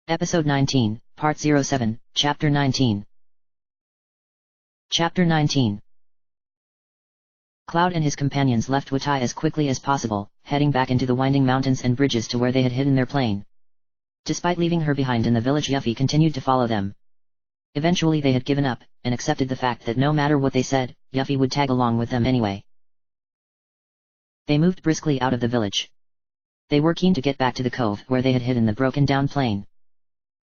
Episode 19, Part 07, Chapter 19. Chapter 19. Cloud and his companions left Wutai as quickly as possible, heading back into the winding mountains and bridges to where they had hidden their plane. Despite leaving her behind in the village, Yuffie continued to follow them. Eventually they had given up, and accepted the fact that no matter what they said, Yuffie would tag along with them anyway. They moved briskly out of the village. They were keen to get back to the cove where they had hidden the broken-down plane.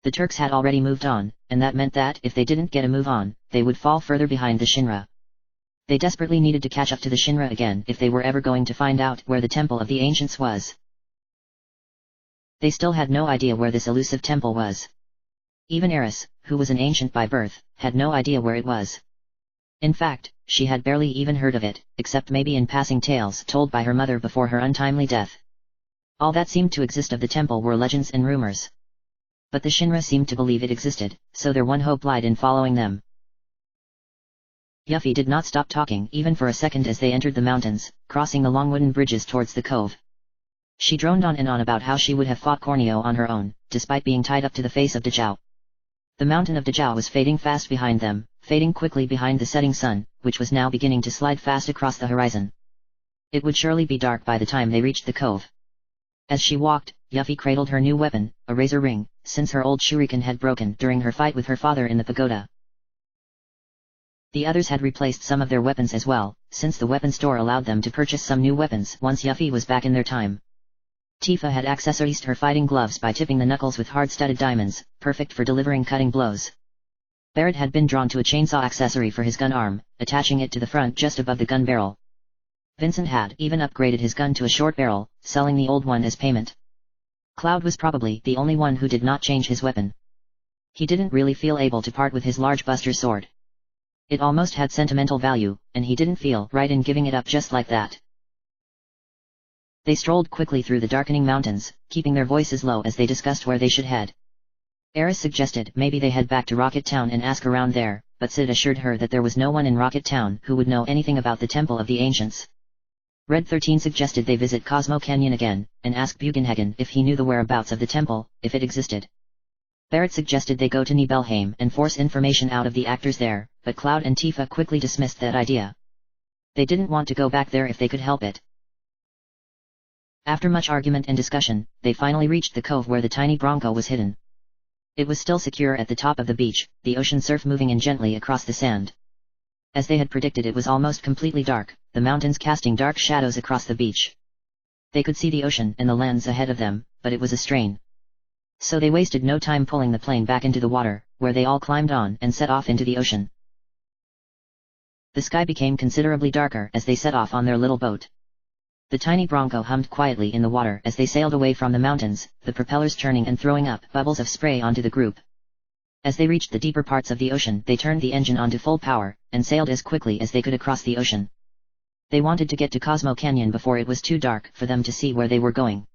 The Turks had already moved on, and that meant that if they didn't get a move on, they would fall further behind the Shinra. They desperately needed to catch up to the Shinra again if they were ever going to find out where the Temple of the Ancients was. They still had no idea where this elusive temple was. Even Eris, who was an ancient by birth, had no idea where it was. In fact, she had barely even heard of it, except maybe in passing tales told by her mother before her untimely death. All that seemed to exist of the temple were legends and rumors. But the Shinra seemed to believe it existed, so their one hope lied in following them. Yuffie did not stop talking even for a second as they entered the mountains, crossing the long wooden bridges towards the cove. She droned on and on about how she would have fought Corneo on her own, despite being tied up to the face of Dajao. The mountain of Dajao was fading fast behind them, fading quickly behind the setting sun, which was now beginning to slide fast across the horizon. It would surely be dark by the time they reached the cove. As she walked, Yuffie cradled her new weapon, a razor ring, since her old shuriken had broken during her fight with her father in the pagoda. The others had replaced some of their weapons as well, since the weapon store allowed them to purchase some new weapons once Yuffie was back in their time. Tifa had accessorized her fighting gloves by tipping the knuckles with hard-studded diamonds, perfect for delivering cutting blows. Barrett had been drawn to a chainsaw accessory for his gun arm, attaching it to the front just above the gun barrel. Vincent had even upgraded his gun to a short barrel, selling the old one as payment. Cloud was probably the only one who did not change his weapon. He didn't really feel able to part with his large buster sword. It almost had sentimental value, and he didn't feel right in giving it up just like that. They strolled quickly through the darkening mountains, keeping their voices low as they discussed where they should head. Eris suggested maybe they head back to Rocket Town and ask around there, but Sid assured her that there was no one in Rocket Town who would know anything about the Temple of the Ancients. Red 13 suggested they visit Cosmo Canyon again, and ask Bugenhagen if he knew the whereabouts of the temple, if it existed. Barrett suggested they go to Nibelheim and force information out of the actors there, but Cloud and Tifa quickly dismissed that idea. They didn't want to go back there if they could help it. After much argument and discussion, they finally reached the cove where the tiny Bronco was hidden. It was still secure at the top of the beach, the ocean surf moving in gently across the sand. As they had predicted, it was almost completely dark, the mountains casting dark shadows across the beach. They could see the ocean and the lands ahead of them, but it was a strain. So they wasted no time pulling the plane back into the water, where they all climbed on and set off into the ocean. The sky became considerably darker as they set off on their little boat. The tiny Bronco hummed quietly in the water as they sailed away from the mountains, the propellers turning and throwing up bubbles of spray onto the group. As they reached the deeper parts of the ocean, they turned the engine onto full power, and sailed as quickly as they could across the ocean. They wanted to get to Cosmo Canyon before it was too dark for them to see where they were going.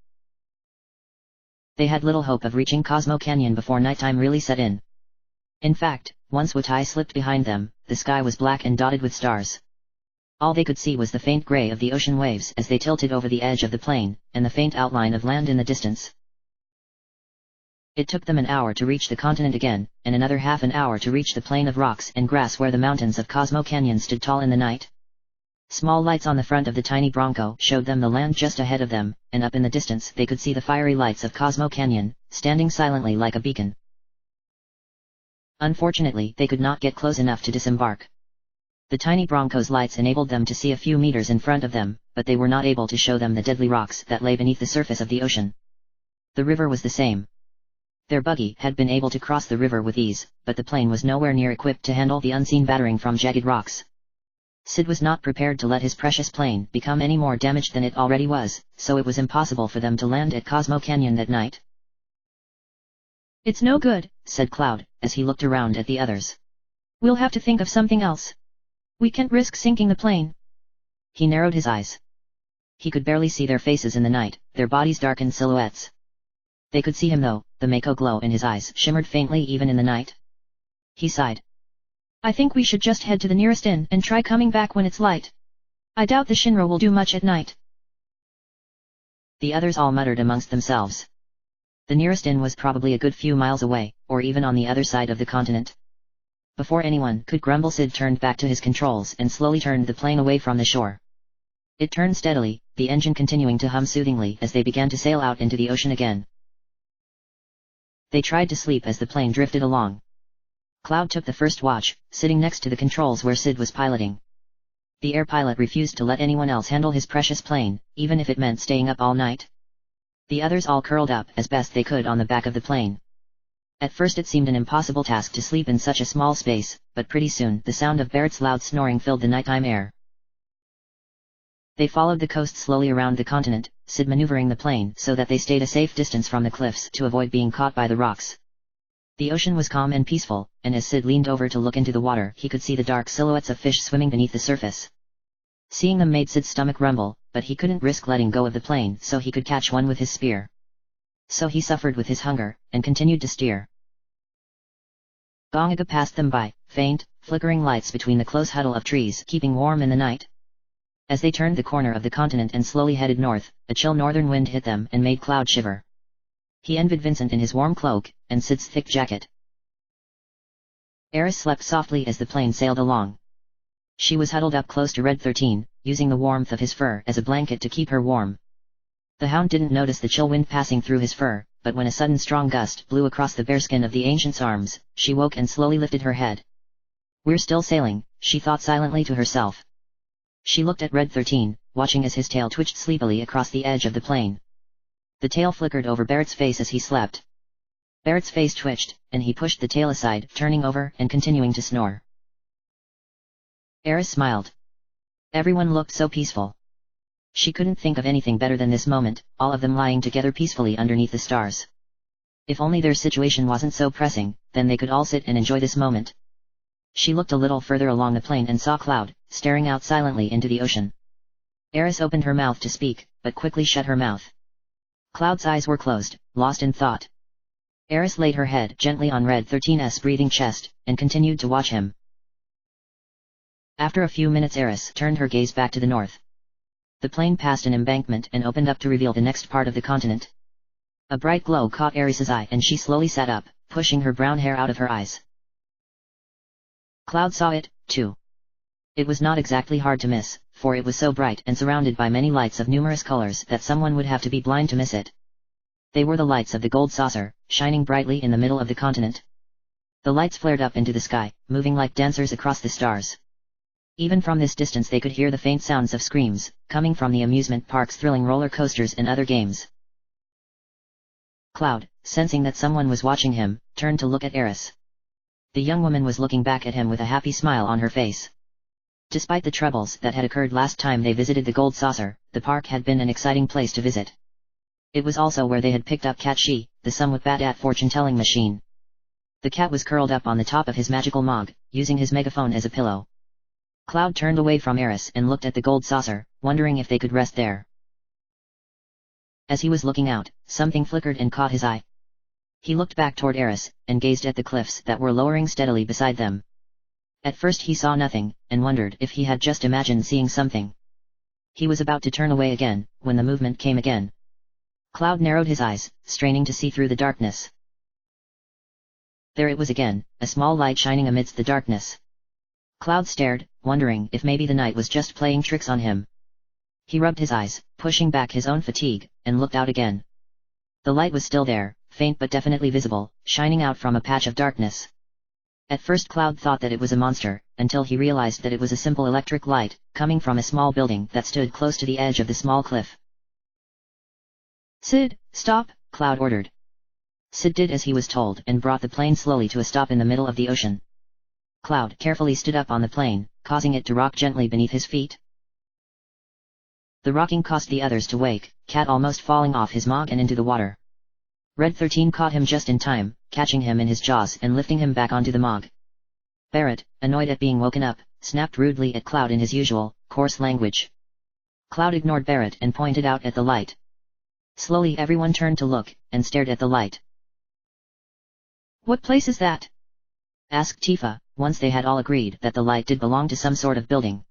They had little hope of reaching Cosmo Canyon before nighttime really set in. In fact, once Wutai slipped behind them, the sky was black and dotted with stars. All they could see was the faint gray of the ocean waves as they tilted over the edge of the plain, and the faint outline of land in the distance. It took them an hour to reach the continent again, and another half an hour to reach the plain of rocks and grass where the mountains of Cosmo Canyon stood tall in the night. Small lights on the front of the tiny Bronco showed them the land just ahead of them, and up in the distance they could see the fiery lights of Cosmo Canyon, standing silently like a beacon. Unfortunately, they could not get close enough to disembark. The tiny Bronco's lights enabled them to see a few meters in front of them, but they were not able to show them the deadly rocks that lay beneath the surface of the ocean. The river was the same. Their buggy had been able to cross the river with ease, but the plane was nowhere near equipped to handle the unseen battering from jagged rocks. Sid was not prepared to let his precious plane become any more damaged than it already was, so it was impossible for them to land at Cosmo Canyon that night. "It's no good," said Cloud, as he looked around at the others. "We'll have to think of something else. We can't risk sinking the plane." He narrowed his eyes. He could barely see their faces in the night, their bodies darkened silhouettes. They could see him though, the Mako glow in his eyes shimmered faintly even in the night. He sighed. "I think we should just head to the nearest inn and try coming back when it's light. I doubt the Shinra will do much at night." The others all muttered amongst themselves. The nearest inn was probably a good few miles away, or even on the other side of the continent. Before anyone could grumble, Sid turned back to his controls and slowly turned the plane away from the shore. It turned steadily, the engine continuing to hum soothingly as they began to sail out into the ocean again. They tried to sleep as the plane drifted along. Cloud took the first watch, sitting next to the controls where Sid was piloting. The air pilot refused to let anyone else handle his precious plane, even if it meant staying up all night. The others all curled up as best they could on the back of the plane. At first it seemed an impossible task to sleep in such a small space, but pretty soon the sound of Barrett's loud snoring filled the nighttime air. They followed the coast slowly around the continent, Sid maneuvering the plane so that they stayed a safe distance from the cliffs to avoid being caught by the rocks. The ocean was calm and peaceful, and as Sid leaned over to look into the water he could see the dark silhouettes of fish swimming beneath the surface. Seeing them made Sid's stomach rumble, but he couldn't risk letting go of the plane so he could catch one with his spear. So he suffered with his hunger, and continued to steer. Gongaga passed them by, faint, flickering lights between the close huddle of trees keeping warm in the night. As they turned the corner of the continent and slowly headed north, a chill northern wind hit them and made Cloud shiver. He envied Vincent in his warm cloak, and Sid's thick jacket. Eris slept softly as the plane sailed along. She was huddled up close to Red 13, using the warmth of his fur as a blanket to keep her warm. The hound didn't notice the chill wind passing through his fur, but when a sudden strong gust blew across the bearskin of the ancient's arms, she woke and slowly lifted her head. "We're still sailing," she thought silently to herself. She looked at Red 13, watching as his tail twitched sleepily across the edge of the plane. The tail flickered over Barrett's face as he slept. Barrett's face twitched, and he pushed the tail aside, turning over and continuing to snore. Eris smiled. Everyone looked so peaceful. She couldn't think of anything better than this moment, all of them lying together peacefully underneath the stars. If only their situation wasn't so pressing, then they could all sit and enjoy this moment. She looked a little further along the plane and saw Cloud, staring out silently into the ocean. Eris opened her mouth to speak, but quickly shut her mouth. Cloud's eyes were closed, lost in thought. Eris laid her head gently on Red 13's breathing chest, and continued to watch him. After a few minutes Eris turned her gaze back to the north. The plane passed an embankment and opened up to reveal the next part of the continent. A bright glow caught Eris's eye and she slowly sat up, pushing her brown hair out of her eyes. Cloud saw it, too. It was not exactly hard to miss, for it was so bright and surrounded by many lights of numerous colors that someone would have to be blind to miss it. They were the lights of the gold saucer, shining brightly in the middle of the continent. The lights flared up into the sky, moving like dancers across the stars. Even from this distance they could hear the faint sounds of screams, coming from the amusement park's thrilling roller coasters and other games. Cloud, sensing that someone was watching him, turned to look at Eris. The young woman was looking back at him with a happy smile on her face. Despite the troubles that had occurred last time they visited the Gold Saucer, the park had been an exciting place to visit. It was also where they had picked up Cat Shi, the somewhat bad fortune-telling machine. The cat was curled up on the top of his magical mug, using his megaphone as a pillow. Cloud turned away from Eris and looked at the Gold Saucer, wondering if they could rest there. As he was looking out, something flickered and caught his eye. He looked back toward Eris, and gazed at the cliffs that were lowering steadily beside them. At first he saw nothing, and wondered if he had just imagined seeing something. He was about to turn away again, when the movement came again. Cloud narrowed his eyes, straining to see through the darkness. There it was again, a small light shining amidst the darkness. Cloud stared, wondering if maybe the night was just playing tricks on him. He rubbed his eyes, pushing back his own fatigue, and looked out again. The light was still there, faint but definitely visible, shining out from a patch of darkness. At first Cloud thought that it was a monster, until he realized that it was a simple electric light, coming from a small building that stood close to the edge of the small cliff. "Sid, stop," Cloud ordered. Sid did as he was told and brought the plane slowly to a stop in the middle of the ocean. Cloud carefully stood up on the plane, causing it to rock gently beneath his feet. The rocking caused the others to wake, Cat almost falling off his mog and into the water. Red 13 caught him just in time, catching him in his jaws and lifting him back onto the mog. Barrett, annoyed at being woken up, snapped rudely at Cloud in his usual, coarse language. Cloud ignored Barrett and pointed out at the light. Slowly everyone turned to look, and stared at the light. "What place is that?" asked Tifa, once they had all agreed that the light did belong to some sort of building.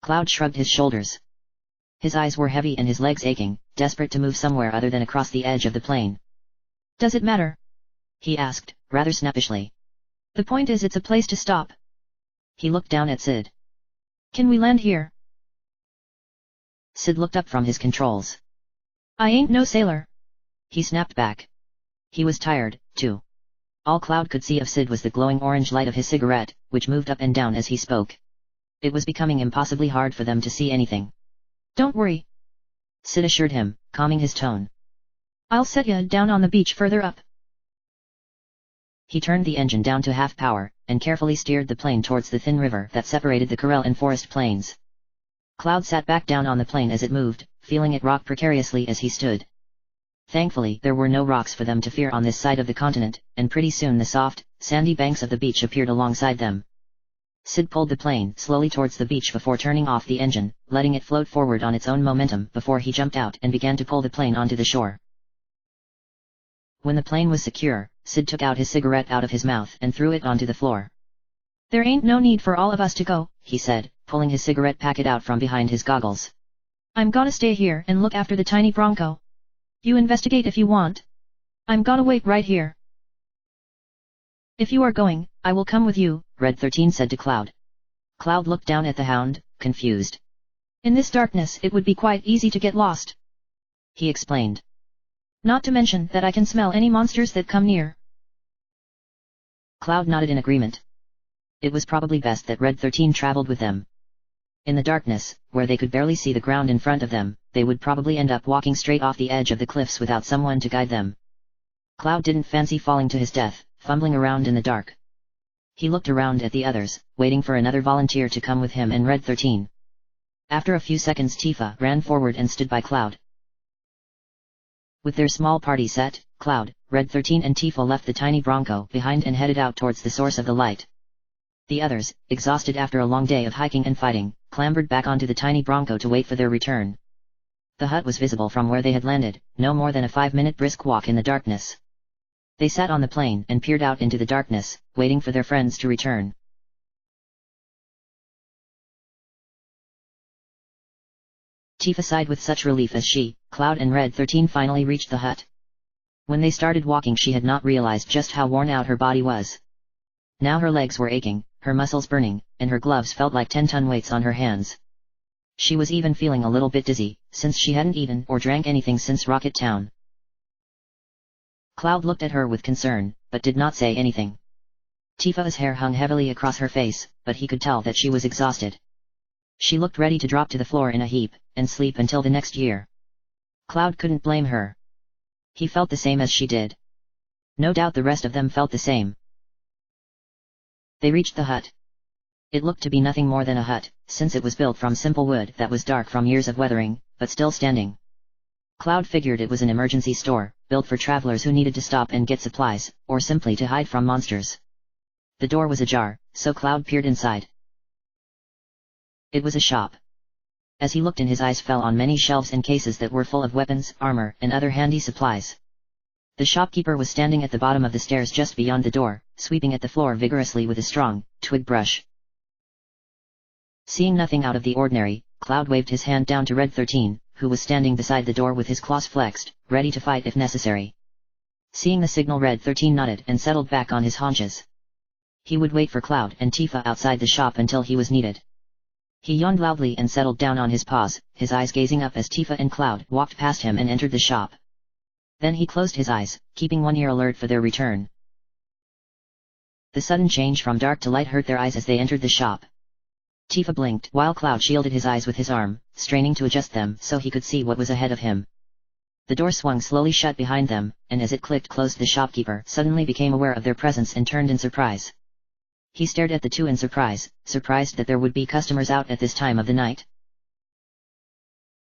Cloud shrugged his shoulders. His eyes were heavy and his legs aching, desperate to move somewhere other than across the edge of the plane. Does it matter? He asked, rather snappishly. The point is it's a place to stop. He looked down at Sid. Can we land here? Sid looked up from his controls. I ain't no sailor. He snapped back. He was tired, too. All Cloud could see of Sid was the glowing orange light of his cigarette, which moved up and down as he spoke. It was becoming impossibly hard for them to see anything. Don't worry, Sid assured him, calming his tone. I'll set ya down on the beach further up. He turned the engine down to half power, and carefully steered the plane towards the thin river that separated the Corel and Forest plains. Cloud sat back down on the plane as it moved, feeling it rock precariously as he stood. Thankfully there were no rocks for them to fear on this side of the continent, and pretty soon the soft, sandy banks of the beach appeared alongside them. Sid pulled the plane slowly towards the beach before turning off the engine, letting it float forward on its own momentum before he jumped out and began to pull the plane onto the shore. When the plane was secure, Sid took out his cigarette out of his mouth and threw it onto the floor. There ain't no need for all of us to go, he said, pulling his cigarette packet out from behind his goggles. I'm gonna stay here and look after the tiny Bronco. You investigate if you want. I'm gonna wait right here. If you are going, I will come with you, Red 13 said to Cloud. Cloud looked down at the hound, confused. In this darkness it would be quite easy to get lost, he explained. Not to mention that I can smell any monsters that come near. Cloud nodded in agreement. It was probably best that Red 13 traveled with them. In the darkness, where they could barely see the ground in front of them, they would probably end up walking straight off the edge of the cliffs without someone to guide them. Cloud didn't fancy falling to his death, fumbling around in the dark. He looked around at the others, waiting for another volunteer to come with him and Red 13. After a few seconds Tifa ran forward and stood by Cloud. With their small party set, Cloud, Red 13 and Tifa left the tiny Bronco behind and headed out towards the source of the light. The others, exhausted after a long day of hiking and fighting, clambered back onto the tiny Bronco to wait for their return. The hut was visible from where they had landed, no more than a 5-minute brisk walk in the darkness. They sat on the plane and peered out into the darkness, waiting for their friends to return. Tifa sighed with such relief as she, Cloud and Red 13 finally reached the hut. When they started walking she had not realized just how worn out her body was. Now her legs were aching, her muscles burning, and her gloves felt like 10-ton weights on her hands. She was even feeling a little bit dizzy, since she hadn't eaten or drank anything since Rocket Town. Cloud looked at her with concern, but did not say anything. Tifa's hair hung heavily across her face, but he could tell that she was exhausted. She looked ready to drop to the floor in a heap, and sleep until the next year. Cloud couldn't blame her. He felt the same as she did. No doubt the rest of them felt the same. They reached the hut. It looked to be nothing more than a hut, since it was built from simple wood that was dark from years of weathering, but still standing. Cloud figured it was an emergency store, built for travelers who needed to stop and get supplies, or simply to hide from monsters. The door was ajar, so Cloud peered inside. It was a shop. As he looked in his eyes fell on many shelves and cases that were full of weapons, armor, and other handy supplies. The shopkeeper was standing at the bottom of the stairs just beyond the door, sweeping at the floor vigorously with a strong, twig brush. Seeing nothing out of the ordinary, Cloud waved his hand down to Red 13, who was standing beside the door with his claws flexed, ready to fight if necessary. Seeing the signal Red 13 nodded and settled back on his haunches. He would wait for Cloud and Tifa outside the shop until he was needed. He yawned loudly and settled down on his paws, his eyes gazing up as Tifa and Cloud walked past him and entered the shop. Then he closed his eyes, keeping one ear alert for their return. The sudden change from dark to light hurt their eyes as they entered the shop. Tifa blinked while Cloud shielded his eyes with his arm, straining to adjust them so he could see what was ahead of him. The door swung slowly shut behind them, and as it clicked closed the shopkeeper suddenly became aware of their presence and turned in surprise. He stared at the two in surprise, surprised that there would be customers out at this time of the night.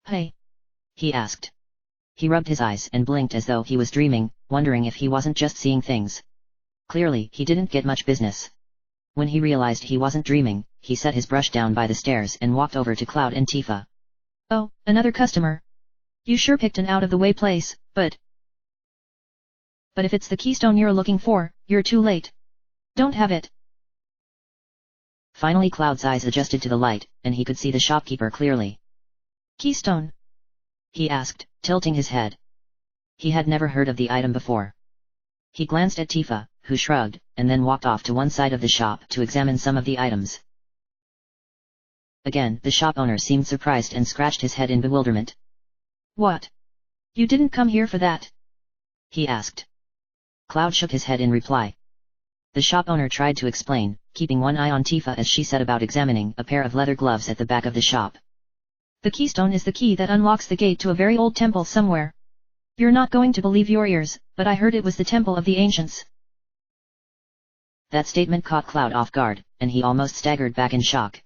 "Hey?" he asked. He rubbed his eyes and blinked as though he was dreaming, wondering if he wasn't just seeing things. Clearly he didn't get much business. When he realized he wasn't dreaming, he set his brush down by the stairs and walked over to Cloud and Tifa. "Oh, another customer. You sure picked an out-of-the-way place, but if it's the keystone you're looking for, you're too late. Don't have it." Finally Cloud's eyes adjusted to the light, and he could see the shopkeeper clearly. Keystone? He asked, tilting his head. He had never heard of the item before. He glanced at Tifa, who shrugged, and then walked off to one side of the shop to examine some of the items. Again, the shop owner seemed surprised and scratched his head in bewilderment. What? You didn't come here for that? He asked. Cloud shook his head in reply. The shop owner tried to explain, keeping one eye on Tifa as she set about examining a pair of leather gloves at the back of the shop. The keystone is the key that unlocks the gate to a very old temple somewhere. You're not going to believe your ears, but I heard it was the temple of the ancients. That statement caught Cloud off guard, and he almost staggered back in shock.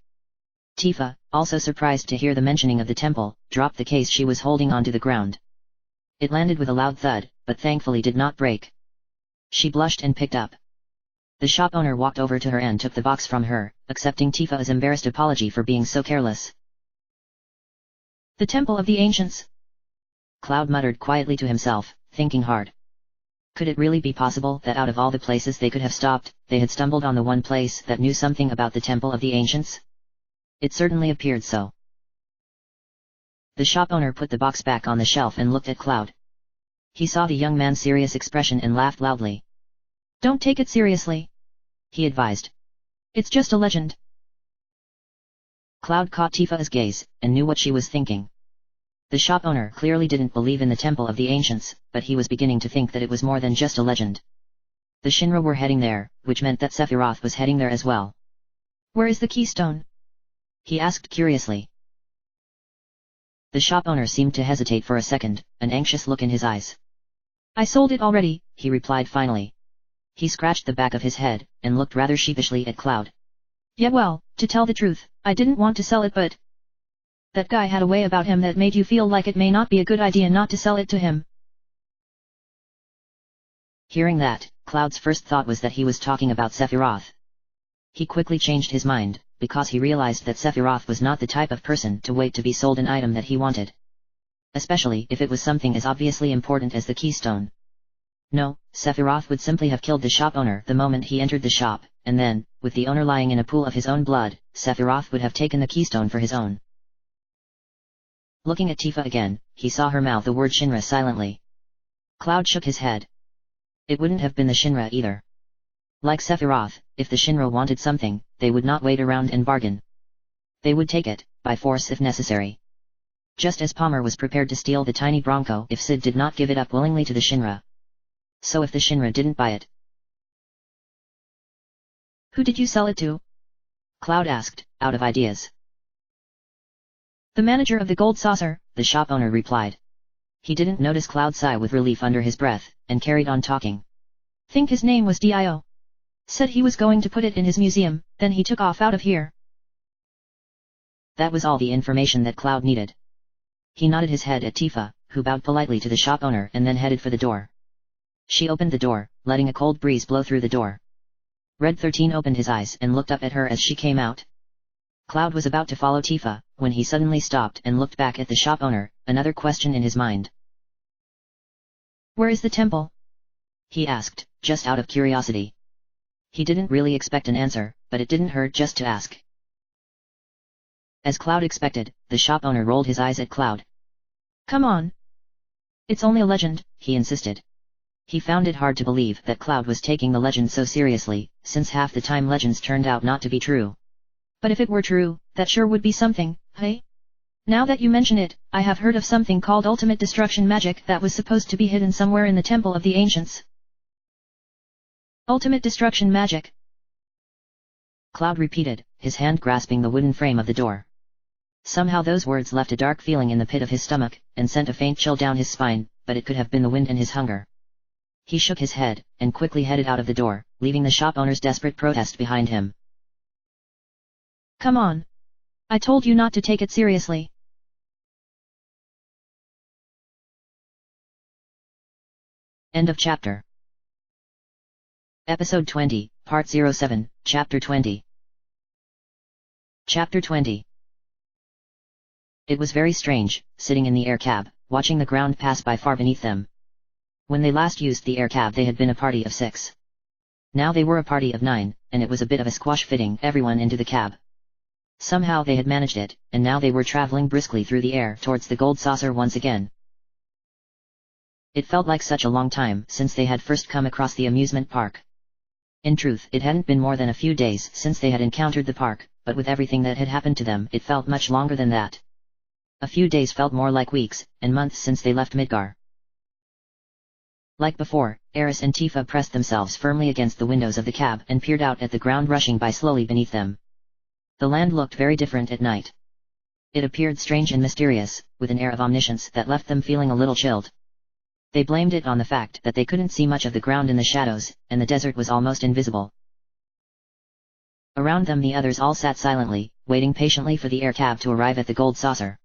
Tifa, also surprised to hear the mentioning of the temple, dropped the case she was holding onto the ground. It landed with a loud thud, but thankfully did not break. She blushed and picked up. The shop owner walked over to her and took the box from her, accepting Tifa's embarrassed apology for being so careless. The temple of the ancients. Cloud muttered quietly to himself, thinking hard. Could it really be possible that out of all the places they could have stopped, they had stumbled on the one place that knew something about the temple of the ancients? It certainly appeared so. The shop owner put the box back on the shelf and looked at Cloud. He saw the young man's serious expression and laughed loudly. Don't take it seriously, he advised. It's just a legend. Cloud caught Tifa's gaze, and knew what she was thinking. The shop owner clearly didn't believe in the temple of the ancients, but he was beginning to think that it was more than just a legend. The Shinra were heading there, which meant that Sephiroth was heading there as well. Where is the keystone? He asked curiously. The shop owner seemed to hesitate for a second, an anxious look in his eyes. I sold it already, he replied finally. He scratched the back of his head, and looked rather sheepishly at Cloud. Yeah, well, to tell the truth, I didn't want to sell it, but that guy had a way about him that made you feel like it may not be a good idea not to sell it to him. Hearing that, Cloud's first thought was that he was talking about Sephiroth. He quickly changed his mind, because he realized that Sephiroth was not the type of person to wait to be sold an item that he wanted. Especially if it was something as obviously important as the keystone. No, Sephiroth would simply have killed the shop owner the moment he entered the shop, and then, with the owner lying in a pool of his own blood, Sephiroth would have taken the keystone for his own. Looking at Tifa again, he saw her mouth the word Shinra silently. Cloud shook his head. It wouldn't have been the Shinra either. Like Sephiroth, if the Shinra wanted something, they would not wait around and bargain. They would take it, by force if necessary. Just as Palmer was prepared to steal the tiny Bronco if Sid did not give it up willingly to the Shinra. So if the Shinra didn't buy it. Who did you sell it to? Cloud asked, out of ideas. The manager of the Gold Saucer, the shop owner replied. He didn't notice Cloud sigh with relief under his breath, and carried on talking. Think his name was Dio. Said he was going to put it in his museum, then he took off out of here. That was all the information that Cloud needed. He nodded his head at Tifa, who bowed politely to the shop owner and then headed for the door. She opened the door, letting a cold breeze blow through the door. Red 13 opened his eyes and looked up at her as she came out. Cloud was about to follow Tifa, when he suddenly stopped and looked back at the shop owner, another question in his mind. Where is the temple? He asked, just out of curiosity. He didn't really expect an answer, but it didn't hurt just to ask. As Cloud expected, the shop owner rolled his eyes at Cloud. Come on. It's only a legend, he insisted. He found it hard to believe that Cloud was taking the legend so seriously, since half the time legends turned out not to be true. But if it were true, that sure would be something, hey? Now that you mention it, I have heard of something called ultimate destruction magic that was supposed to be hidden somewhere in the temple of the ancients. Ultimate destruction magic. Cloud repeated, his hand grasping the wooden frame of the door. Somehow those words left a dark feeling in the pit of his stomach, and sent a faint chill down his spine, but it could have been the wind and his hunger. He shook his head, and quickly headed out of the door, leaving the shop owner's desperate protest behind him. Come on. I told you not to take it seriously. End of chapter. Episode 20, Part 07, Chapter 20. Chapter 20. It was very strange, sitting in the air cab, watching the ground pass by far beneath them. When they last used the air cab they had been a party of 6. Now they were a party of 9, and it was a bit of a squash fitting everyone into the cab. Somehow they had managed it, and now they were traveling briskly through the air towards the gold saucer once again. It felt like such a long time since they had first come across the amusement park. In truth, it hadn't been more than a few days since they had encountered the park, but with everything that had happened to them it felt much longer than that. A few days felt more like weeks, and months since they left Midgar. Like before, Eris and Tifa pressed themselves firmly against the windows of the cab and peered out at the ground rushing by slowly beneath them. The land looked very different at night. It appeared strange and mysterious, with an air of omniscience that left them feeling a little chilled. They blamed it on the fact that they couldn't see much of the ground in the shadows, and the desert was almost invisible. Around them the others all sat silently, waiting patiently for the air cab to arrive at the gold saucer.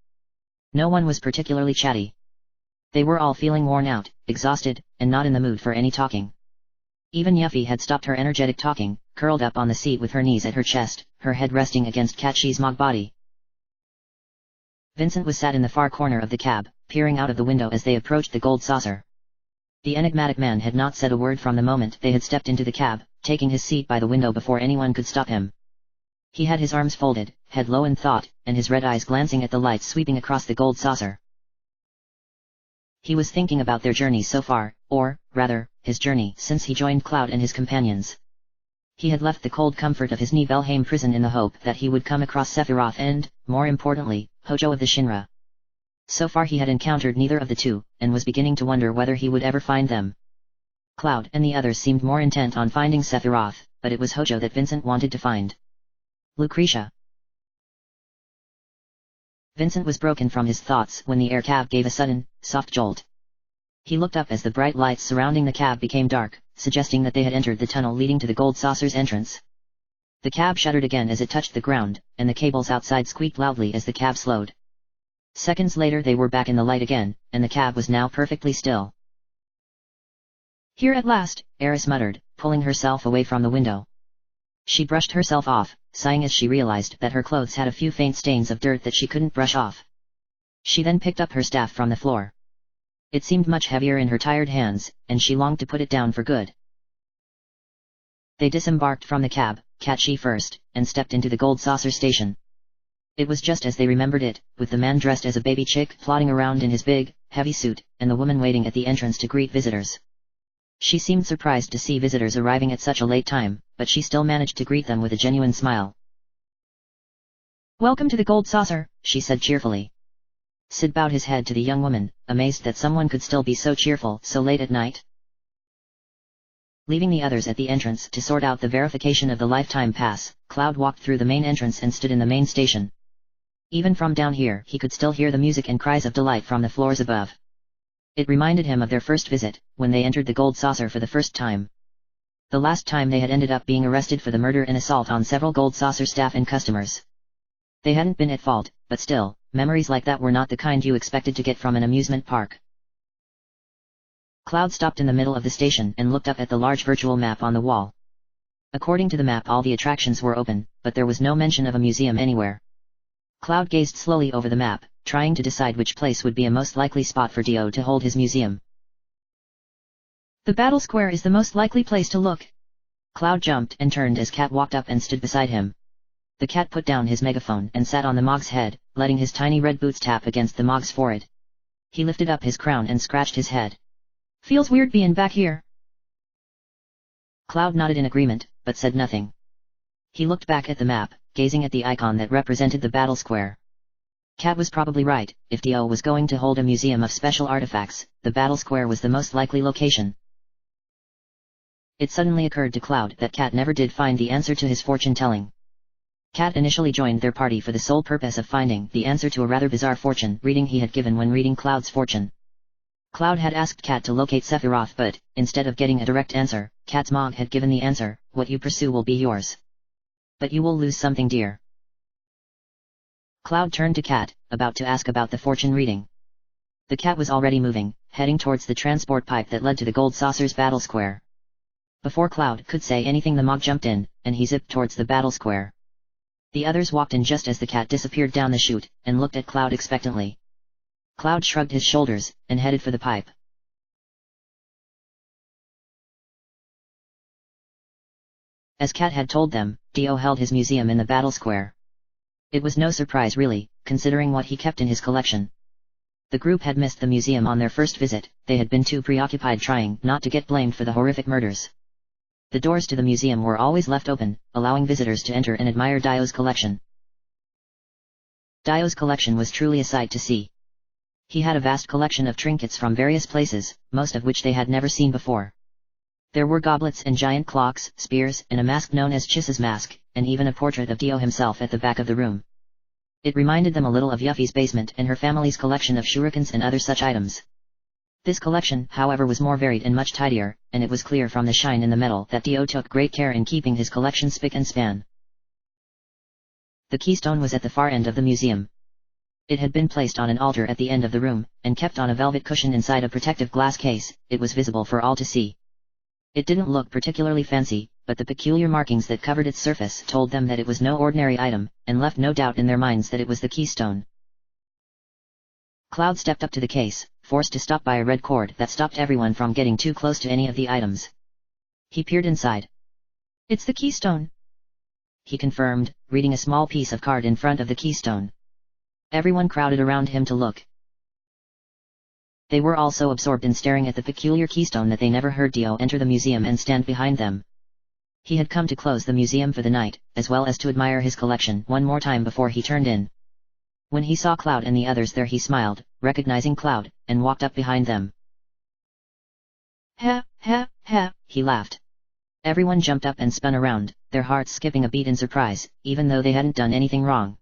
No one was particularly chatty. They were all feeling worn out, exhausted, and not in the mood for any talking. Even Yuffie had stopped her energetic talking, curled up on the seat with her knees at her chest, her head resting against Katshi's Mog body. Vincent was sat in the far corner of the cab, peering out of the window as they approached the gold saucer. The enigmatic man had not said a word from the moment they had stepped into the cab, taking his seat by the window before anyone could stop him. He had his arms folded, head low in thought, and his red eyes glancing at the lights sweeping across the gold saucer. He was thinking about their journey so far, or, rather, his journey since he joined Cloud and his companions. He had left the cold comfort of his Nibelheim prison in the hope that he would come across Sephiroth and, more importantly, Hojo of the Shinra. So far he had encountered neither of the two, and was beginning to wonder whether he would ever find them. Cloud and the others seemed more intent on finding Sephiroth, but it was Hojo that Vincent wanted to find. Lucretia. Vincent was broken from his thoughts when the air cab gave a sudden, soft jolt. He looked up as the bright lights surrounding the cab became dark, suggesting that they had entered the tunnel leading to the gold saucer's entrance. The cab shuddered again as it touched the ground, and the cables outside squeaked loudly as the cab slowed. Seconds later they were back in the light again, and the cab was now perfectly still. Here at last, Eris muttered, pulling herself away from the window. She brushed herself off, sighing as she realized that her clothes had a few faint stains of dirt that she couldn't brush off. She then picked up her staff from the floor. It seemed much heavier in her tired hands, and she longed to put it down for good. They disembarked from the cab, Katshi first, and stepped into the gold saucer station. It was just as they remembered it, with the man dressed as a baby chick plodding around in his big, heavy suit, and the woman waiting at the entrance to greet visitors. She seemed surprised to see visitors arriving at such a late time, but she still managed to greet them with a genuine smile. "Welcome to the gold saucer," she said cheerfully. Sid bowed his head to the young woman, amazed that someone could still be so cheerful so late at night. Leaving the others at the entrance to sort out the verification of the lifetime pass, Cloud walked through the main entrance and stood in the main station. Even from down here he could still hear the music and cries of delight from the floors above. It reminded him of their first visit, when they entered the gold saucer for the first time. The last time they had ended up being arrested for the murder and assault on several gold saucer staff and customers. They hadn't been at fault, but still, memories like that were not the kind you expected to get from an amusement park. Cloud stopped in the middle of the station and looked up at the large virtual map on the wall. According to the map all the attractions were open, but there was no mention of a museum anywhere. Cloud gazed slowly over the map, trying to decide which place would be a most likely spot for Dio to hold his museum. "The battle square is the most likely place to look." Cloud jumped and turned as Cat walked up and stood beside him. The cat put down his megaphone and sat on the Mog's head, letting his tiny red boots tap against the Mog's forehead. He lifted up his crown and scratched his head. "Feels weird being back here." Cloud nodded in agreement, but said nothing. He looked back at the map, gazing at the icon that represented the battle square. Cat was probably right, if Dio was going to hold a museum of special artifacts, the battle square was the most likely location. It suddenly occurred to Cloud that Cat never did find the answer to his fortune-telling. Cat initially joined their party for the sole purpose of finding the answer to a rather bizarre fortune reading he had given when reading Cloud's fortune. Cloud had asked Cat to locate Sephiroth but, instead of getting a direct answer, Cat's Mog had given the answer, "What you pursue will be yours. But you will lose something dear." Cloud turned to Cat, about to ask about the fortune reading. The cat was already moving, heading towards the transport pipe that led to the gold saucer's battle square. Before Cloud could say anything the Mog jumped in, and he zipped towards the battle square. The others walked in just as the cat disappeared down the chute, and looked at Cloud expectantly. Cloud shrugged his shoulders, and headed for the pipe. As Cat had told them, Dio held his museum in the battle square. It was no surprise really, considering what he kept in his collection. The group had missed the museum on their first visit, they had been too preoccupied trying not to get blamed for the horrific murders. The doors to the museum were always left open, allowing visitors to enter and admire Dio's collection. Dio's collection was truly a sight to see. He had a vast collection of trinkets from various places, most of which they had never seen before. There were goblets and giant clocks, spears, and a mask known as Chiss's mask, and even a portrait of Dio himself at the back of the room. It reminded them a little of Yuffie's basement and her family's collection of shurikens and other such items. This collection, however, was more varied and much tidier, and it was clear from the shine in the metal that Dio took great care in keeping his collection spick and span. The keystone was at the far end of the museum. It had been placed on an altar at the end of the room, and kept on a velvet cushion inside a protective glass case. It was visible for all to see. It didn't look particularly fancy, but the peculiar markings that covered its surface told them that it was no ordinary item, and left no doubt in their minds that it was the keystone. Cloud stepped up to the case, forced to stop by a red cord that stopped everyone from getting too close to any of the items. He peered inside. "It's the keystone," he confirmed, reading a small piece of card in front of the keystone. Everyone crowded around him to look. They were all so absorbed in staring at the peculiar keystone that they never heard Dio enter the museum and stand behind them. He had come to close the museum for the night, as well as to admire his collection one more time before he turned in. When he saw Cloud and the others there he smiled, recognizing Cloud, and walked up behind them. "Ha, ha, ha," he laughed. Everyone jumped up and spun around, their hearts skipping a beat in surprise, even though they hadn't done anything wrong.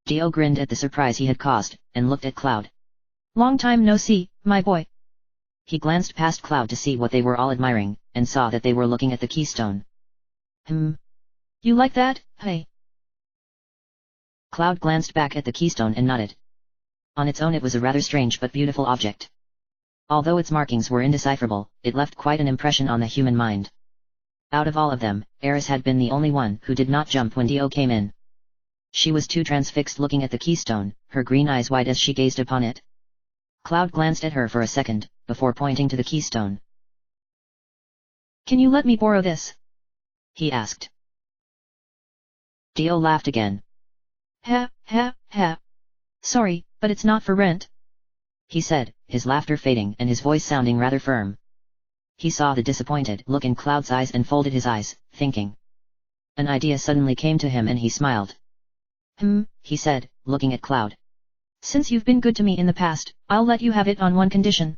Dio grinned at the surprise he had caused, and looked at Cloud. "Long time no see, my boy." He glanced past Cloud to see what they were all admiring, and saw that they were looking at the keystone. You like that, hey?" Cloud glanced back at the keystone and nodded. On its own it was a rather strange but beautiful object. Although its markings were indecipherable, it left quite an impression on the human mind. Out of all of them, Eris had been the only one who did not jump when Dio came in. She was too transfixed looking at the keystone, her green eyes wide as she gazed upon it. Cloud glanced at her for a second, before pointing to the keystone. "Can you let me borrow this?" he asked. Dio laughed again. "Ha, ha, ha. Sorry, but it's not for rent," he said, his laughter fading and his voice sounding rather firm. He saw the disappointed look in Cloud's eyes and folded his eyes, thinking. An idea suddenly came to him and he smiled. He said, looking at Cloud. "Since you've been good to me in the past, I'll let you have it on one condition."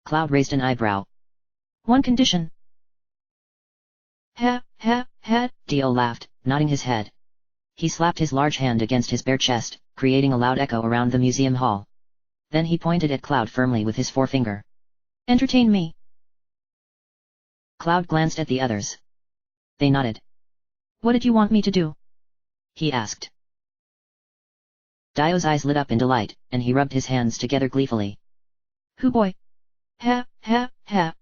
Cloud raised an eyebrow. "One condition?" "Ha, ha, ha," Dio laughed, nodding his head. He slapped his large hand against his bare chest, creating a loud echo around the museum hall. Then he pointed at Cloud firmly with his forefinger. "Entertain me." Cloud glanced at the others. They nodded. "What did you want me to do?" he asked. Dio's eyes lit up in delight, and he rubbed his hands together gleefully. "Hoo boy. Ha, ha, ha."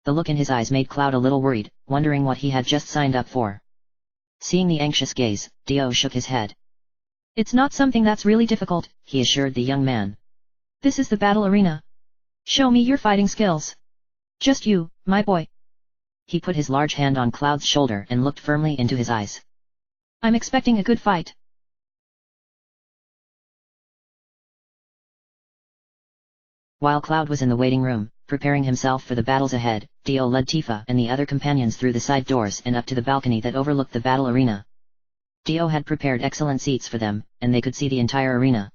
The look in his eyes made Cloud a little worried, wondering what he had just signed up for. Seeing the anxious gaze, Dio shook his head. "It's not something that's really difficult," he assured the young man. "This is the battle arena. Show me your fighting skills. Just you, my boy." He put his large hand on Cloud's shoulder and looked firmly into his eyes. "I'm expecting a good fight." While Cloud was in the waiting room, preparing himself for the battles ahead, Dio led Tifa and the other companions through the side doors and up to the balcony that overlooked the battle arena. Dio had prepared excellent seats for them, and they could see the entire arena.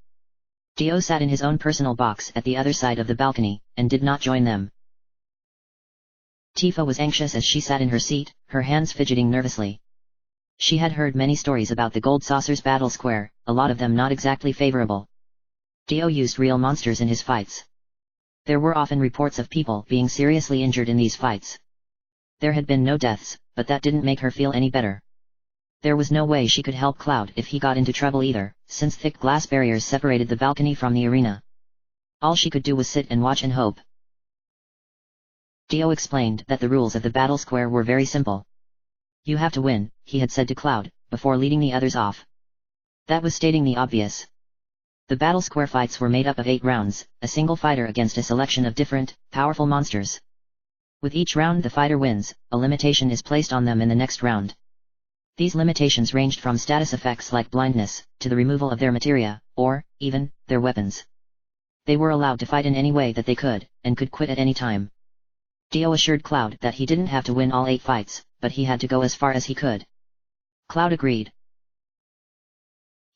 Dio sat in his own personal box at the other side of the balcony, and did not join them. Tifa was anxious as she sat in her seat, her hands fidgeting nervously. She had heard many stories about the Gold Saucer's battle square, a lot of them not exactly favorable. Dio used real monsters in his fights. There were often reports of people being seriously injured in these fights. There had been no deaths, but that didn't make her feel any better. There was no way she could help Cloud if he got into trouble either, since thick glass barriers separated the balcony from the arena. All she could do was sit and watch and hope. Dio explained that the rules of the battle square were very simple. "You have to win," he had said to Cloud, before leading the others off. That was stating the obvious. The battle square fights were made up of 8 rounds, a single fighter against a selection of different, powerful monsters. With each round the fighter wins, a limitation is placed on them in the next round. These limitations ranged from status effects like blindness, to the removal of their materia, or, even, their weapons. They were allowed to fight in any way that they could, and could quit at any time. Dio assured Cloud that he didn't have to win all 8 fights, but he had to go as far as he could. Cloud agreed.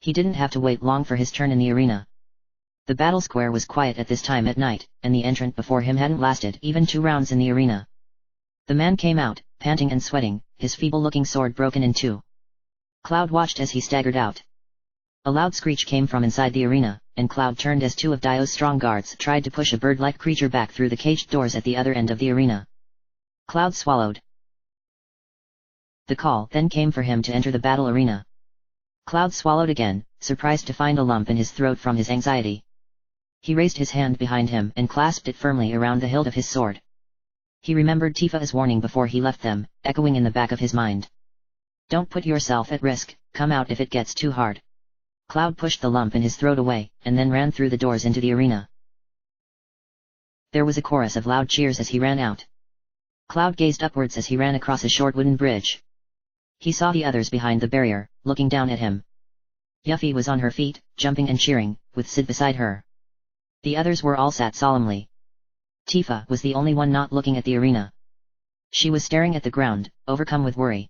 He didn't have to wait long for his turn in the arena. The battle square was quiet at this time at night, and the entrant before him hadn't lasted even 2 rounds in the arena. The man came out, panting and sweating, his feeble-looking sword broken in 2. Cloud watched as he staggered out. A loud screech came from inside the arena, and Cloud turned as 2 of Dio's strong guards tried to push a bird-like creature back through the caged doors at the other end of the arena. Cloud swallowed. The call then came for him to enter the battle arena. Cloud swallowed again, surprised to find a lump in his throat from his anxiety. He raised his hand behind him and clasped it firmly around the hilt of his sword. He remembered Tifa's warning before he left them, echoing in the back of his mind. Don't put yourself at risk, come out if it gets too hard. Cloud pushed the lump in his throat away, and then ran through the doors into the arena. There was a chorus of loud cheers as he ran out. Cloud gazed upwards as he ran across a short wooden bridge. He saw the others behind the barrier, looking down at him. Yuffie was on her feet, jumping and cheering, with Sid beside her. The others were all sat solemnly. Tifa was the only one not looking at the arena. She was staring at the ground, overcome with worry.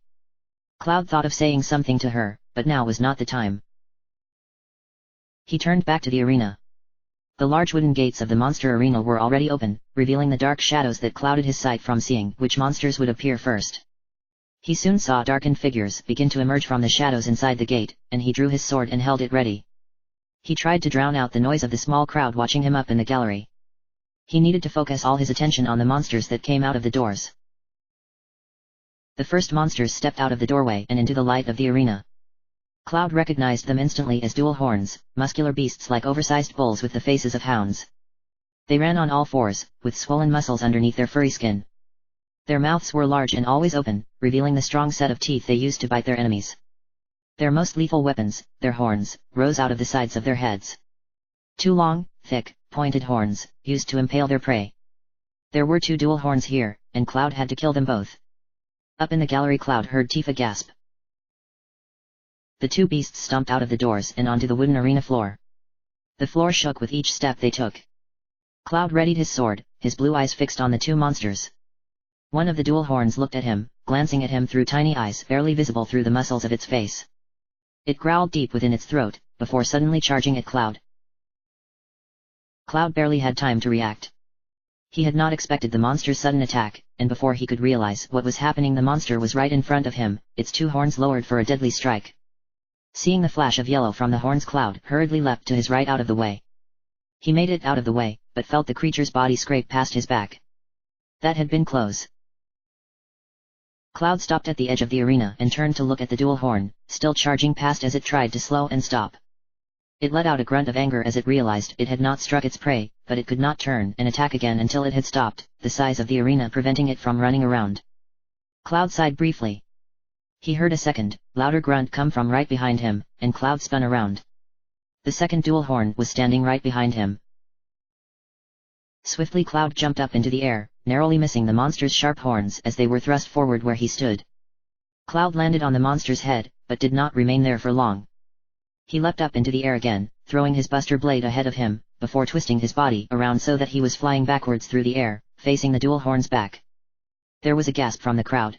Cloud thought of saying something to her, but now was not the time. He turned back to the arena. The large wooden gates of the monster arena were already open, revealing the dark shadows that clouded his sight from seeing which monsters would appear first. He soon saw darkened figures begin to emerge from the shadows inside the gate, and he drew his sword and held it ready. He tried to drown out the noise of the small crowd watching him up in the gallery. He needed to focus all his attention on the monsters that came out of the doors. The first monsters stepped out of the doorway and into the light of the arena. Cloud recognized them instantly as dual horns, muscular beasts like oversized bulls with the faces of hounds. They ran on all fours, with swollen muscles underneath their furry skin. Their mouths were large and always open, revealing the strong set of teeth they used to bite their enemies. Their most lethal weapons, their horns, rose out of the sides of their heads. 2 long, thick, pointed horns, used to impale their prey. There were 2 dual horns here, and Cloud had to kill them both. Up in the gallery Cloud heard Tifa gasp. The 2 beasts stomped out of the doors and onto the wooden arena floor. The floor shook with each step they took. Cloud readied his sword, his blue eyes fixed on the 2 monsters. One of the dual horns looked at him, glancing at him through tiny eyes barely visible through the muscles of its face. It growled deep within its throat, before suddenly charging at Cloud. Cloud barely had time to react. He had not expected the monster's sudden attack, and before he could realize what was happening the monster was right in front of him, its 2 horns lowered for a deadly strike. Seeing the flash of yellow from the horns Cloud hurriedly leapt to his right out of the way. He made it out of the way, but felt the creature's body scrape past his back. That had been close. Cloud stopped at the edge of the arena and turned to look at the dual horn, still charging past as it tried to slow and stop. It let out a grunt of anger as it realized it had not struck its prey, but it could not turn and attack again until it had stopped, the size of the arena preventing it from running around. Cloud sighed briefly. He heard a second, louder grunt come from right behind him, and Cloud spun around. The second dual horn was standing right behind him. Swiftly Cloud jumped up into the air, narrowly missing the monster's sharp horns as they were thrust forward where he stood. Cloud landed on the monster's head, but did not remain there for long. He leapt up into the air again, throwing his buster blade ahead of him, before twisting his body around so that he was flying backwards through the air, facing the dual horn's back. There was a gasp from the crowd.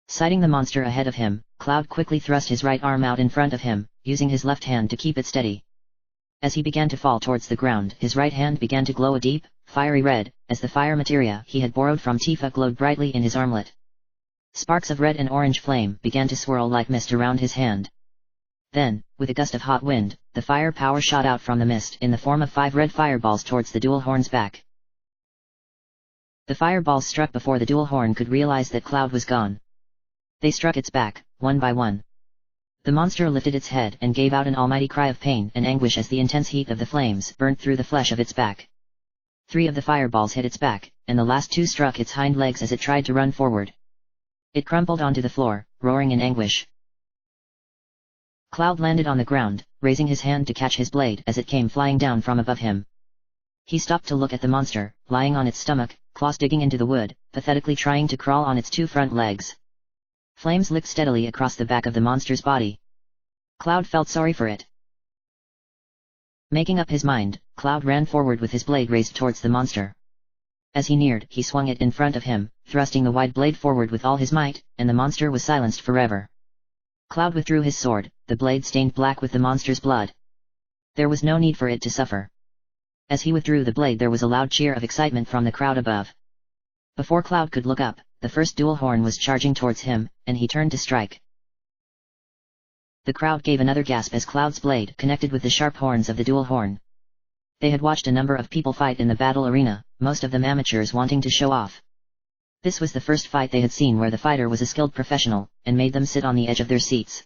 Sighting the monster ahead of him, Cloud quickly thrust his right arm out in front of him, using his left hand to keep it steady. As he began to fall towards the ground, his right hand began to glow a deep, fiery red, as the fire materia he had borrowed from Tifa glowed brightly in his armlet. Sparks of red and orange flame began to swirl like mist around his hand. Then, with a gust of hot wind, the fire power shot out from the mist in the form of 5 red fireballs towards the dual horn's back. The fireballs struck before the dual horn could realize that Cloud was gone. They struck its back, one by one. The monster lifted its head and gave out an almighty cry of pain and anguish as the intense heat of the flames burnt through the flesh of its back. 3 of the fireballs hit its back, and the last 2 struck its hind legs as it tried to run forward. It crumpled onto the floor, roaring in anguish. Cloud landed on the ground, raising his hand to catch his blade as it came flying down from above him. He stopped to look at the monster, lying on its stomach, claws digging into the wood, pathetically trying to crawl on its 2 front legs. Flames licked steadily across the back of the monster's body. Cloud felt sorry for it. Making up his mind, Cloud ran forward with his blade raised towards the monster. As he neared, he swung it in front of him, thrusting the wide blade forward with all his might, and the monster was silenced forever. Cloud withdrew his sword, the blade stained black with the monster's blood. There was no need for it to suffer. As he withdrew the blade, there was a loud cheer of excitement from the crowd above. Before Cloud could look up, the first dual horn was charging towards him, and he turned to strike. The crowd gave another gasp as Cloud's blade connected with the sharp horns of the dual horn. They had watched a number of people fight in the battle arena, most of them amateurs wanting to show off. This was the first fight they had seen where the fighter was a skilled professional, and made them sit on the edge of their seats.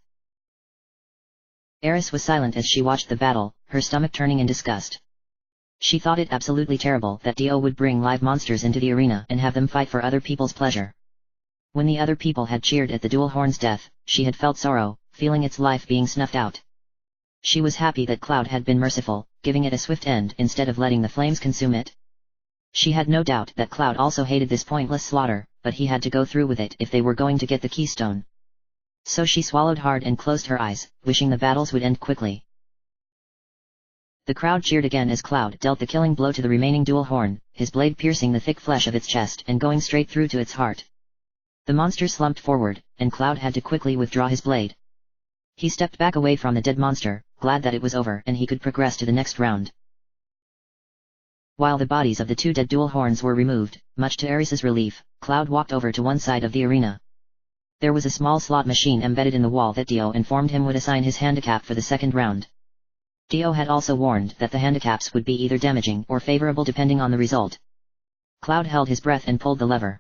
Eris was silent as she watched the battle, her stomach turning in disgust. She thought it absolutely terrible that Dio would bring live monsters into the arena and have them fight for other people's pleasure. When the other people had cheered at the dual horn's death, she had felt sorrow, feeling its life being snuffed out. She was happy that Cloud had been merciful, giving it a swift end instead of letting the flames consume it. She had no doubt that Cloud also hated this pointless slaughter, but he had to go through with it if they were going to get the keystone. So she swallowed hard and closed her eyes, wishing the battles would end quickly. The crowd cheered again as Cloud dealt the killing blow to the remaining dual horn, his blade piercing the thick flesh of its chest and going straight through to its heart. The monster slumped forward, and Cloud had to quickly withdraw his blade. He stepped back away from the dead monster, glad that it was over and he could progress to the next round. While the bodies of the two dead dual horns were removed, much to Eris's relief, Cloud walked over to one side of the arena. There was a small slot machine embedded in the wall that Dio informed him would assign his handicap for the second round. Dio had also warned that the handicaps would be either damaging or favorable depending on the result. Cloud held his breath and pulled the lever.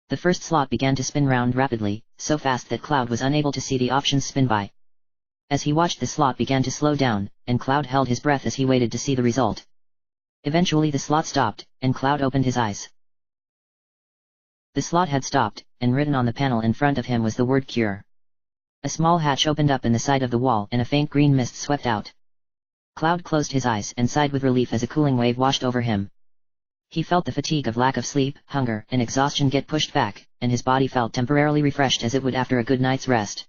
The first slot began to spin round rapidly, so fast that Cloud was unable to see the options spin by. As he watched, the slot began to slow down, and Cloud held his breath as he waited to see the result. Eventually the slot stopped, and Cloud opened his eyes. The slot had stopped, and written on the panel in front of him was the word cure. A small hatch opened up in the side of the wall and a faint green mist swept out. Cloud closed his eyes and sighed with relief as a cooling wave washed over him. He felt the fatigue of lack of sleep, hunger, and exhaustion get pushed back, and his body felt temporarily refreshed as it would after a good night's rest.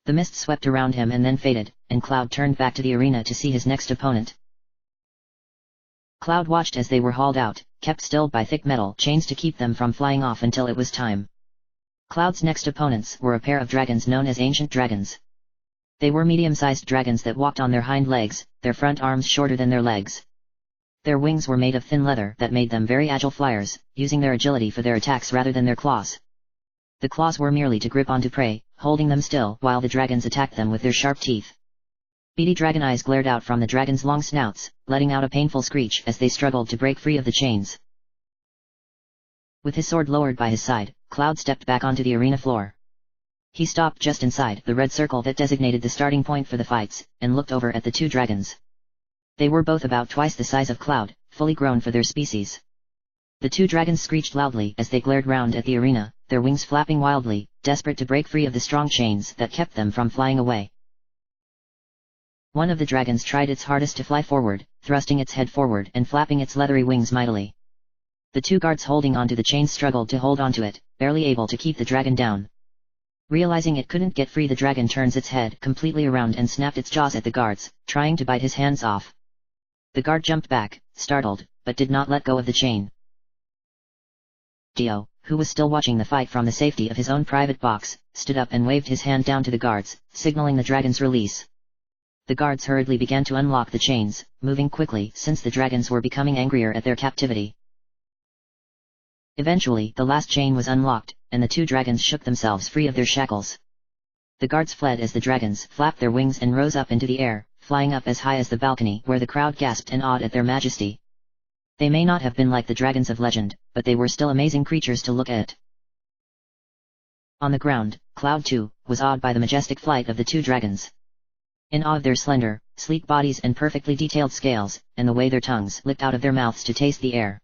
The mist swept around him and then faded, and Cloud turned back to the arena to see his next opponent. Cloud watched as they were hauled out, kept still by thick metal chains to keep them from flying off until it was time. Cloud's next opponents were a pair of dragons known as ancient dragons. They were medium-sized dragons that walked on their hind legs, their front arms shorter than their legs. Their wings were made of thin leather that made them very agile flyers, using their agility for their attacks rather than their claws. The claws were merely to grip onto prey, holding them still while the dragons attacked them with their sharp teeth. Beady dragon eyes glared out from the dragons' long snouts, letting out a painful screech as they struggled to break free of the chains. With his sword lowered by his side, Cloud stepped back onto the arena floor. He stopped just inside the red circle that designated the starting point for the fights, and looked over at the two dragons. They were both about twice the size of Cloud, fully grown for their species. The two dragons screeched loudly as they glared round at the arena, their wings flapping wildly, desperate to break free of the strong chains that kept them from flying away. One of the dragons tried its hardest to fly forward, thrusting its head forward and flapping its leathery wings mightily. The two guards holding onto the chains struggled to hold onto it, barely able to keep the dragon down. Realizing it couldn't get free, the dragon turns its head completely around and snapped its jaws at the guards, trying to bite his hands off. The guard jumped back, startled, but did not let go of the chain. Dio, who was still watching the fight from the safety of his own private box, stood up and waved his hand down to the guards, signaling the dragon's release. The guards hurriedly began to unlock the chains, moving quickly since the dragons were becoming angrier at their captivity. Eventually, the last chain was unlocked, and the two dragons shook themselves free of their shackles. The guards fled as the dragons flapped their wings and rose up into the air, flying up as high as the balcony where the crowd gasped and awed at their majesty. They may not have been like the dragons of legend, but they were still amazing creatures to look at. On the ground, Cloud too was awed by the majestic flight of the two dragons. In awe of their slender, sleek bodies and perfectly detailed scales, and the way their tongues licked out of their mouths to taste the air.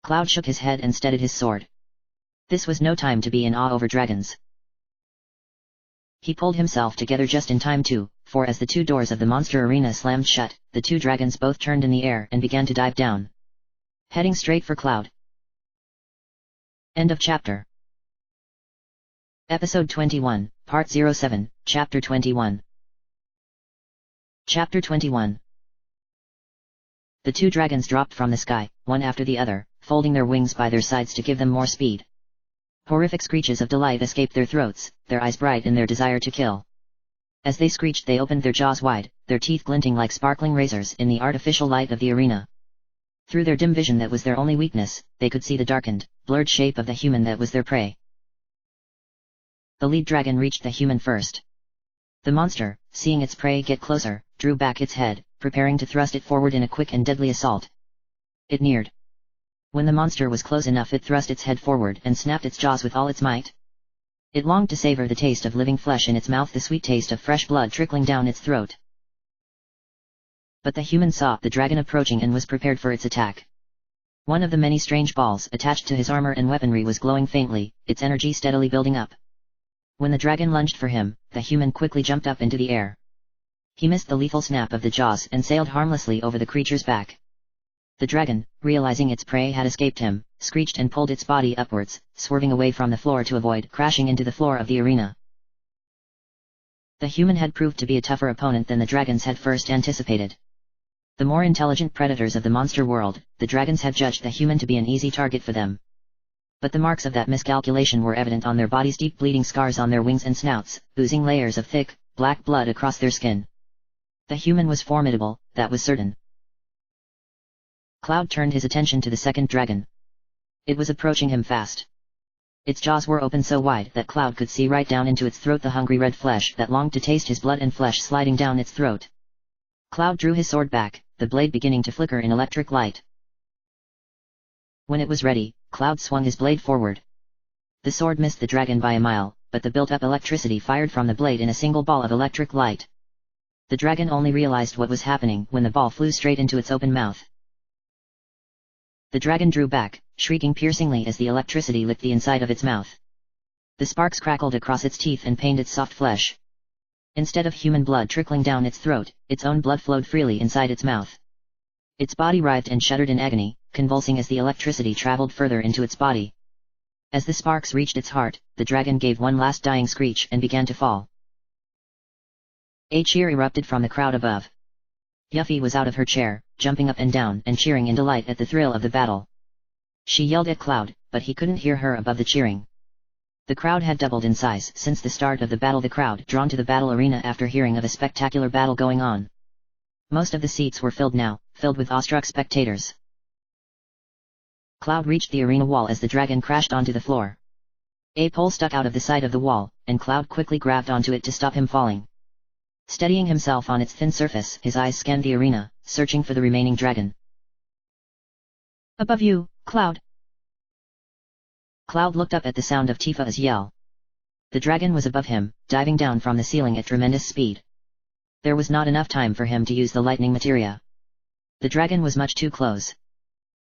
Cloud shook his head and steadied his sword. This was no time to be in awe over dragons. He pulled himself together just in time too, for as the two doors of the monster arena slammed shut, the two dragons both turned in the air and began to dive down, heading straight for Cloud. End of chapter. Episode 21, Part 07, Chapter 21. Chapter 21. The two dragons dropped from the sky, one after the other, folding their wings by their sides to give them more speed. Horrific screeches of delight escaped their throats, their eyes bright in their desire to kill. As they screeched they opened their jaws wide, their teeth glinting like sparkling razors in the artificial light of the arena. Through their dim vision that was their only weakness, they could see the darkened, blurred shape of the human that was their prey. The lead dragon reached the human first. The monster, seeing its prey get closer, drew back its head, preparing to thrust it forward in a quick and deadly assault. It neared. When the monster was close enough it thrust its head forward and snapped its jaws with all its might. It longed to savor the taste of living flesh in its mouth, the sweet taste of fresh blood trickling down its throat. But the human saw the dragon approaching and was prepared for its attack. One of the many strange balls attached to his armor and weaponry was glowing faintly, its energy steadily building up. When the dragon lunged for him, the human quickly jumped up into the air. He missed the lethal snap of the jaws and sailed harmlessly over the creature's back. The dragon, realizing its prey had escaped him, screeched and pulled its body upwards, swerving away from the floor to avoid crashing into the floor of the arena. The human had proved to be a tougher opponent than the dragons had first anticipated. The more intelligent predators of the monster world, the dragons had judged the human to be an easy target for them. But the marks of that miscalculation were evident on their bodies, deep bleeding scars on their wings and snouts, oozing layers of thick, black blood across their skin. The human was formidable, that was certain. Cloud turned his attention to the second dragon. It was approaching him fast. Its jaws were open so wide that Cloud could see right down into its throat, the hungry red flesh that longed to taste his blood and flesh sliding down its throat. Cloud drew his sword back, the blade beginning to flicker in electric light. When it was ready, Cloud swung his blade forward. The sword missed the dragon by a mile, but the built-up electricity fired from the blade in a single ball of electric light. The dragon only realized what was happening when the ball flew straight into its open mouth. The dragon drew back, shrieking piercingly as the electricity licked the inside of its mouth. The sparks crackled across its teeth and pained its soft flesh. Instead of human blood trickling down its throat, its own blood flowed freely inside its mouth. Its body writhed and shuddered in agony, convulsing as the electricity traveled further into its body. As the sparks reached its heart, the dragon gave one last dying screech and began to fall. A cheer erupted from the crowd above. Yuffie was out of her chair, jumping up and down and cheering in delight at the thrill of the battle. She yelled at Cloud, but he couldn't hear her above the cheering. The crowd had doubled in size since the start of the battle, the crowd drawn to the battle arena after hearing of a spectacular battle going on. Most of the seats were filled now, filled with awestruck spectators. Cloud reached the arena wall as the dragon crashed onto the floor. A pole stuck out of the side of the wall, and Cloud quickly grabbed onto it to stop him falling. Steadying himself on its thin surface, his eyes scanned the arena, searching for the remaining dragon. Above you, Cloud. Cloud looked up at the sound of Tifa's yell. The dragon was above him, diving down from the ceiling at tremendous speed. There was not enough time for him to use the lightning materia. The dragon was much too close.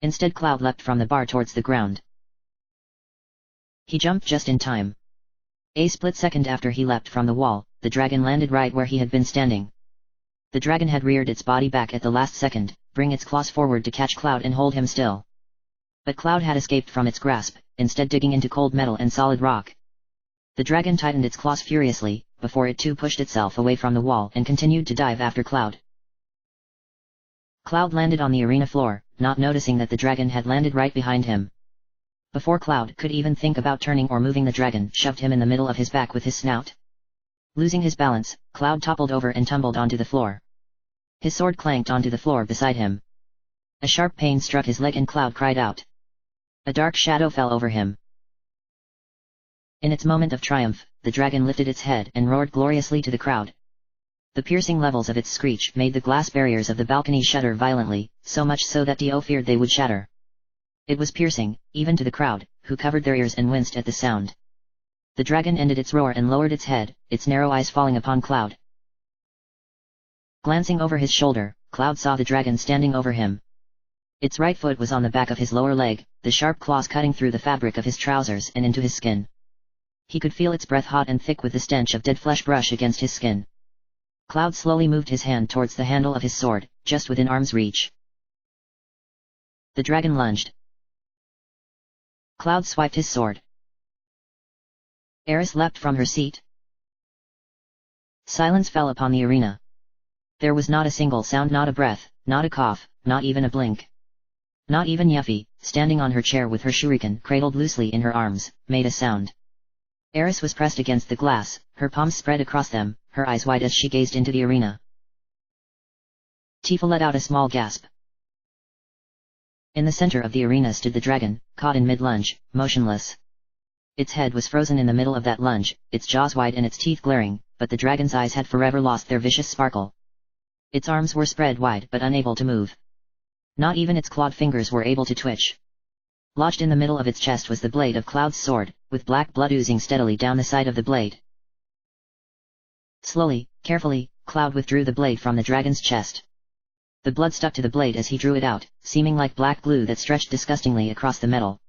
Instead Cloud leapt from the bar towards the ground. He jumped just in time. A split second after he leapt from the wall, the dragon landed right where he had been standing. The dragon had reared its body back at the last second, bring its claws forward to catch Cloud and hold him still. But Cloud had escaped from its grasp, instead digging into cold metal and solid rock. The dragon tightened its claws furiously, before it too pushed itself away from the wall and continued to dive after Cloud. Cloud landed on the arena floor, not noticing that the dragon had landed right behind him. Before Cloud could even think about turning or moving, the dragon shoved him in the middle of his back with his snout. Losing his balance, Cloud toppled over and tumbled onto the floor. His sword clanked onto the floor beside him. A sharp pain struck his leg and Cloud cried out. A dark shadow fell over him. In its moment of triumph, the dragon lifted its head and roared gloriously to the crowd. The piercing levels of its screech made the glass barriers of the balcony shudder violently, so much so that Dio feared they would shatter. It was piercing, even to the crowd, who covered their ears and winced at the sound. The dragon ended its roar and lowered its head, its narrow eyes falling upon Cloud. Glancing over his shoulder, Cloud saw the dragon standing over him. Its right foot was on the back of his lower leg, the sharp claws cutting through the fabric of his trousers and into his skin. He could feel its breath hot and thick with the stench of dead flesh brush against his skin. Cloud slowly moved his hand towards the handle of his sword, just within arm's reach. The dragon lunged. Cloud swiped his sword. Eris leapt from her seat. Silence fell upon the arena. There was not a single sound, not a breath, not a cough, not even a blink. Not even Yuffie, standing on her chair with her shuriken cradled loosely in her arms, made a sound. Eris was pressed against the glass, her palms spread across them, her eyes wide as she gazed into the arena. Tifa let out a small gasp. In the center of the arena stood the dragon, caught in mid-lunge, motionless. Its head was frozen in the middle of that lunge, its jaws wide and its teeth glaring, but the dragon's eyes had forever lost their vicious sparkle. Its arms were spread wide but unable to move. Not even its clawed fingers were able to twitch. Lodged in the middle of its chest was the blade of Cloud's sword, with black blood oozing steadily down the side of the blade. Slowly, carefully, Cloud withdrew the blade from the dragon's chest. The blood stuck to the blade as he drew it out, seeming like black glue that stretched disgustingly across the metal.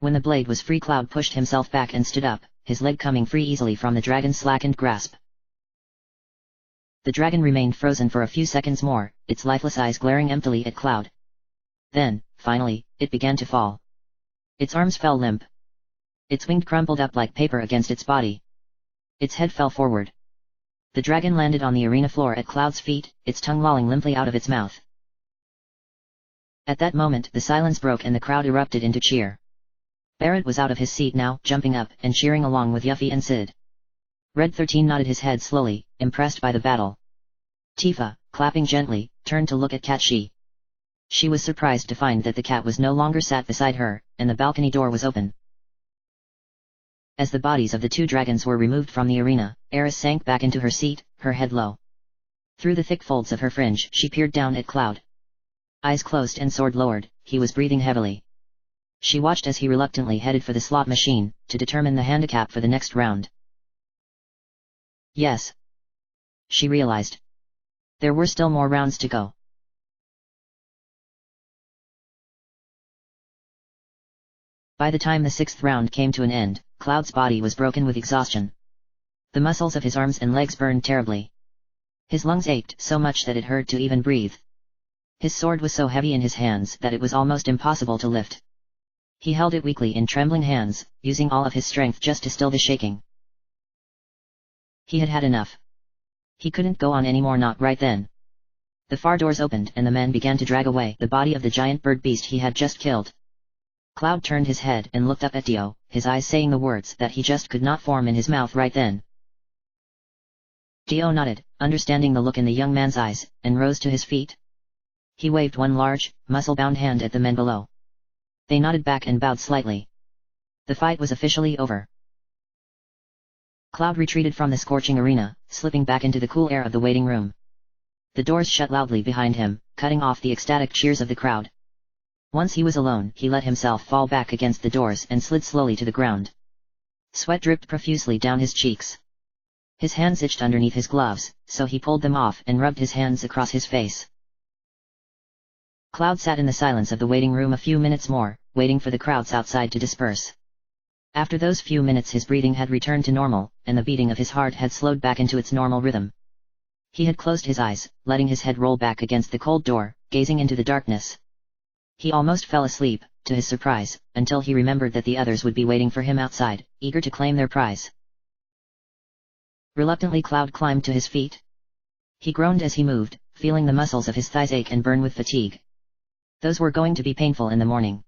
When the blade was free, Cloud pushed himself back and stood up, his leg coming free easily from the dragon's slackened grasp. The dragon remained frozen for a few seconds more, its lifeless eyes glaring emptily at Cloud. Then, finally, it began to fall. Its arms fell limp. Its wing crumpled up like paper against its body. Its head fell forward. The dragon landed on the arena floor at Cloud's feet, its tongue lolling limply out of its mouth. At that moment the silence broke and the crowd erupted into cheer. Barrett was out of his seat now, jumping up and cheering along with Yuffie and Sid. Red 13 nodded his head slowly, impressed by the battle. Tifa, clapping gently, turned to look at Cat She. She was surprised to find that the cat was no longer sat beside her, and the balcony door was open. As the bodies of the two dragons were removed from the arena, Eris sank back into her seat, her head low. Through the thick folds of her fringe she peered down at Cloud. Eyes closed and sword lowered, he was breathing heavily. She watched as he reluctantly headed for the slot machine, to determine the handicap for the next round. Yes. She realized. There were still more rounds to go. By the time the sixth round came to an end, Cloud's body was broken with exhaustion. The muscles of his arms and legs burned terribly. His lungs ached so much that it hurt to even breathe. His sword was so heavy in his hands that it was almost impossible to lift. He held it weakly in trembling hands, using all of his strength just to still the shaking. He had had enough. He couldn't go on anymore, not right then. The far doors opened and the men began to drag away the body of the giant bird beast he had just killed. Cloud turned his head and looked up at Dio, his eyes saying the words that he just could not form in his mouth right then. Dio nodded, understanding the look in the young man's eyes, and rose to his feet. He waved one large, muscle-bound hand at the men below. They nodded back and bowed slightly. The fight was officially over. Cloud retreated from the scorching arena, slipping back into the cool air of the waiting room. The doors shut loudly behind him, cutting off the ecstatic cheers of the crowd. Once he was alone, he let himself fall back against the doors and slid slowly to the ground. Sweat dripped profusely down his cheeks. His hands itched underneath his gloves, so he pulled them off and rubbed his hands across his face. Cloud sat in the silence of the waiting room a few minutes more, waiting for the crowds outside to disperse. After those few minutes his breathing had returned to normal, and the beating of his heart had slowed back into its normal rhythm. He had closed his eyes, letting his head roll back against the cold door, gazing into the darkness. He almost fell asleep, to his surprise, until he remembered that the others would be waiting for him outside, eager to claim their prize. Reluctantly Cloud climbed to his feet. He groaned as he moved, feeling the muscles of his thighs ache and burn with fatigue. Those were going to be painful in the morning.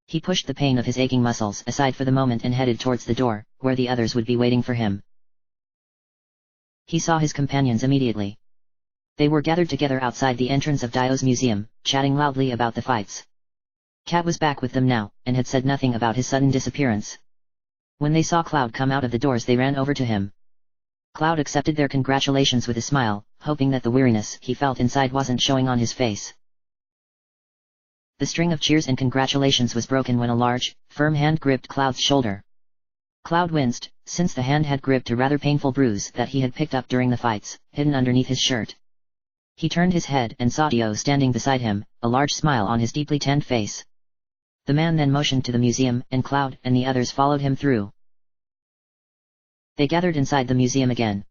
He pushed the pain of his aching muscles aside for the moment and headed towards the door, where the others would be waiting for him. He saw his companions immediately. They were gathered together outside the entrance of Dio's museum, chatting loudly about the fights. Cat was back with them now, and had said nothing about his sudden disappearance. When they saw Cloud come out of the doors they ran over to him. Cloud accepted their congratulations with a smile, hoping that the weariness he felt inside wasn't showing on his face. The string of cheers and congratulations was broken when a large, firm hand gripped Cloud's shoulder. Cloud winced, since the hand had gripped a rather painful bruise that he had picked up during the fights, hidden underneath his shirt. He turned his head and saw Dio standing beside him, a large smile on his deeply tanned face. The man then motioned to the museum, and Cloud and the others followed him through. They gathered inside the museum again.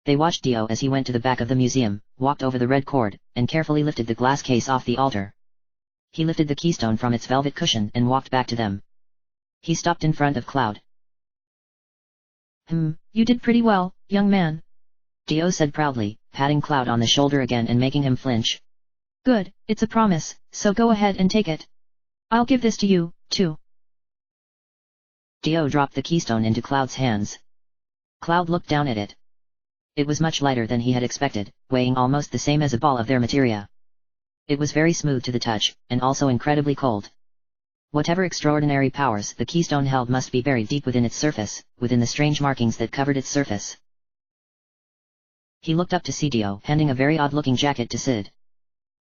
They watched Dio as he went to the back of the museum, walked over the red cord, and carefully lifted the glass case off the altar. He lifted the keystone from its velvet cushion and walked back to them. He stopped in front of Cloud. You did pretty well, young man. Dio said proudly, patting Cloud on the shoulder again and making him flinch. Good, it's a promise, so go ahead and take it. I'll give this to you, too. Dio dropped the keystone into Cloud's hands. Cloud looked down at it. It was much lighter than he had expected, weighing almost the same as a ball of their materia. It was very smooth to the touch, and also incredibly cold. Whatever extraordinary powers the keystone held must be buried deep within its surface, within the strange markings that covered its surface. He looked up to see Dio handing a very odd-looking jacket to Sid.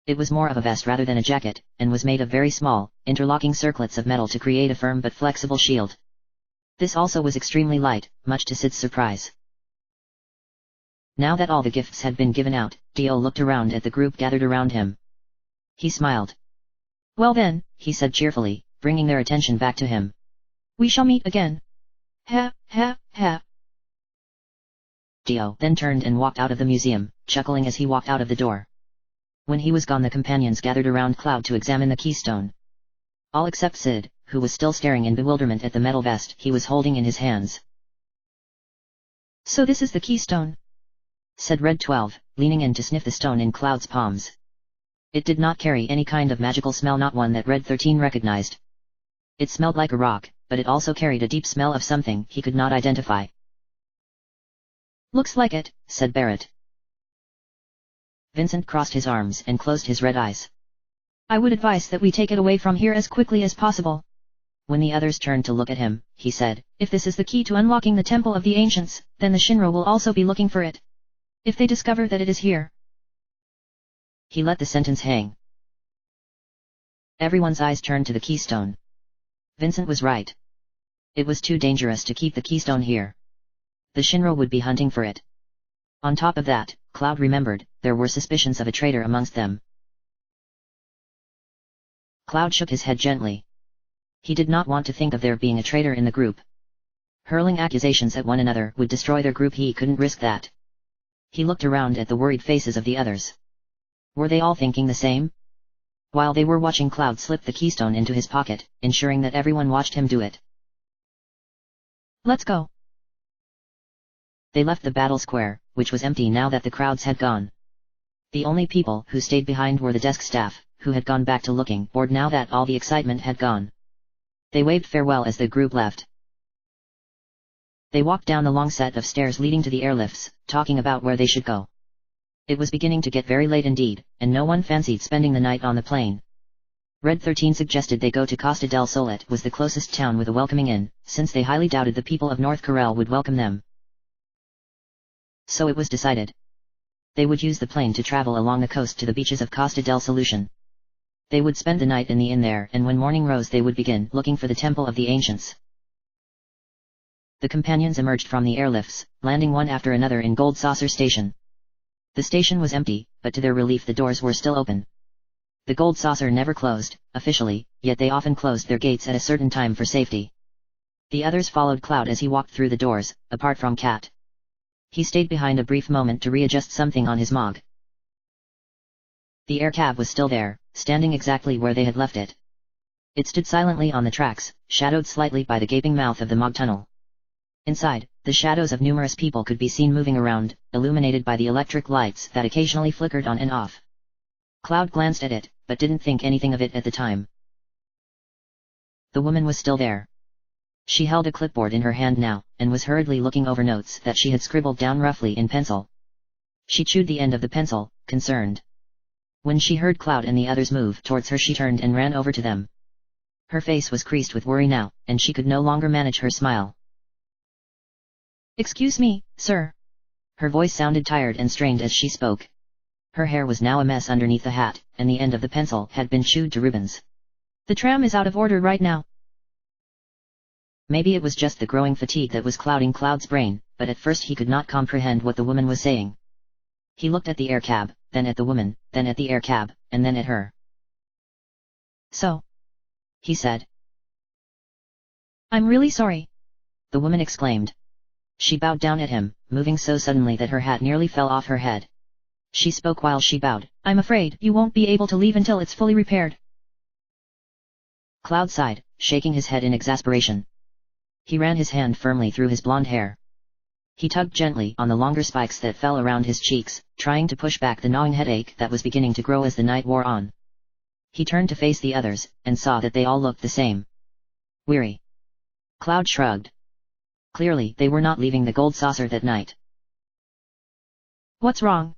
It was more of a vest rather than a jacket, and was made of very small, interlocking circlets of metal to create a firm but flexible shield. This also was extremely light, much to Sid's surprise. Now that all the gifts had been given out, Dio looked around at the group gathered around him. He smiled. Well then, he said cheerfully, bringing their attention back to him. We shall meet again. Ha, ha, ha. Dio then turned and walked out of the museum, chuckling as he walked out of the door. When he was gone, the companions gathered around Cloud to examine the keystone. All except Sid, who was still staring in bewilderment at the metal vest he was holding in his hands. So this is the keystone, said Red 12, leaning in to sniff the stone in Cloud's palms. It did not carry any kind of magical smell, not one that Red 13 recognized. It smelled like a rock, but it also carried a deep smell of something he could not identify. Looks like it, said Barrett. Vincent crossed his arms and closed his red eyes. I would advise that we take it away from here as quickly as possible. When the others turned to look at him, he said, If this is the key to unlocking the Temple of the Ancients, then the Shinra will also be looking for it. If they discover that it is here. He let the sentence hang. Everyone's eyes turned to the keystone. Vincent was right. It was too dangerous to keep the keystone here. The Shinra would be hunting for it. On top of that, Cloud remembered, there were suspicions of a traitor amongst them. Cloud shook his head gently. He did not want to think of there being a traitor in the group. Hurling accusations at one another would destroy their group. He couldn't risk that. He looked around at the worried faces of the others. Were they all thinking the same? While they were watching, Cloud slipped the keystone into his pocket, ensuring that everyone watched him do it. Let's go. They left the battle square, which was empty now that the crowds had gone. The only people who stayed behind were the desk staff, who had gone back to looking bored now that all the excitement had gone. They waved farewell as the group left. They walked down the long set of stairs leading to the airlifts, talking about where they should go. It was beginning to get very late indeed, and no one fancied spending the night on the plane. Red 13 suggested they go to Costa del Sol. It was the closest town with a welcoming inn, since they highly doubted the people of North Corel would welcome them. So it was decided. They would use the plane to travel along the coast to the beaches of Costa del Solution. They would spend the night in the inn there, and when morning rose they would begin looking for the Temple of the Ancients. The companions emerged from the airlifts, landing one after another in Gold Saucer Station. The station was empty, but to their relief the doors were still open. The Gold Saucer never closed, officially, yet they often closed their gates at a certain time for safety. The others followed Cloud as he walked through the doors, apart from Cat. He stayed behind a brief moment to readjust something on his Mog. The air cab was still there, standing exactly where they had left it. It stood silently on the tracks, shadowed slightly by the gaping mouth of the Mog tunnel. Inside, the shadows of numerous people could be seen moving around, illuminated by the electric lights that occasionally flickered on and off. Cloud glanced at it, but didn't think anything of it at the time. The woman was still there. She held a clipboard in her hand now, and was hurriedly looking over notes that she had scribbled down roughly in pencil. She chewed the end of the pencil, concerned. When she heard Cloud and the others move towards her, she turned and ran over to them. Her face was creased with worry now, and she could no longer manage her smile. Excuse me, sir. Her voice sounded tired and strained as she spoke. Her hair was now a mess underneath the hat, and the end of the pencil had been chewed to ribbons. The tram is out of order right now. Maybe it was just the growing fatigue that was clouding Cloud's brain, but at first he could not comprehend what the woman was saying. He looked at the air cab, then at the woman, then at the air cab, and then at her. So? He said. I'm really sorry. The woman exclaimed. She bowed down at him, moving so suddenly that her hat nearly fell off her head. She spoke while she bowed. I'm afraid you won't be able to leave until it's fully repaired. Cloud sighed, shaking his head in exasperation. He ran his hand firmly through his blonde hair. He tugged gently on the longer spikes that fell around his cheeks, trying to push back the gnawing headache that was beginning to grow as the night wore on. He turned to face the others, and saw that they all looked the same. Weary. Cloud shrugged. Clearly they were not leaving the gold saucer that night. What's wrong?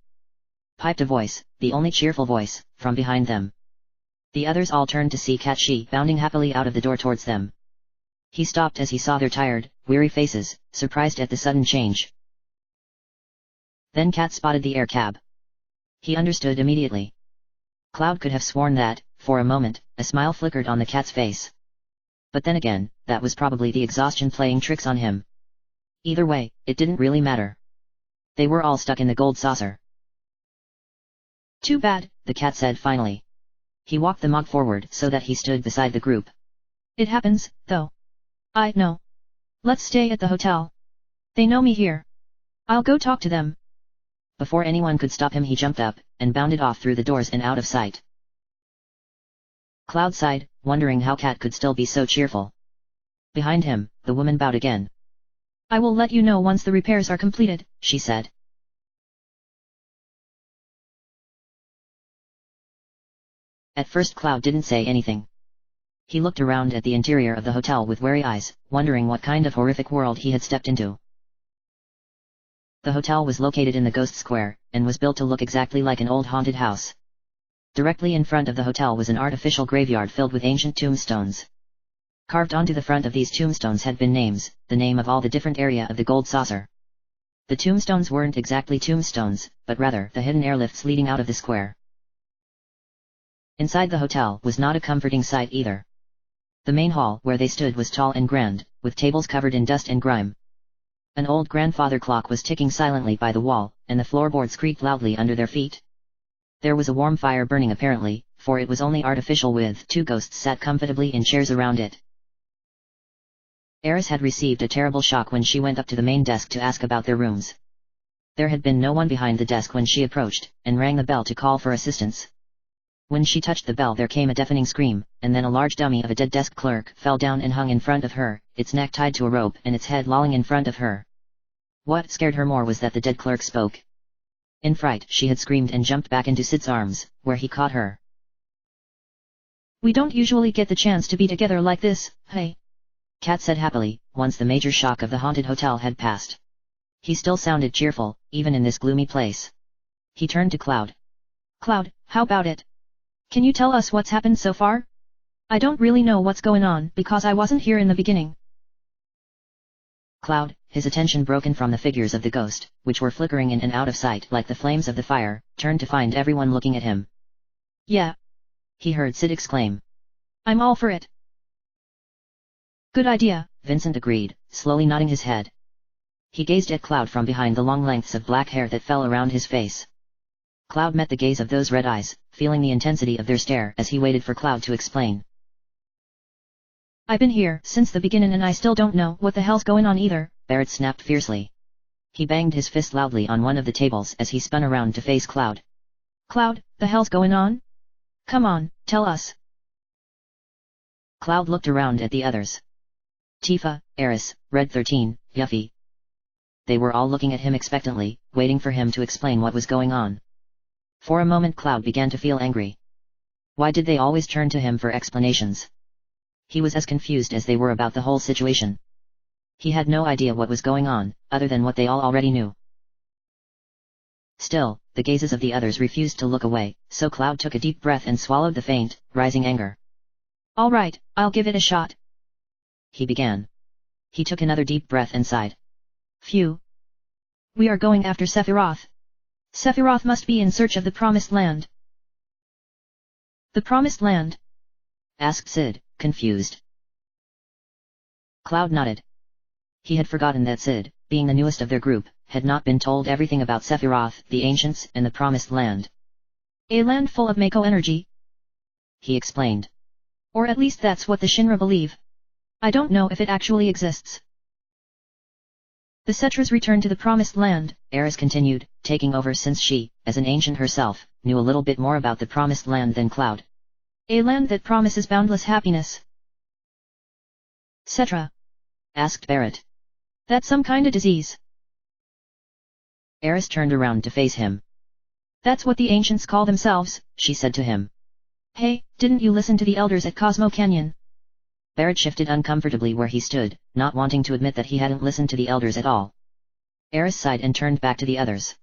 Piped a voice, the only cheerful voice, from behind them. The others all turned to see Cat Shi bounding happily out of the door towards them. He stopped as he saw their tired, weary faces, surprised at the sudden change. Then Cat spotted the air cab. He understood immediately. Cloud could have sworn that, for a moment, a smile flickered on the cat's face. But then again, that was probably the exhaustion playing tricks on him. Either way, it didn't really matter. They were all stuck in the gold saucer. Too bad, the cat said finally. He walked the mug forward so that he stood beside the group. It happens, though. I know. Let's stay at the hotel. They know me here. I'll go talk to them. Before anyone could stop him, he jumped up, and bounded off through the doors and out of sight. Cloud sighed, wondering how Cat could still be so cheerful. Behind him, the woman bowed again. I will let you know once the repairs are completed, she said. At first Cloud didn't say anything. He looked around at the interior of the hotel with wary eyes, wondering what kind of horrific world he had stepped into. The hotel was located in the Ghost Square, and was built to look exactly like an old haunted house. Directly in front of the hotel was an artificial graveyard filled with ancient tombstones. Carved onto the front of these tombstones had been names, the name of all the different area of the gold saucer. The tombstones weren't exactly tombstones, but rather the hidden airlifts leading out of the square. Inside the hotel was not a comforting sight either. The main hall where they stood was tall and grand, with tables covered in dust and grime. An old grandfather clock was ticking silently by the wall, and the floorboards creaked loudly under their feet. There was a warm fire burning apparently, for it was only artificial with 2 ghosts sat comfortably in chairs around it. Eris had received a terrible shock when she went up to the main desk to ask about their rooms. There had been no one behind the desk when she approached, and rang the bell to call for assistance. When she touched the bell there came a deafening scream, and then a large dummy of a dead desk clerk fell down and hung in front of her, its neck tied to a rope and its head lolling in front of her. What scared her more was that the dead clerk spoke. In fright she had screamed and jumped back into Sid's arms, where he caught her. We don't usually get the chance to be together like this, hey? Cat said happily, once the major shock of the haunted hotel had passed. He still sounded cheerful, even in this gloomy place. He turned to Cloud. Cloud, how about it? Can you tell us what's happened so far? I don't really know what's going on because I wasn't here in the beginning. Cloud, his attention broken from the figures of the ghost, which were flickering in and out of sight like the flames of the fire, turned to find everyone looking at him. Yeah. He heard Sid exclaim. I'm all for it. Good idea, Vincent agreed, slowly nodding his head. He gazed at Cloud from behind the long lengths of black hair that fell around his face. Cloud met the gaze of those red eyes, feeling the intensity of their stare as he waited for Cloud to explain. I've been here since the beginning and I still don't know what the hell's going on either, Barrett snapped fiercely. He banged his fist loudly on one of the tables as he spun around to face Cloud. Cloud, the hell's going on? Come on, tell us. Cloud looked around at the others. Tifa, Eris, Red 13, Yuffie. They were all looking at him expectantly, waiting for him to explain what was going on. For a moment Cloud began to feel angry. Why did they always turn to him for explanations? He was as confused as they were about the whole situation. He had no idea what was going on, other than what they all already knew. Still, the gazes of the others refused to look away, so Cloud took a deep breath and swallowed the faint, rising anger. All right, I'll give it a shot. He began. He took another deep breath and sighed. Phew. We are going after Sephiroth. Sephiroth must be in search of the Promised Land. The Promised Land? Asked Sid, confused. Cloud nodded. He had forgotten that Sid, being the newest of their group, had not been told everything about Sephiroth, the Ancients, and the Promised Land. A land full of Mako energy? He explained. Or at least that's what the Shinra believe. I don't know if it actually exists. The Cetras returned to the Promised Land, Eris continued, taking over since she, as an ancient herself, knew a little bit more about the Promised Land than Cloud. A land that promises boundless happiness. Cetra? Asked Barrett. That's some kinda disease. Eris turned around to face him. That's what the ancients call themselves, she said to him. Hey, didn't you listen to the elders at Cosmo Canyon? Barrett shifted uncomfortably where he stood, not wanting to admit that he hadn't listened to the elders at all. Eris sighed and turned back to the others.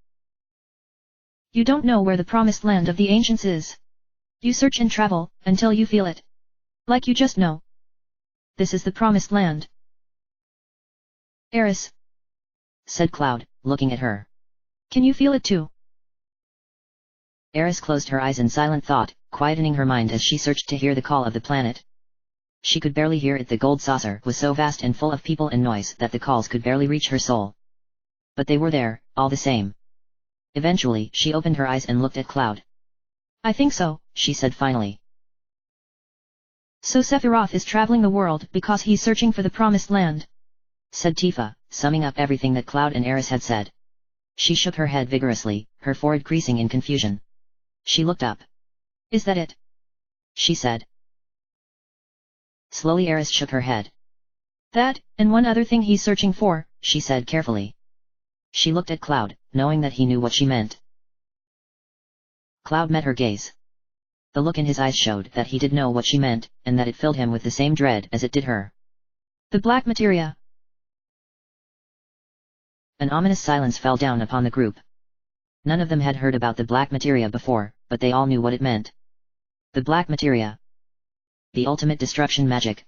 You don't know where the promised land of the ancients is. You search and travel, until you feel it. Like you just know. This is the promised land. Eris, said Cloud, looking at her. Can you feel it too? Eris closed her eyes in silent thought, quietening her mind as she searched to hear the call of the planet. She could barely hear it. The gold saucer was so vast and full of people and noise that the calls could barely reach her soul. But they were there, all the same. Eventually, she opened her eyes and looked at Cloud. I think so, she said finally. So Sephiroth is traveling the world because he's searching for the promised land, said Tifa, summing up everything that Cloud and Eris had said. She shook her head vigorously, her forehead creasing in confusion. She looked up. Is that it? She said. Slowly Eris shook her head. That, and one other thing he's searching for, she said carefully. She looked at Cloud, knowing that he knew what she meant. Cloud met her gaze. The look in his eyes showed that he did know what she meant, and that it filled him with the same dread as it did her. The black materia. An ominous silence fell down upon the group. None of them had heard about the black materia before, but they all knew what it meant. The black materia. The ultimate destruction magic.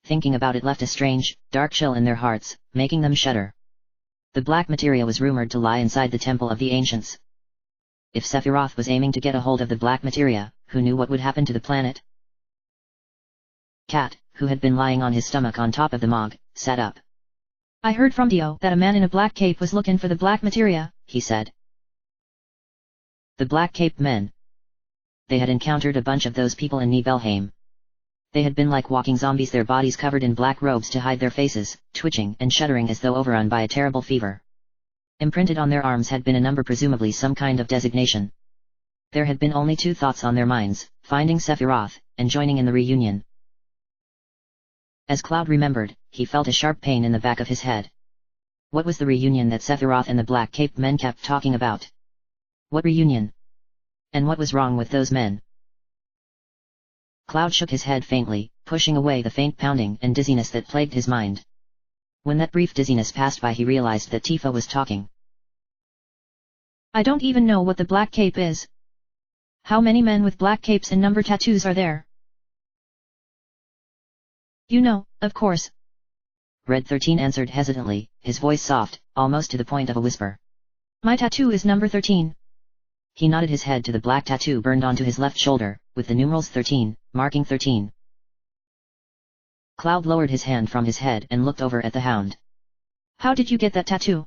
Thinking about it left a strange, dark chill in their hearts, making them shudder. The black materia was rumored to lie inside the temple of the ancients. If Sephiroth was aiming to get a hold of the black materia, who knew what would happen to the planet? Cat, who had been lying on his stomach on top of the Mog, sat up. I heard from Dio that a man in a black cape was looking for the black materia, he said. The black cape men. They had encountered a bunch of those people in Nibelheim. They had been like walking zombies, their bodies covered in black robes to hide their faces, twitching and shuddering as though overrun by a terrible fever. Imprinted on their arms had been a number, presumably some kind of designation. There had been only two thoughts on their minds, finding Sephiroth, and joining in the reunion. As Cloud remembered, he felt a sharp pain in the back of his head. What was the reunion that Sephiroth and the Black Cape men kept talking about? What reunion? And what was wrong with those men? Cloud shook his head faintly, pushing away the faint pounding and dizziness that plagued his mind. When that brief dizziness passed by, he realized that Tifa was talking. I don't even know what the black cape is. How many men with black capes and number tattoos are there? You know, of course. Red 13 answered hesitantly, his voice soft, almost to the point of a whisper. My tattoo is number 13. He nodded his head to the black tattoo burned onto his left shoulder, with the numerals 13, marking 13. Cloud lowered his hand from his head and looked over at the Hound. How did you get that tattoo?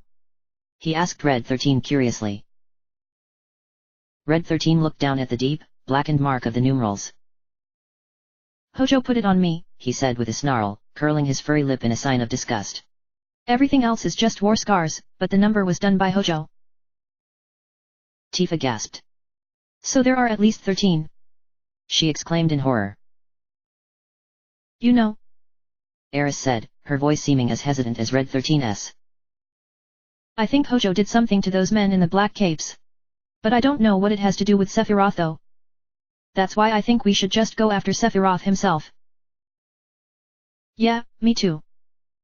He asked Red 13 curiously. Red 13 looked down at the deep, blackened mark of the numerals. Hojo put it on me, he said with a snarl, curling his furry lip in a sign of disgust. Everything else is just war scars, but the number was done by Hojo. Tifa gasped. So there are at least 13. She exclaimed in horror. You know, Eris said, her voice seeming as hesitant as Red 13's. I think Hojo did something to those men in the black capes. But I don't know what it has to do with Sephiroth though. That's why I think we should just go after Sephiroth himself. Yeah, me too,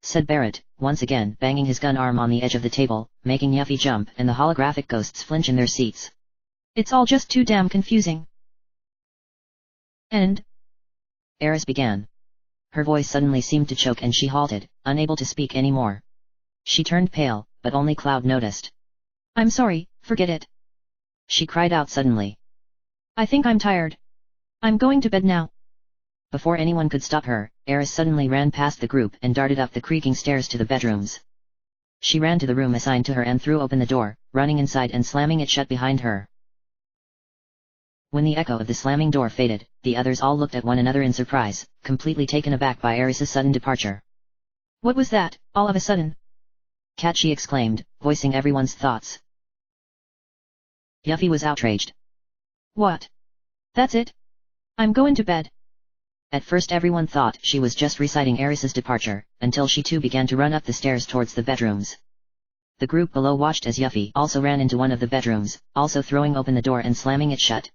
said Barrett, once again banging his gun arm on the edge of the table, making Yuffie jump and the holographic ghosts flinch in their seats. It's all just too damn confusing. And? Eris began. Her voice suddenly seemed to choke and she halted, unable to speak anymore. She turned pale, but only Cloud noticed. I'm sorry, forget it. She cried out suddenly. I think I'm tired. I'm going to bed now. Before anyone could stop her, Eris suddenly ran past the group and darted up the creaking stairs to the bedrooms. She ran to the room assigned to her and threw open the door, running inside and slamming it shut behind her. When the echo of the slamming door faded, the others all looked at one another in surprise, completely taken aback by Eris's sudden departure. What was that, all of a sudden? Cat, she exclaimed, voicing everyone's thoughts. Yuffie was outraged. What? That's it? I'm going to bed. At first everyone thought she was just reciting Eris's departure, until she too began to run up the stairs towards the bedrooms. The group below watched as Yuffie also ran into one of the bedrooms, also throwing open the door and slamming it shut.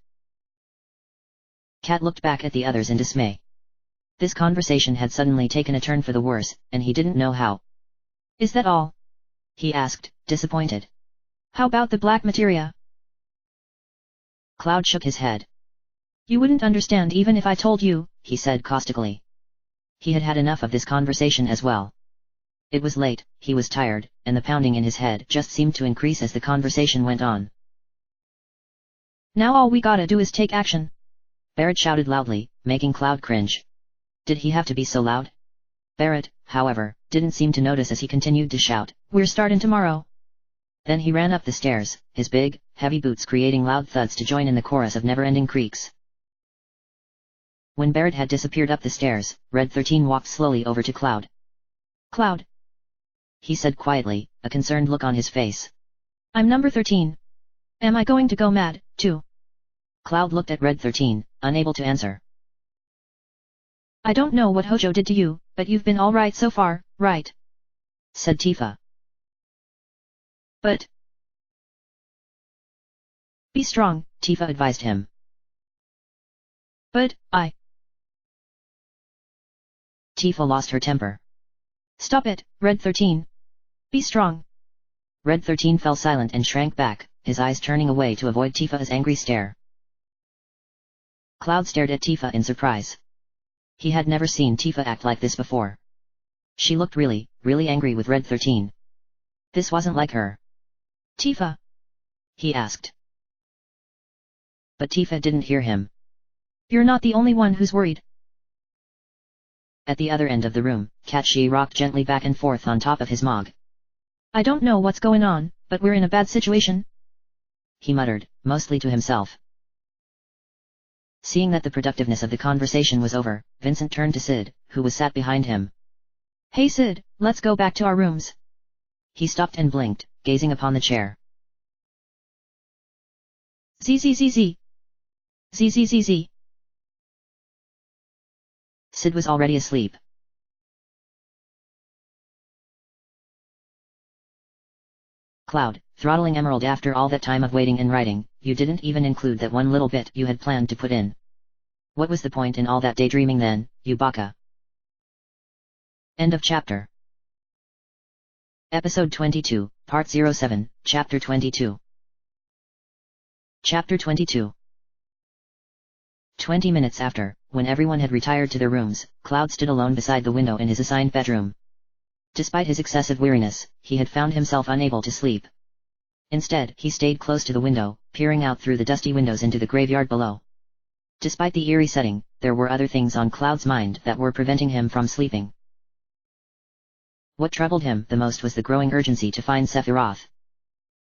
Cat looked back at the others in dismay. This conversation had suddenly taken a turn for the worse, and he didn't know how. Is that all? He asked, disappointed. How about the black materia? Cloud shook his head. You wouldn't understand even if I told you, he said caustically. He had had enough of this conversation as well. It was late, he was tired, and the pounding in his head just seemed to increase as the conversation went on. Now all we gotta do is take action. Barrett shouted loudly, making Cloud cringe. Did he have to be so loud? Barrett, however, didn't seem to notice as he continued to shout, We're starting tomorrow. Then he ran up the stairs, his big, heavy boots creating loud thuds to join in the chorus of never-ending creaks. When Barrett had disappeared up the stairs, Red 13 walked slowly over to Cloud. Cloud, he said quietly, a concerned look on his face. I'm number 13. Am I going to go mad, too? Cloud looked at Red 13, unable to answer. I don't know what Hojo did to you, but you've been alright so far, right? Said Tifa. But be strong, Tifa advised him. But, Tifa lost her temper. Stop it, Red 13. Be strong. Red 13 fell silent and shrank back, his eyes turning away to avoid Tifa's angry stare. Cloud stared at Tifa in surprise. He had never seen Tifa act like this before. She looked really angry with Red 13. This wasn't like her. Tifa? He asked. But Tifa didn't hear him. You're not the only one who's worried. At the other end of the room, Cat Shi rocked gently back and forth on top of his mog. I don't know what's going on, but we're in a bad situation. He muttered, mostly to himself. Seeing that the productiveness of the conversation was over, Vincent turned to Sid, who was sat behind him. Hey Sid, let's go back to our rooms. He stopped and blinked, gazing upon the chair. Zzz. Zzz. Sid was already asleep. Cloud, throttling Emerald after all that time of waiting and writing, you didn't even include that one little bit you had planned to put in. What was the point in all that daydreaming then, you baka? End of chapter. Episode 22, Part 07, Chapter 22. Chapter 22. 20 minutes after, when everyone had retired to their rooms, Cloud stood alone beside the window in his assigned bedroom. Despite his excessive weariness, he had found himself unable to sleep. Instead, he stayed close to the window, peering out through the dusty windows into the graveyard below. Despite the eerie setting, there were other things on Cloud's mind that were preventing him from sleeping. What troubled him the most was the growing urgency to find Sephiroth.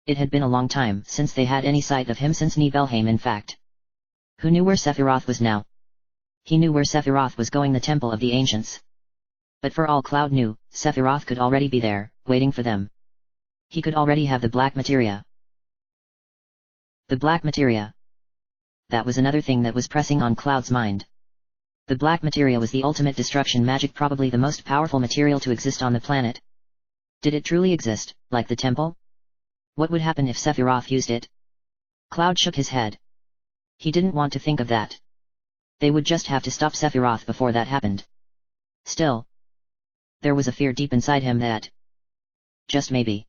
It had been a long time since they had any sight of him since Nibelheim in fact. Who knew where Sephiroth was now? He knew where Sephiroth was going, the Temple of the Ancients. But for all Cloud knew, Sephiroth could already be there, waiting for them. He could already have the black materia. The black materia. That was another thing that was pressing on Cloud's mind. The black materia was the ultimate destruction magic, probably the most powerful material to exist on the planet. Did it truly exist, like the temple? What would happen if Sephiroth used it? Cloud shook his head. He didn't want to think of that. They would just have to stop Sephiroth before that happened. Still, there was a fear deep inside him that, just maybe.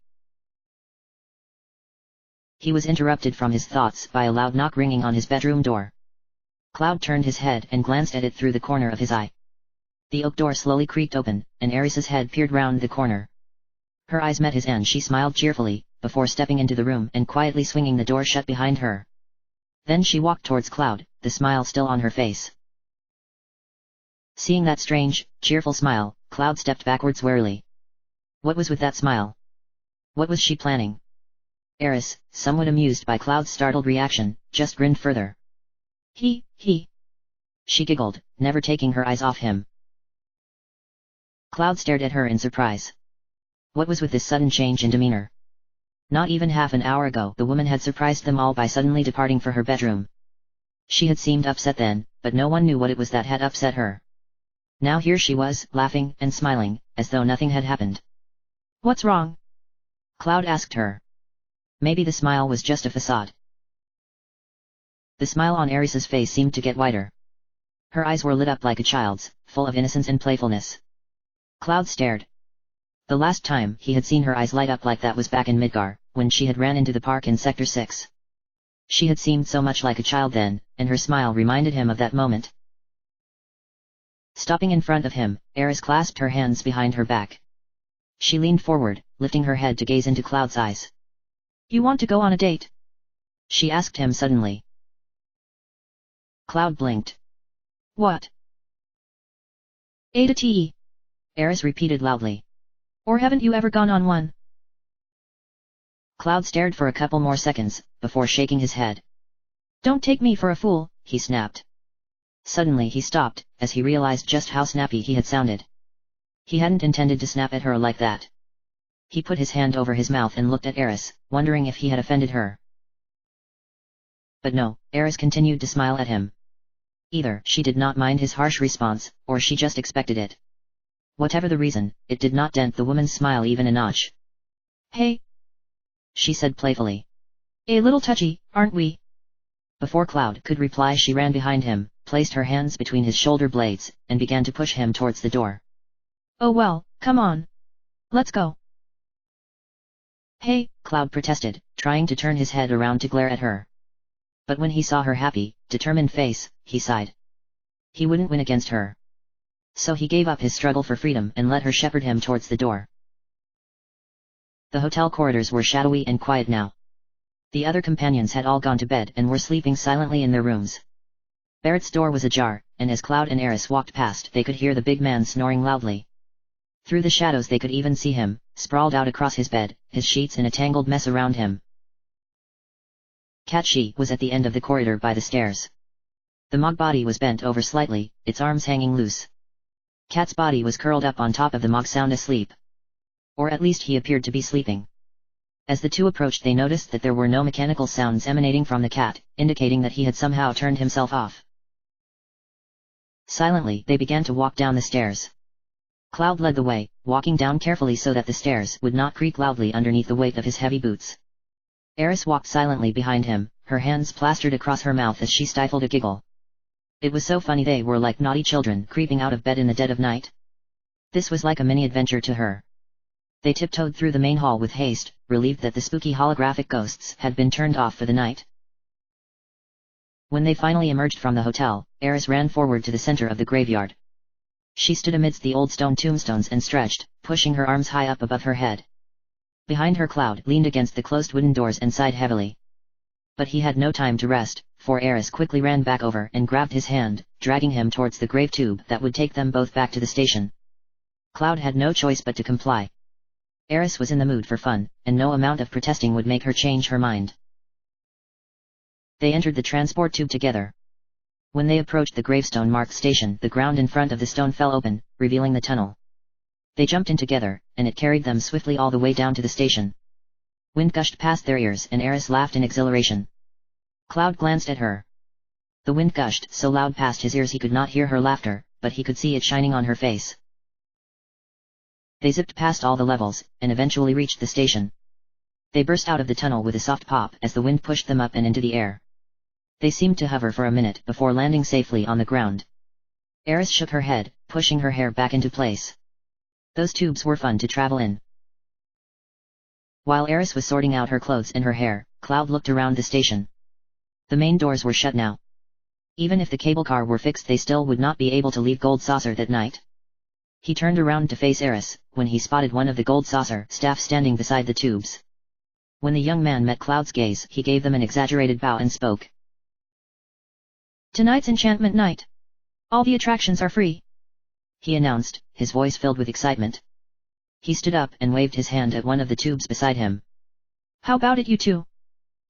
He was interrupted from his thoughts by a loud knock ringing on his bedroom door. Cloud turned his head and glanced at it through the corner of his eye. The oak door slowly creaked open, and Aeris's head peered round the corner. Her eyes met his and she smiled cheerfully, before stepping into the room and quietly swinging the door shut behind her. Then she walked towards Cloud, the smile still on her face. Seeing that strange, cheerful smile, Cloud stepped backwards warily. What was with that smile? What was she planning? Aeris, somewhat amused by Cloud's startled reaction, just grinned further. He. She giggled, never taking her eyes off him. Cloud stared at her in surprise. What was with this sudden change in demeanor? Not even half an hour ago the woman had surprised them all by suddenly departing for her bedroom. She had seemed upset then, but no one knew what it was that had upset her. Now here she was, laughing and smiling, as though nothing had happened. What's wrong? Cloud asked her. Maybe the smile was just a facade. The smile on Aris's face seemed to get wider. Her eyes were lit up like a child's, full of innocence and playfulness. Cloud stared. The last time he had seen her eyes light up like that was back in Midgar, when she had ran into the park in Sector 6. She had seemed so much like a child then, and her smile reminded him of that moment. Stopping in front of him, Aris clasped her hands behind her back. She leaned forward, lifting her head to gaze into Cloud's eyes. You want to go on a date? She asked him suddenly. Cloud blinked. What? A to T. Aris repeated loudly. Or haven't you ever gone on one? Cloud stared for a couple more seconds, before shaking his head. Don't take me for a fool, he snapped. Suddenly he stopped, as he realized just how snappy he had sounded. He hadn't intended to snap at her like that. He put his hand over his mouth and looked at Aris, wondering if he had offended her. But no, Aris continued to smile at him. Either she did not mind his harsh response, or she just expected it. Whatever the reason, it did not dent the woman's smile even a notch. Hey, she said playfully. A little touchy, aren't we? Before Cloud could reply, she ran behind him, placed her hands between his shoulder blades, and began to push him towards the door. Oh well, come on. Let's go. Hey, Cloud protested, trying to turn his head around to glare at her. But when he saw her happy, determined face, he sighed. He wouldn't win against her. So he gave up his struggle for freedom and let her shepherd him towards the door. The hotel corridors were shadowy and quiet now. The other companions had all gone to bed and were sleeping silently in their rooms. Barrett's door was ajar, and as Cloud and Aris walked past they could hear the big man snoring loudly. Through the shadows they could even see him, sprawled out across his bed, his sheets in a tangled mess around him. Katshi was at the end of the corridor by the stairs. The Mog body was bent over slightly, its arms hanging loose. Kat's body was curled up on top of the Mog, sound asleep. Or at least he appeared to be sleeping. As the two approached they noticed that there were no mechanical sounds emanating from the cat, indicating that he had somehow turned himself off. Silently they began to walk down the stairs. Cloud led the way, walking down carefully so that the stairs would not creak loudly underneath the weight of his heavy boots. Aris walked silently behind him, her hands plastered across her mouth as she stifled a giggle. It was so funny, they were like naughty children creeping out of bed in the dead of night. This was like a mini-adventure to her. They tiptoed through the main hall with haste, relieved that the spooky holographic ghosts had been turned off for the night. When they finally emerged from the hotel, Aris ran forward to the center of the graveyard. She stood amidst the old stone tombstones and stretched, pushing her arms high up above her head. Behind her, Cloud leaned against the closed wooden doors and sighed heavily. But he had no time to rest, for Aris quickly ran back over and grabbed his hand, dragging him towards the grave tube that would take them both back to the station. Cloud had no choice but to comply. Aris was in the mood for fun, and no amount of protesting would make her change her mind. They entered the transport tube together. When they approached the gravestone-marked station, the ground in front of the stone fell open, revealing the tunnel. They jumped in together, and it carried them swiftly all the way down to the station. Wind gushed past their ears and Aris laughed in exhilaration. Cloud glanced at her. The wind gushed so loud past his ears he could not hear her laughter, but he could see it shining on her face. They zipped past all the levels, and eventually reached the station. They burst out of the tunnel with a soft pop as the wind pushed them up and into the air. They seemed to hover for a minute before landing safely on the ground. Aris shook her head, pushing her hair back into place. Those tubes were fun to travel in. While Aris was sorting out her clothes and her hair, Cloud looked around the station. The main doors were shut now. Even if the cable car were fixed they still would not be able to leave Gold Saucer that night. He turned around to face Aris, when he spotted one of the Gold Saucer staff standing beside the tubes. When the young man met Cloud's gaze he gave them an exaggerated bow and spoke. Tonight's enchantment night. All the attractions are free, he announced, his voice filled with excitement. He stood up and waved his hand at one of the tubes beside him. How about it, you two?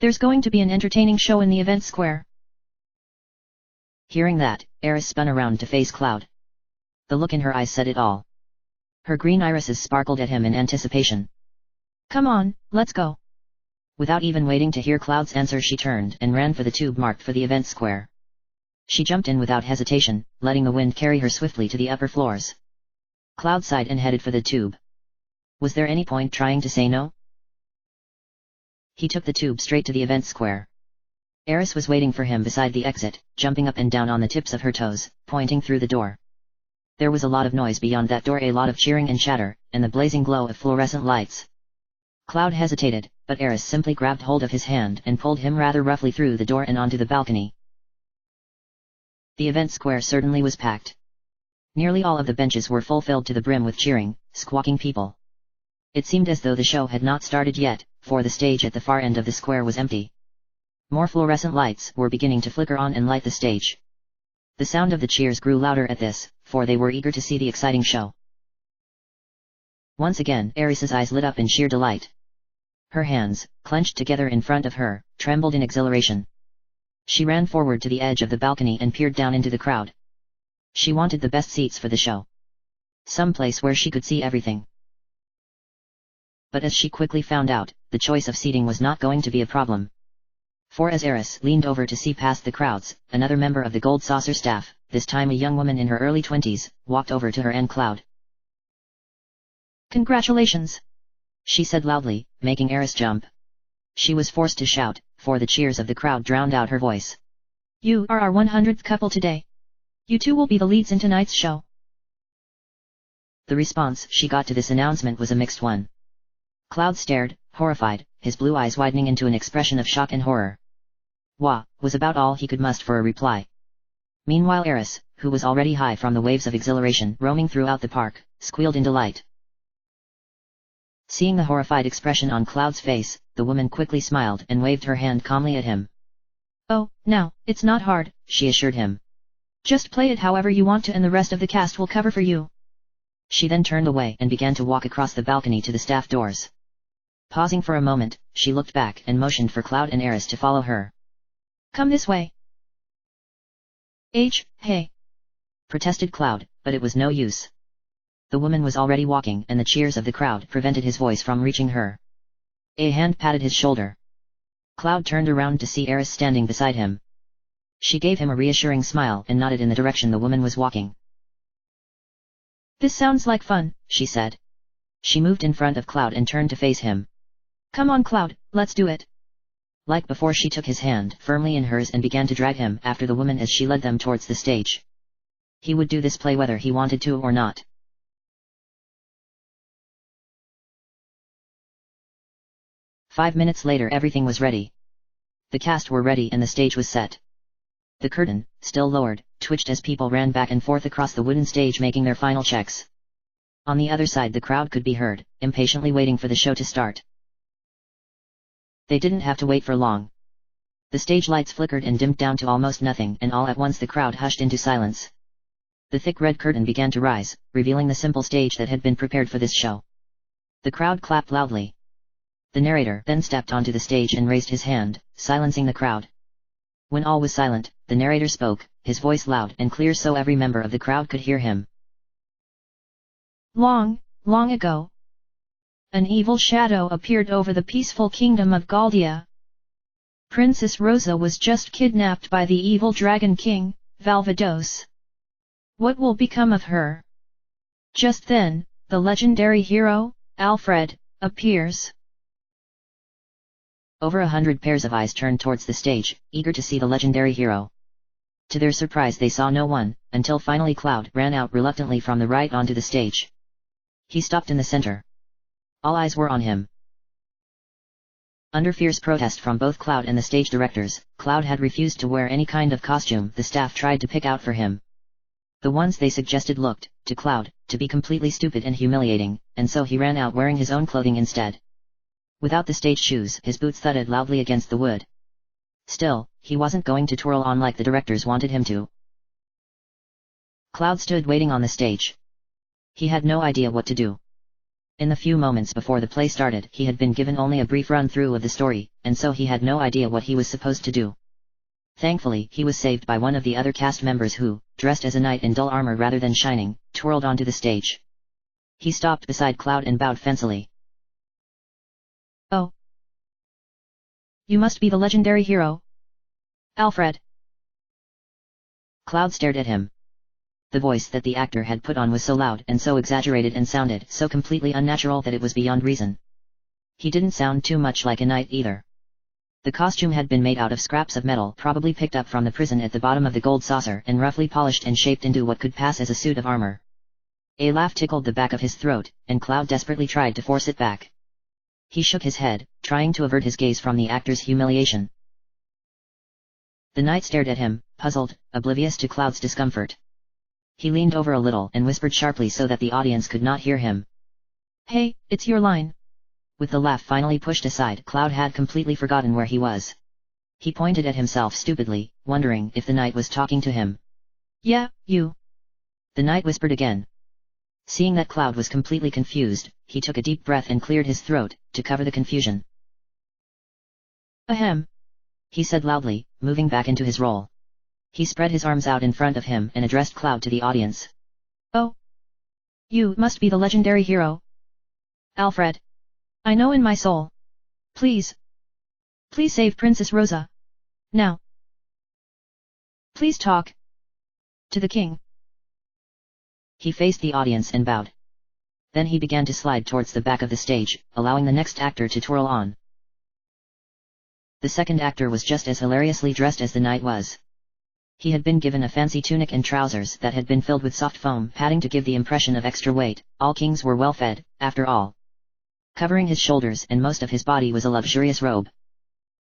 There's going to be an entertaining show in the event square. Hearing that, Aris spun around to face Cloud. The look in her eyes said it all. Her green irises sparkled at him in anticipation. Come on, let's go. Without even waiting to hear Cloud's answer she turned and ran for the tube marked for the event square. She jumped in without hesitation, letting the wind carry her swiftly to the upper floors. Cloud sighed and headed for the tube. Was there any point trying to say no? He took the tube straight to the event square. Eris was waiting for him beside the exit, jumping up and down on the tips of her toes, pointing through the door. There was a lot of noise beyond that door, a lot of cheering and chatter, and the blazing glow of fluorescent lights. Cloud hesitated, but Eris simply grabbed hold of his hand and pulled him rather roughly through the door and onto the balcony. The event square certainly was packed. Nearly all of the benches were filled to the brim with cheering, squawking people. It seemed as though the show had not started yet, for the stage at the far end of the square was empty. More fluorescent lights were beginning to flicker on and light the stage. The sound of the cheers grew louder at this, for they were eager to see the exciting show. Once again, Eris's eyes lit up in sheer delight. Her hands, clenched together in front of her, trembled in exhilaration. She ran forward to the edge of the balcony and peered down into the crowd. She wanted the best seats for the show. Some place where she could see everything. But as she quickly found out, the choice of seating was not going to be a problem. For as Eris leaned over to see past the crowds, another member of the Gold Saucer staff, this time a young woman in her early 20s, walked over to her and Cloud. "Congratulations!" she said loudly, making Eris jump. She was forced to shout, for the cheers of the crowd drowned out her voice. "You are our 100th couple today. You two will be the leads in tonight's show." The response she got to this announcement was a mixed one. Cloud stared, horrified, his blue eyes widening into an expression of shock and horror. "Wah," was about all he could muster for a reply. Meanwhile Eris, who was already high from the waves of exhilaration roaming throughout the park, squealed in delight. Seeing the horrified expression on Cloud's face, the woman quickly smiled and waved her hand calmly at him. "Oh, now, it's not hard," she assured him. "Just play it however you want to and the rest of the cast will cover for you." She then turned away and began to walk across the balcony to the staff doors. Pausing for a moment, she looked back and motioned for Cloud and Eris to follow her. "Come this way." "Hey!" protested Cloud, but it was no use. The woman was already walking and the cheers of the crowd prevented his voice from reaching her. A hand patted his shoulder. Cloud turned around to see Eris standing beside him. She gave him a reassuring smile and nodded in the direction the woman was walking. "This sounds like fun," she said. She moved in front of Cloud and turned to face him. "Come on Cloud, let's do it." Like before, she took his hand firmly in hers and began to drag him after the woman as she led them towards the stage. He would do this play whether he wanted to or not. 5 minutes later everything was ready. The cast were ready and the stage was set. The curtain, still lowered, twitched as people ran back and forth across the wooden stage making their final checks. On the other side the crowd could be heard, impatiently waiting for the show to start. They didn't have to wait for long. The stage lights flickered and dimmed down to almost nothing and all at once the crowd hushed into silence. The thick red curtain began to rise, revealing the simple stage that had been prepared for this show. The crowd clapped loudly. The narrator then stepped onto the stage and raised his hand, silencing the crowd. When all was silent, the narrator spoke, his voice loud and clear so every member of the crowd could hear him. "Long, long ago, an evil shadow appeared over the peaceful kingdom of Galdia. Princess Rosa was just kidnapped by the evil dragon king, Valvados. What will become of her?" Just then, the legendary hero, Alfred, appears. Over 100 pairs of eyes turned towards the stage, eager to see the legendary hero. To their surprise they saw no one, until finally Cloud ran out reluctantly from the right onto the stage. He stopped in the center. All eyes were on him. Under fierce protest from both Cloud and the stage directors, Cloud had refused to wear any kind of costume the staff tried to pick out for him. The ones they suggested looked, to Cloud, to be completely stupid and humiliating, and so he ran out wearing his own clothing instead. Without the stage shoes, his boots thudded loudly against the wood. Still, he wasn't going to twirl on like the directors wanted him to. Cloud stood waiting on the stage. He had no idea what to do. In the few moments before the play started, he had been given only a brief run-through of the story, and so he had no idea what he was supposed to do. Thankfully, he was saved by one of the other cast members who, dressed as a knight in dull armor rather than shining, twirled onto the stage. He stopped beside Cloud and bowed fancily. "Oh. You must be the legendary hero, Alfred." Cloud stared at him. The voice that the actor had put on was so loud and so exaggerated and sounded so completely unnatural that it was beyond reason. He didn't sound too much like a knight either. The costume had been made out of scraps of metal probably picked up from the prison at the bottom of the gold saucer and roughly polished and shaped into what could pass as a suit of armor. A laugh tickled the back of his throat, and Cloud desperately tried to force it back. He shook his head, trying to avert his gaze from the actor's humiliation. The knight stared at him, puzzled, oblivious to Cloud's discomfort. He leaned over a little and whispered sharply so that the audience could not hear him. "Hey, it's your line." With the laugh finally pushed aside, Cloud had completely forgotten where he was. He pointed at himself stupidly, wondering if the knight was talking to him. "Yeah, you." The knight whispered again. Seeing that Cloud was completely confused, he took a deep breath and cleared his throat, to cover the confusion. "Ahem," he said loudly, moving back into his role. He spread his arms out in front of him and addressed Cloud to the audience. "Oh. You must be the legendary hero, Alfred. I know in my soul. Please. Please save Princess Rosa. Now. Please talk to the king." He faced the audience and bowed. Then he began to slide towards the back of the stage, allowing the next actor to twirl on. The second actor was just as hilariously dressed as the knight was. He had been given a fancy tunic and trousers that had been filled with soft foam padding to give the impression of extra weight. All kings were well fed, after all. Covering his shoulders and most of his body was a luxurious robe.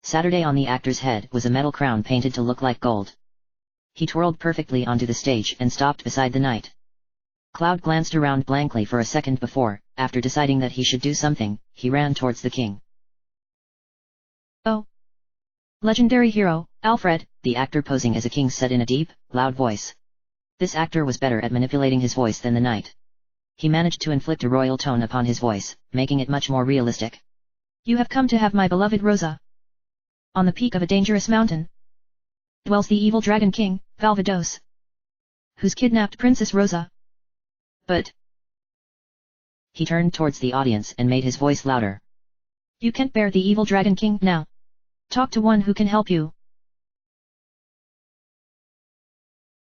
Saturday on the actor's head was a metal crown painted to look like gold. He twirled perfectly onto the stage and stopped beside the knight. Cloud glanced around blankly for a second before, after deciding that he should do something, he ran towards the king. "Oh. Legendary hero, Alfred," the actor posing as a king said in a deep, loud voice. This actor was better at manipulating his voice than the knight. He managed to inflict a royal tone upon his voice, making it much more realistic. "You have come to have my beloved Rosa. On the peak of a dangerous mountain dwells the evil dragon king, Valvados, who's kidnapped Princess Rosa. But..." He turned towards the audience and made his voice louder. "You can't bear the evil dragon king now. Talk to one who can help you."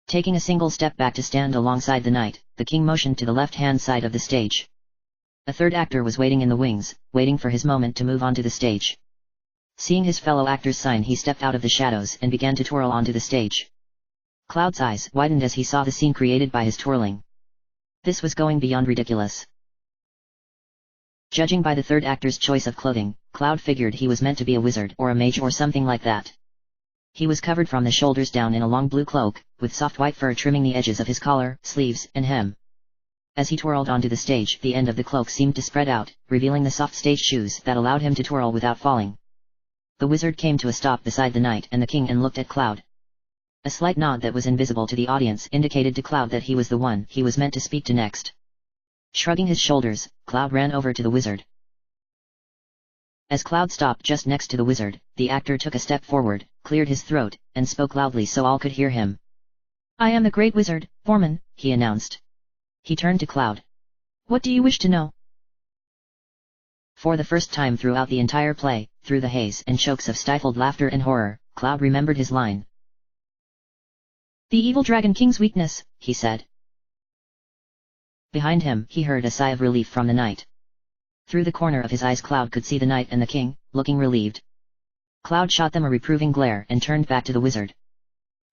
Taking a single step back to stand alongside the knight, the king motioned to the left-hand side of the stage. A third actor was waiting in the wings, waiting for his moment to move onto the stage. Seeing his fellow actor's sign, he stepped out of the shadows and began to twirl onto the stage. Cloud's eyes widened as he saw the scene created by his twirling. This was going beyond ridiculous. Judging by the third actor's choice of clothing, Cloud figured he was meant to be a wizard or a mage or something like that. He was covered from the shoulders down in a long blue cloak, with soft white fur trimming the edges of his collar, sleeves, and hem. As he twirled onto the stage, the end of the cloak seemed to spread out, revealing the soft stage shoes that allowed him to twirl without falling. The wizard came to a stop beside the knight and the king and looked at Cloud. A slight nod that was invisible to the audience indicated to Cloud that he was the one he was meant to speak to next. Shrugging his shoulders, Cloud ran over to the wizard. As Cloud stopped just next to the wizard, the actor took a step forward, cleared his throat, and spoke loudly so all could hear him. "I am the great wizard, Foreman," he announced. He turned to Cloud. "What do you wish to know?" For the first time throughout the entire play, through the haze and chokes of stifled laughter and horror, Cloud remembered his line. "The evil dragon king's weakness," he said. Behind him, he heard a sigh of relief from the knight. Through the corner of his eyes Cloud could see the knight and the king, looking relieved. Cloud shot them a reproving glare and turned back to the wizard.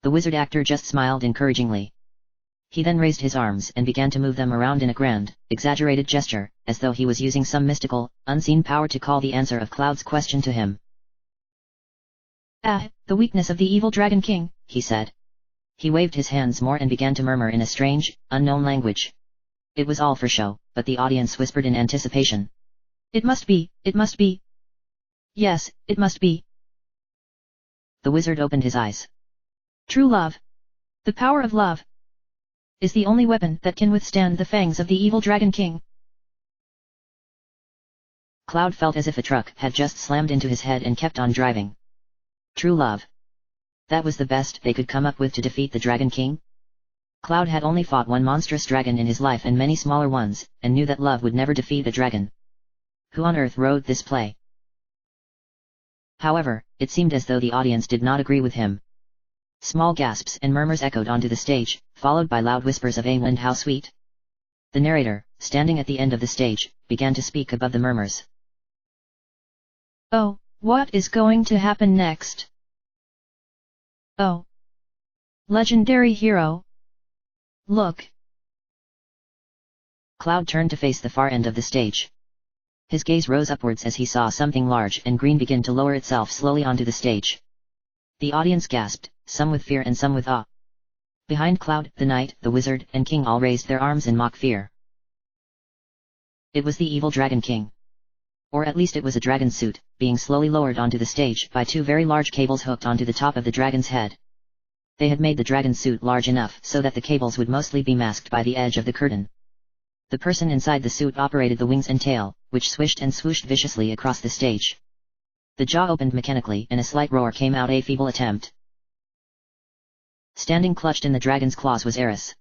The wizard actor just smiled encouragingly. He then raised his arms and began to move them around in a grand, exaggerated gesture, as though he was using some mystical, unseen power to call the answer of Cloud's question to him. "Ah, the weakness of the evil dragon king," he said. He waved his hands more and began to murmur in a strange, unknown language. It was all for show, but the audience whispered in anticipation. It must be, it must be. Yes, it must be." The wizard opened his eyes. "True love. The power of love is the only weapon that can withstand the fangs of the evil dragon king." Cloud felt as if a truck had just slammed into his head and kept on driving. True love. That was the best they could come up with to defeat the Dragon King? Cloud had only fought one monstrous dragon in his life and many smaller ones, and knew that love would never defeat a dragon. Who on earth wrote this play? However, it seemed as though the audience did not agree with him. Small gasps and murmurs echoed onto the stage, followed by loud whispers of "and how sweet." The narrator, standing at the end of the stage, began to speak above the murmurs. "Oh, what is going to happen next? Oh! Legendary hero! Look! Cloud turned to face the far end of the stage. His gaze rose upwards as he saw something large and green begin to lower itself slowly onto the stage. The audience gasped, some with fear and some with awe. Behind Cloud, the knight, the wizard, and king all raised their arms in mock fear. It was the evil Dragon King. Or at least it was a dragon suit, being slowly lowered onto the stage by two very large cables hooked onto the top of the dragon's head. They had made the dragon suit large enough so that the cables would mostly be masked by the edge of the curtain. The person inside the suit operated the wings and tail, which swished and swooshed viciously across the stage. The jaw opened mechanically and a slight roar came out, a feeble attempt. Standing clutched in the dragon's claws was Eris.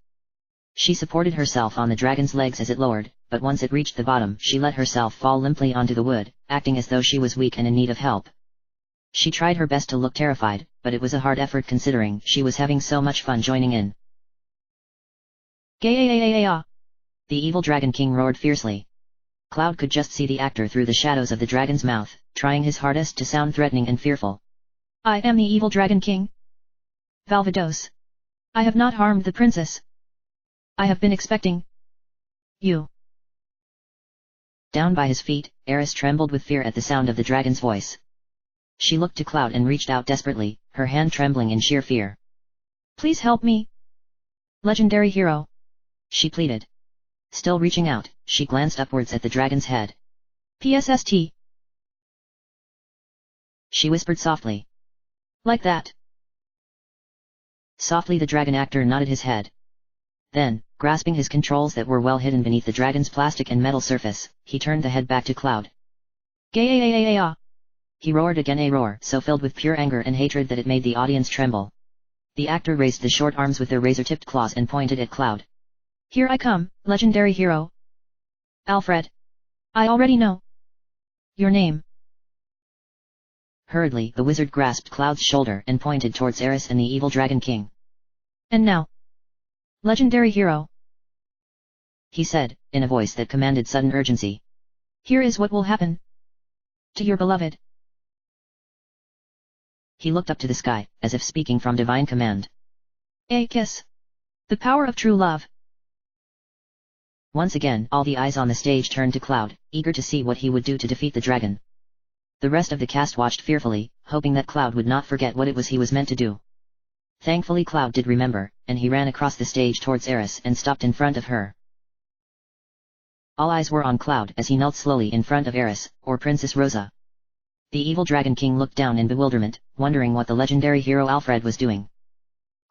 She supported herself on the dragon's legs as it lowered, but once it reached the bottom she let herself fall limply onto the wood, acting as though she was weak and in need of help. She tried her best to look terrified, but it was a hard effort considering she was having so much fun joining in. Gah! The evil Dragon King roared fiercely. Cloud could just see the actor through the shadows of the dragon's mouth, trying his hardest to sound threatening and fearful. I am the evil Dragon King. Valvados. I have not harmed the princess. I have been expecting you. Down by his feet, Eris trembled with fear at the sound of the dragon's voice. She looked to Cloud and reached out desperately, her hand trembling in sheer fear. Please help me. Legendary hero. She pleaded. Still reaching out, she glanced upwards at the dragon's head. PSST. She whispered softly. Like that. Softly the dragon actor nodded his head. Then, grasping his controls that were well hidden beneath the dragon's plastic and metal surface, he turned the head back to Cloud. Gah! He roared again, a roar so filled with pure anger and hatred that it made the audience tremble. The actor raised the short arms with their razor-tipped claws and pointed at Cloud. Here I come, legendary hero. Alfred. I already know your name. Hurriedly, the wizard grasped Cloud's shoulder and pointed towards Eris and the evil Dragon King. And now, legendary hero, he said, in a voice that commanded sudden urgency. Here is what will happen to your beloved. He looked up to the sky, as if speaking from divine command. A kiss. The power of true love. Once again, all the eyes on the stage turned to Cloud, eager to see what he would do to defeat the dragon. The rest of the cast watched fearfully, hoping that Cloud would not forget what it was he was meant to do. Thankfully Cloud did remember, and he ran across the stage towards Eris and stopped in front of her. All eyes were on Cloud as he knelt slowly in front of Eris, or Princess Rosa. The evil Dragon King looked down in bewilderment, wondering what the legendary hero Alfred was doing.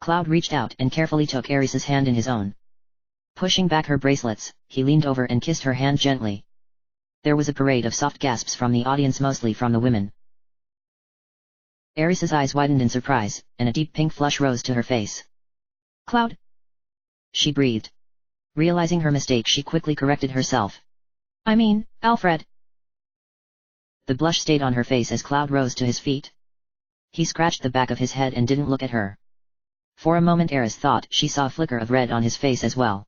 Cloud reached out and carefully took Eris's hand in his own. Pushing back her bracelets, he leaned over and kissed her hand gently. There was a parade of soft gasps from the audience, mostly from the women. Eris's eyes widened in surprise, and a deep pink flush rose to her face. Cloud? She breathed. Realizing her mistake, she quickly corrected herself. I mean, Alfred. The blush stayed on her face as Cloud rose to his feet. He scratched the back of his head and didn't look at her. For a moment Eris thought she saw a flicker of red on his face as well.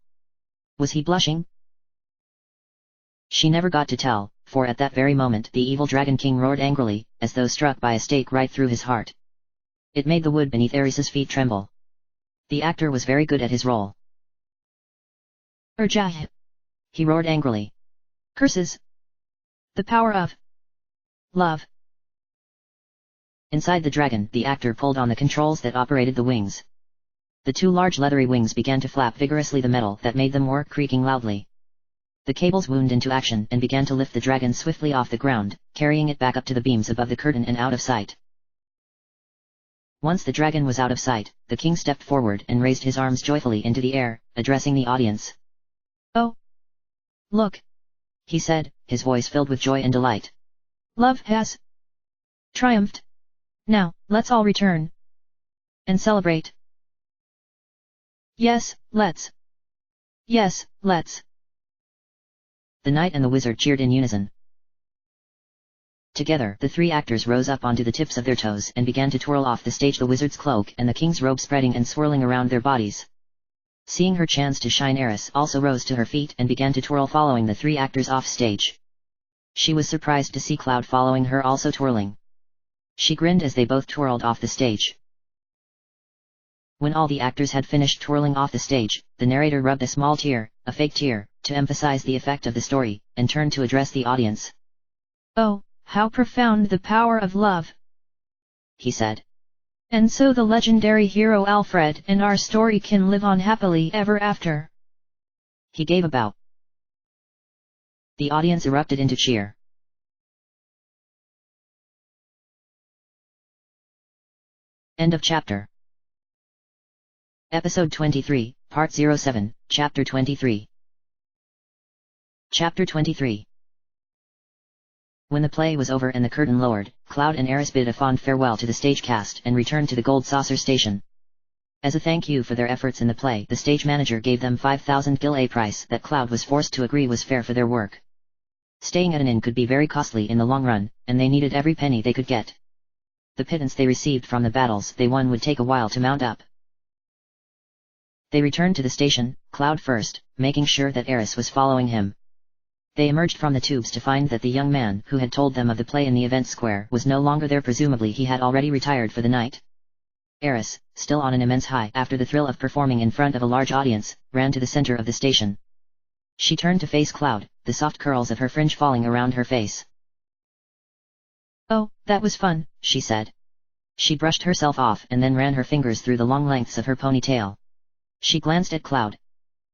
Was he blushing? She never got to tell, for at that very moment the evil Dragon King roared angrily, as though struck by a stake right through his heart. It made the wood beneath Eris's feet tremble. The actor was very good at his role. Urjah! He roared angrily. Curses! The power of love. Inside the dragon, the actor pulled on the controls that operated the wings. The two large leathery wings began to flap vigorously, the metal that made them more creaking loudly. The cables wound into action and began to lift the dragon swiftly off the ground, carrying it back up to the beams above the curtain and out of sight. Once the dragon was out of sight, the king stepped forward and raised his arms joyfully into the air, addressing the audience. Oh! Look! He said, his voice filled with joy and delight. Love has triumphed. Now, let's all return and celebrate. Yes, let's. Yes, let's. The knight and the wizard cheered in unison. Together, the three actors rose up onto the tips of their toes and began to twirl off the stage, the wizard's cloak and the king's robe spreading and swirling around their bodies. Seeing her chance to shine, Eris also rose to her feet and began to twirl, following the three actors off stage. She was surprised to see Cloud following her, also twirling. She grinned as they both twirled off the stage. When all the actors had finished twirling off the stage, the narrator rubbed a small tear, a fake tear, to emphasize the effect of the story, and turned to address the audience. "Oh, how profound the power of love," he said. "And so the legendary hero Alfred and our story can live on happily ever after." He gave a bow. The audience erupted into cheer. End of chapter. Episode 23, Part 07, Chapter 23. Chapter 23. When the play was over and the curtain lowered, Cloud and Eris bid a fond farewell to the stage cast and returned to the Gold Saucer Station. As a thank you for their efforts in the play, the stage manager gave them 5,000 gil, a price that Cloud was forced to agree was fair for their work. Staying at an inn could be very costly in the long run, and they needed every penny they could get. The pittance they received from the battles they won would take a while to mount up. They returned to the station, Cloud first, making sure that Eris was following him. They emerged from the tubes to find that the young man who had told them of the play in the event square was no longer there. Presumably he had already retired for the night. Eris, still on an immense high after the thrill of performing in front of a large audience, ran to the center of the station. She turned to face Cloud, the soft curls of her fringe falling around her face. "Oh, that was fun," she said. She brushed herself off and then ran her fingers through the long lengths of her ponytail. She glanced at Cloud.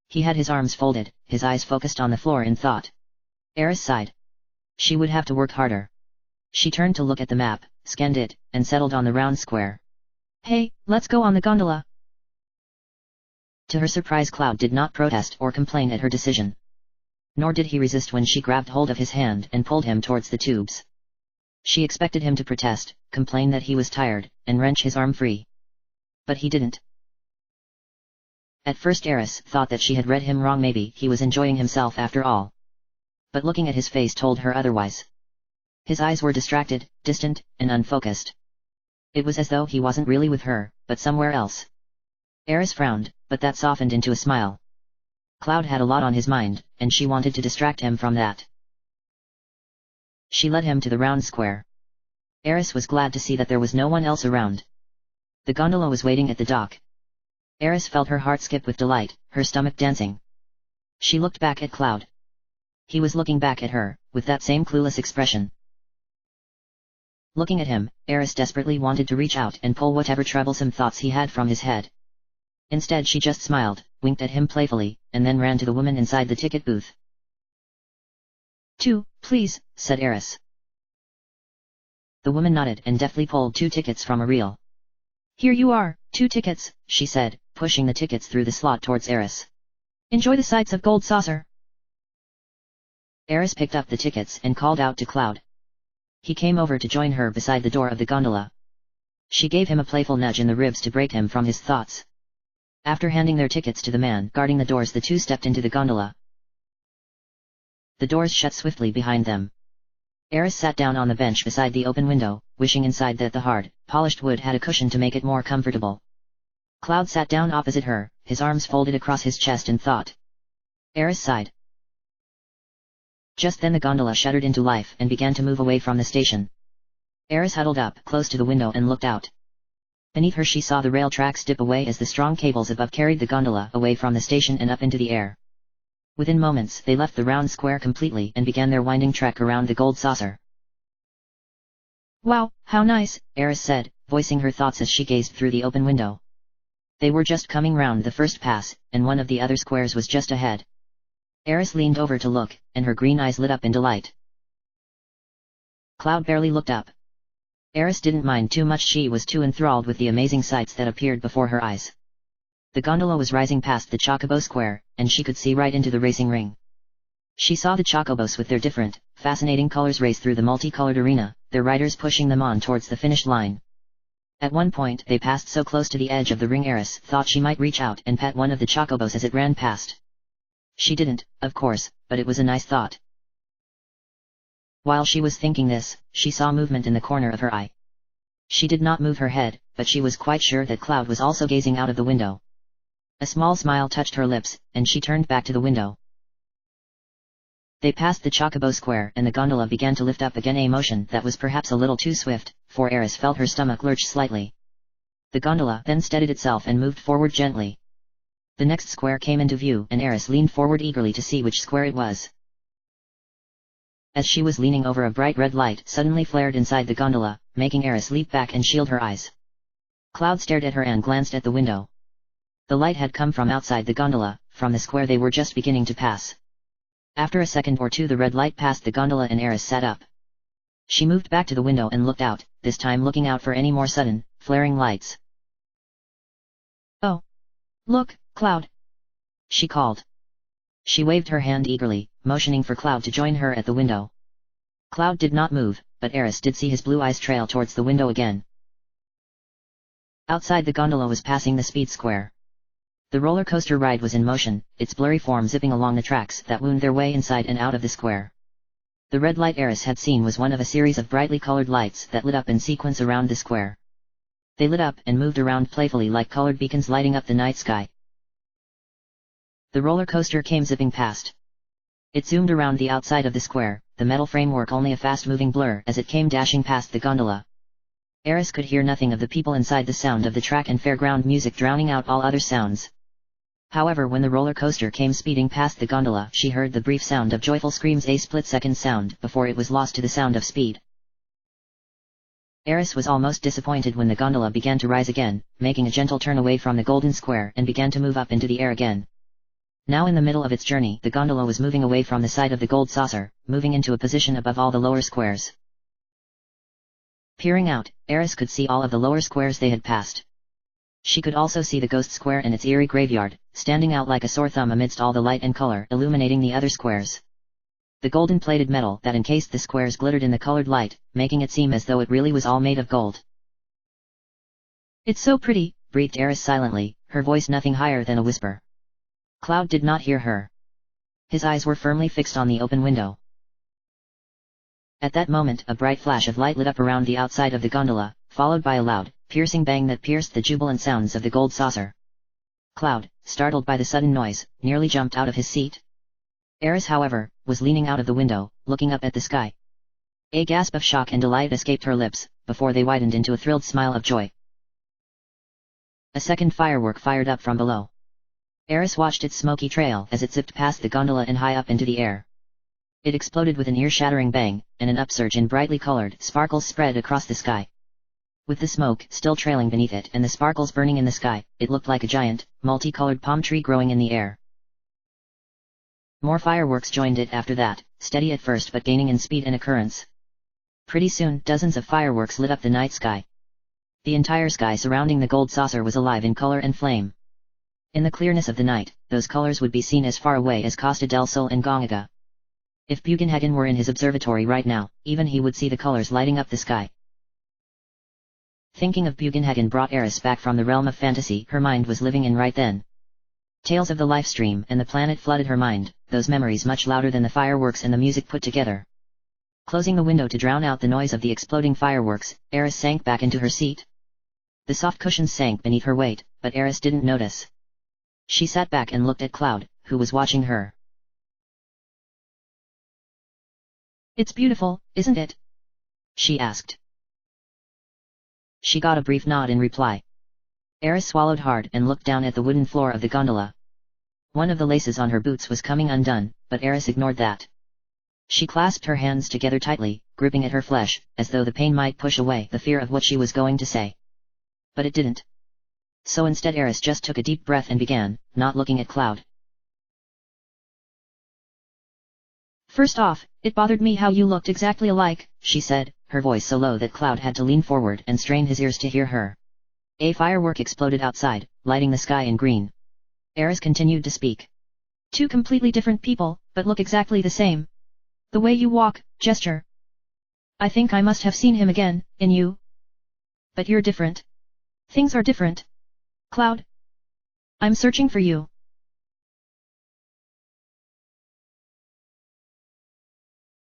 He had his arms folded, his eyes focused on the floor in thought. Eris sighed. She would have to work harder. She turned to look at the map, scanned it, and settled on the round square. "Hey, let's go on the gondola." To her surprise, Cloud did not protest or complain at her decision. Nor did he resist when she grabbed hold of his hand and pulled him towards the tubes. She expected him to protest, complain that he was tired, and wrench his arm free. But he didn't. At first Eris thought that she had read him wrong. Maybe he was enjoying himself after all. But looking at his face told her otherwise. His eyes were distracted, distant, and unfocused. It was as though he wasn't really with her, but somewhere else. Eris frowned, but that softened into a smile. Cloud had a lot on his mind, and she wanted to distract him from that. She led him to the round square. Eris was glad to see that there was no one else around. The gondola was waiting at the dock. Eris felt her heart skip with delight, her stomach dancing. She looked back at Cloud. He was looking back at her, with that same clueless expression. Looking at him, Eris desperately wanted to reach out and pull whatever troublesome thoughts he had from his head. Instead she just smiled, winked at him playfully, and then ran to the woman inside the ticket booth. "2, please," said Eris. The woman nodded and deftly pulled 2 tickets from a reel. "Here you are, 2 tickets, she said, pushing the tickets through the slot towards Eris. "Enjoy the sights of Gold Saucer." Eris picked up the tickets and called out to Cloud. He came over to join her beside the door of the gondola. She gave him a playful nudge in the ribs to break him from his thoughts. After handing their tickets to the man guarding the doors, the two stepped into the gondola. The doors shut swiftly behind them. Eris sat down on the bench beside the open window, wishing inside that the hard, polished wood had a cushion to make it more comfortable. Cloud sat down opposite her, his arms folded across his chest in thought. Eris sighed. Just then the gondola shuddered into life and began to move away from the station. Eris huddled up close to the window and looked out. Beneath her she saw the rail tracks dip away as the strong cables above carried the gondola away from the station and up into the air. Within moments they left the round square completely and began their winding trek around the gold saucer. "Wow, how nice," Eris said, voicing her thoughts as she gazed through the open window. They were just coming round the first pass, and one of the other squares was just ahead. Eris leaned over to look, and her green eyes lit up in delight. Cloud barely looked up. Eris didn't mind too much, she was too enthralled with the amazing sights that appeared before her eyes. The gondola was rising past the Chocobo Square, and she could see right into the racing ring. She saw the Chocobos with their different, fascinating colors race through the multicolored arena, their riders pushing them on towards the finish line. At one point they passed so close to the edge of the ring Eris thought she might reach out and pet one of the Chocobos as it ran past. She didn't, of course, but it was a nice thought. While she was thinking this, she saw movement in the corner of her eye. She did not move her head, but she was quite sure that Cloud was also gazing out of the window. A small smile touched her lips, and she turned back to the window. They passed the Chocobo Square and the gondola began to lift up again, a motion that was perhaps a little too swift, for Eris felt her stomach lurch slightly. The gondola then steadied itself and moved forward gently. The next square came into view and Eris leaned forward eagerly to see which square it was. As she was leaning over, a bright red light suddenly flared inside the gondola, making Eris leap back and shield her eyes. Cloud stared at her and glanced at the window. The light had come from outside the gondola, from the square they were just beginning to pass. After a second or two the red light passed the gondola and Eris sat up. She moved back to the window and looked out, this time looking out for any more sudden, flaring lights. "Oh! Look, Cloud!" she called. She waved her hand eagerly, motioning for Cloud to join her at the window. Cloud did not move, but Eris did see his blue eyes trail towards the window again. Outside the gondola was passing the speed square. The roller coaster ride was in motion, its blurry form zipping along the tracks that wound their way inside and out of the square. The red light Eris had seen was one of a series of brightly colored lights that lit up in sequence around the square. They lit up and moved around playfully like colored beacons lighting up the night sky. The roller coaster came zipping past. It zoomed around the outside of the square, the metal framework only a fast-moving blur as it came dashing past the gondola. Eris could hear nothing of the people inside, the sound of the track and fairground music drowning out all other sounds. However, when the roller coaster came speeding past the gondola, she heard the brief sound of joyful screams, a split-second sound before it was lost to the sound of speed. Eris was almost disappointed when the gondola began to rise again, making a gentle turn away from the golden square and began to move up into the air again. Now in the middle of its journey, the gondola was moving away from the side of the gold saucer, moving into a position above all the lower squares. Peering out, Eris could see all of the lower squares they had passed. She could also see the ghost square and its eerie graveyard, standing out like a sore thumb amidst all the light and color illuminating the other squares. The golden-plated metal that encased the squares glittered in the colored light, making it seem as though it really was all made of gold. "It's so pretty," breathed Eris silently, her voice nothing higher than a whisper. Cloud did not hear her. His eyes were firmly fixed on the open window. At that moment a bright flash of light lit up around the outside of the gondola, followed by a loud, piercing bang that pierced the jubilant sounds of the gold saucer. Cloud, startled by the sudden noise, nearly jumped out of his seat. Eris, however, was leaning out of the window, looking up at the sky. A gasp of shock and delight escaped her lips, before they widened into a thrilled smile of joy. A second firework fired up from below. Eris watched its smoky trail as it zipped past the gondola and high up into the air. It exploded with an ear-shattering bang, and an upsurge in brightly colored sparkles spread across the sky. With the smoke still trailing beneath it and the sparkles burning in the sky, it looked like a giant, multicolored palm tree growing in the air. More fireworks joined it after that, steady at first but gaining in speed and occurrence. Pretty soon dozens of fireworks lit up the night sky. The entire sky surrounding the gold saucer was alive in color and flame. In the clearness of the night, those colors would be seen as far away as Costa del Sol and Gongaga. If Bugenhagen were in his observatory right now, even he would see the colors lighting up the sky. Thinking of Bugenhagen brought Eris back from the realm of fantasy her mind was living in right then. Tales of the life stream and the planet flooded her mind, those memories much louder than the fireworks and the music put together. Closing the window to drown out the noise of the exploding fireworks, Eris sank back into her seat. The soft cushions sank beneath her weight, but Eris didn't notice. She sat back and looked at Cloud, who was watching her. "It's beautiful, isn't it?" she asked. She got a brief nod in reply. Eris swallowed hard and looked down at the wooden floor of the gondola. One of the laces on her boots was coming undone, but Eris ignored that. She clasped her hands together tightly, gripping at her flesh, as though the pain might push away the fear of what she was going to say. But it didn't. So instead Eris just took a deep breath and began, not looking at Cloud. "First off, it bothered me how you looked exactly alike," she said, her voice so low that Cloud had to lean forward and strain his ears to hear her. A firework exploded outside, lighting the sky in green. Eris continued to speak. "Two completely different people, but look exactly the same. The way you walk, gesture. I think I must have seen him again, in you. But you're different. Things are different. Cloud. I'm searching for you."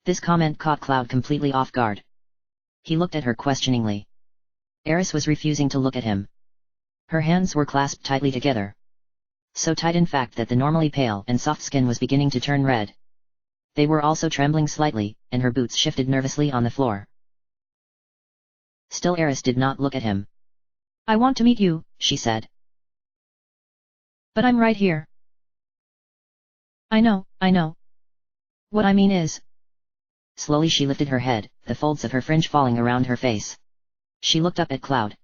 This comment caught Cloud completely off guard. He looked at her questioningly. Eris was refusing to look at him. Her hands were clasped tightly together. So tight in fact that the normally pale and soft skin was beginning to turn red. They were also trembling slightly, and her boots shifted nervously on the floor. Still Eris did not look at him. I want to meet you, she said. But I'm right here. I know. What I mean is... Slowly she lifted her head, the folds of her fringe falling around her face. She looked up at Cloud.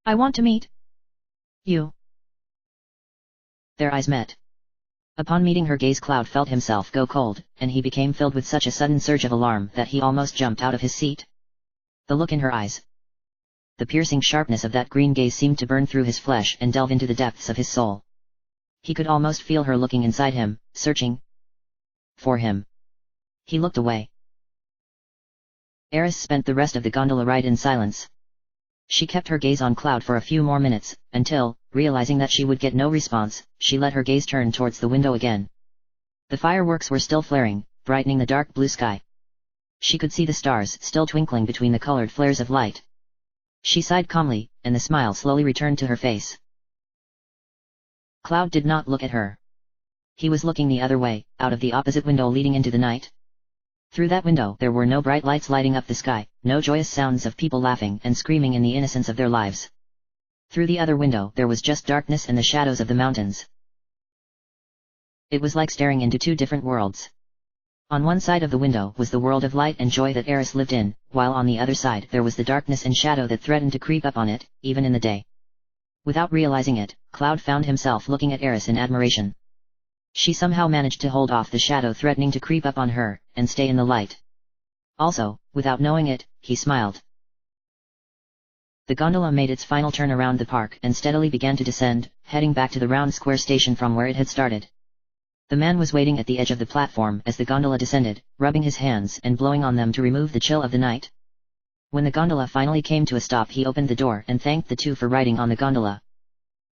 I want to meet you. Their eyes met. Upon meeting her gaze, Cloud felt himself go cold, and he became filled with such a sudden surge of alarm that he almost jumped out of his seat. The look in her eyes. The piercing sharpness of that green gaze seemed to burn through his flesh and delve into the depths of his soul. He could almost feel her looking inside him, searching for him. He looked away. Eris spent the rest of the gondola ride in silence. She kept her gaze on Cloud for a few more minutes, until, realizing that she would get no response, she let her gaze turn towards the window again. The fireworks were still flaring, brightening the dark blue sky. She could see the stars still twinkling between the colored flares of light. She sighed calmly, and the smile slowly returned to her face. Cloud did not look at her. He was looking the other way, out of the opposite window leading into the night. Through that window there were no bright lights lighting up the sky, no joyous sounds of people laughing and screaming in the innocence of their lives. Through the other window there was just darkness and the shadows of the mountains. It was like staring into two different worlds. On one side of the window was the world of light and joy that Eris lived in, while on the other side there was the darkness and shadow that threatened to creep up on it, even in the day. Without realizing it, Cloud found himself looking at Eris in admiration. She somehow managed to hold off the shadow threatening to creep up on her, and stay in the light. Also, without knowing it, he smiled. The gondola made its final turn around the park and steadily began to descend, heading back to the round square station from where it had started. The man was waiting at the edge of the platform as the gondola descended, rubbing his hands and blowing on them to remove the chill of the night. When the gondola finally came to a stop, he opened the door and thanked the two for riding on the gondola.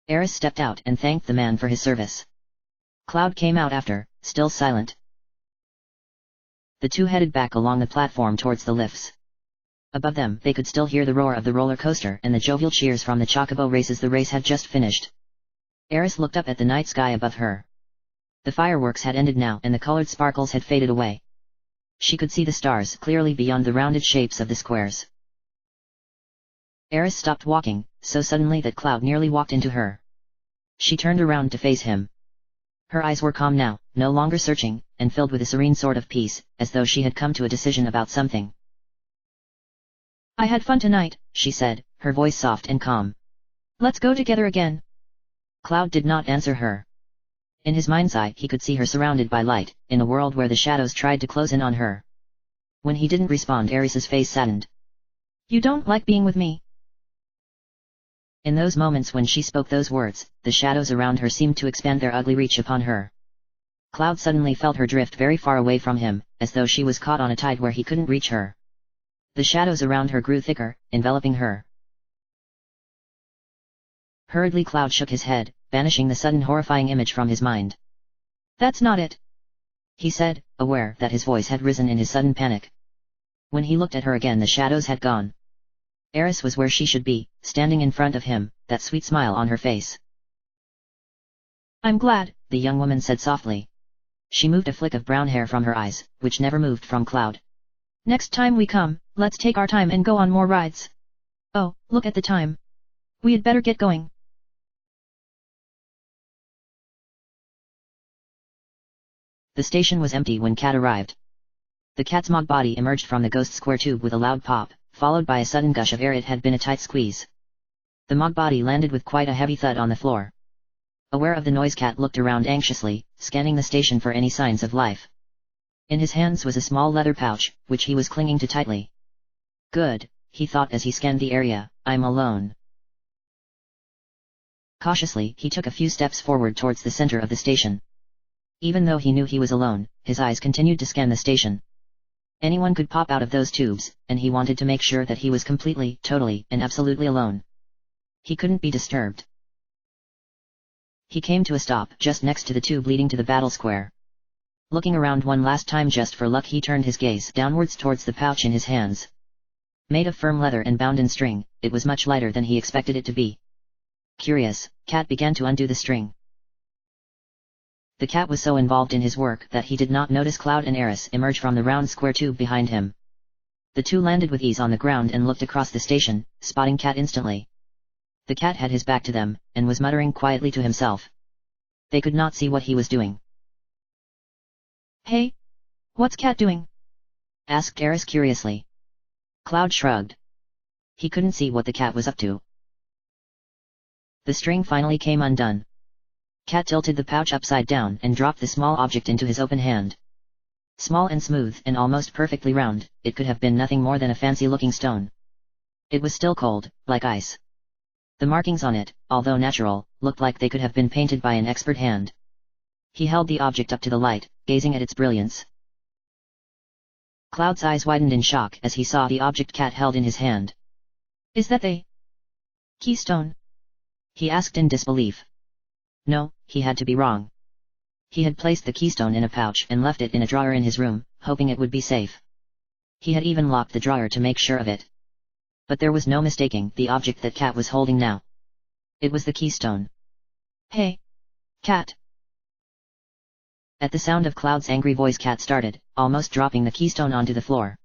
Eris stepped out and thanked the man for his service. Cloud came out after, still silent. The two headed back along the platform towards the lifts. Above them they could still hear the roar of the roller coaster and the jovial cheers from the chocobo races the race had just finished. Eris looked up at the night sky above her. The fireworks had ended now and the colored sparkles had faded away. She could see the stars clearly beyond the rounded shapes of the squares. Eris stopped walking, so suddenly that Cloud nearly walked into her. She turned around to face him. Her eyes were calm now, no longer searching, and filled with a serene sort of peace, as though she had come to a decision about something. I had fun tonight, she said, her voice soft and calm. Let's go together again. Cloud did not answer her. In his mind's eye he could see her surrounded by light, in a world where the shadows tried to close in on her. When he didn't respond, Eris's face saddened. You don't like being with me? In those moments when she spoke those words, the shadows around her seemed to expand their ugly reach upon her. Cloud suddenly felt her drift very far away from him, as though she was caught on a tide where he couldn't reach her. The shadows around her grew thicker, enveloping her. Hurriedly Cloud shook his head, banishing the sudden horrifying image from his mind. That's not it, he said, aware that his voice had risen in his sudden panic. When he looked at her again, the shadows had gone. Eris was where she should be, standing in front of him, that sweet smile on her face. I'm glad, the young woman said softly. She moved a flick of brown hair from her eyes, which never moved from Cloud. Next time we come, let's take our time and go on more rides. Oh, look at the time. We had better get going. The station was empty when Cat arrived. The cat's mog body emerged from the ghost square tube with a loud pop, followed by a sudden gush of air. It had been a tight squeeze. The mog body landed with quite a heavy thud on the floor. Aware of the noise, Cat looked around anxiously, scanning the station for any signs of life. In his hands was a small leather pouch, which he was clinging to tightly. Good, he thought as he scanned the area, I'm alone. Cautiously he took a few steps forward towards the center of the station. Even though he knew he was alone, his eyes continued to scan the station. Anyone could pop out of those tubes, and he wanted to make sure that he was completely, totally, and absolutely alone. He couldn't be disturbed. He came to a stop just next to the tube leading to the battle square. Looking around one last time just for luck, he turned his gaze downwards towards the pouch in his hands. Made of firm leather and bound in string, it was much lighter than he expected it to be. Curious, Cat began to undo the string. The cat was so involved in his work that he did not notice Cloud and Eris emerge from the round square tube behind him. The two landed with ease on the ground and looked across the station, spotting Cat instantly. The cat had his back to them, and was muttering quietly to himself. They could not see what he was doing. Hey! What's Cat doing? Asked Eris curiously. Cloud shrugged. He couldn't see what the cat was up to. The string finally came undone. Cat tilted the pouch upside down and dropped the small object into his open hand. Small and smooth and almost perfectly round, it could have been nothing more than a fancy-looking stone. It was still cold, like ice. The markings on it, although natural, looked like they could have been painted by an expert hand. He held the object up to the light, gazing at its brilliance. Cloud's eyes widened in shock as he saw the object Cat held in his hand. Is that the keystone? He asked in disbelief. No, he had to be wrong. He had placed the keystone in a pouch and left it in a drawer in his room, hoping it would be safe. He had even locked the drawer to make sure of it. But there was no mistaking the object that Cat was holding now. It was the keystone. Hey! Cat! At the sound of Cloud's angry voice, Cat started, almost dropping the keystone onto the floor.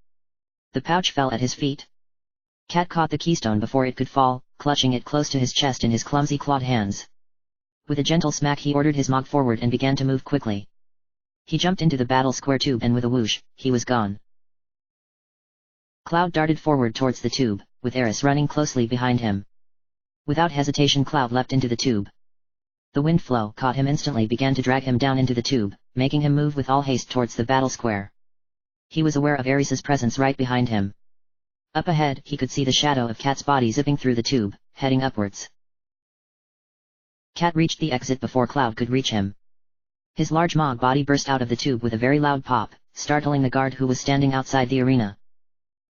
The pouch fell at his feet. Cat caught the keystone before it could fall, clutching it close to his chest in his clumsy clawed hands. With a gentle smack he ordered his mog forward and began to move quickly. He jumped into the battle square tube and with a whoosh, he was gone. Cloud darted forward towards the tube, with Eris running closely behind him. Without hesitation Cloud leapt into the tube. The wind flow caught him instantly, began to drag him down into the tube, making him move with all haste towards the battle square. He was aware of Eris's presence right behind him. Up ahead he could see the shadow of Cat's body zipping through the tube, heading upwards. Cat reached the exit before Cloud could reach him. His large mog body burst out of the tube with a very loud pop, startling the guard who was standing outside the arena.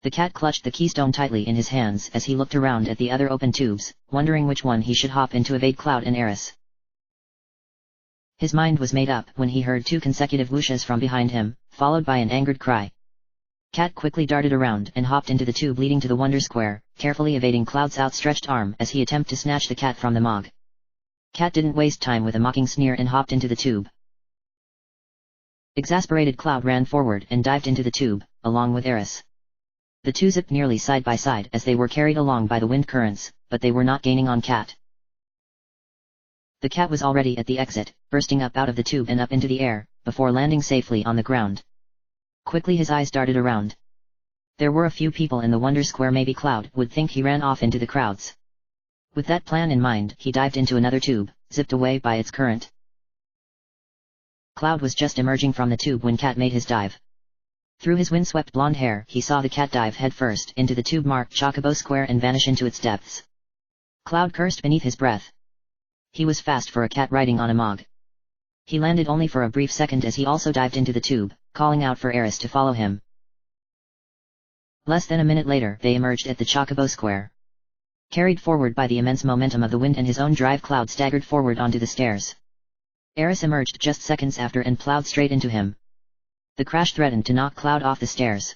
The cat clutched the keystone tightly in his hands as he looked around at the other open tubes, wondering which one he should hop in to evade Cloud and Eris. His mind was made up when he heard 2 consecutive whooshes from behind him, followed by an angered cry. Cat quickly darted around and hopped into the tube leading to the Wonder Square, carefully evading Cloud's outstretched arm as he attempted to snatch the cat from the mog. Cat didn't waste time with a mocking sneer and hopped into the tube. Exasperated Cloud ran forward and dived into the tube, along with Eris. The two zipped nearly side by side as they were carried along by the wind currents, but they were not gaining on Cat. The cat was already at the exit, bursting up out of the tube and up into the air, before landing safely on the ground. Quickly his eyes darted around. There were a few people in the Wonder Square. Maybe Cloud would think he ran off into the crowds. With that plan in mind, he dived into another tube, zipped away by its current. Cloud was just emerging from the tube when Cat made his dive. Through his windswept blonde hair he saw the cat dive headfirst into the tube marked Chocobo Square and vanish into its depths. Cloud cursed beneath his breath. He was fast for a cat riding on a mog. He landed only for a brief second as he also dived into the tube, calling out for Eris to follow him. Less than a minute later they emerged at the Chocobo Square. Carried forward by the immense momentum of the wind and his own drive, Cloud staggered forward onto the stairs. Eris emerged just seconds after and plowed straight into him. The crash threatened to knock Cloud off the stairs.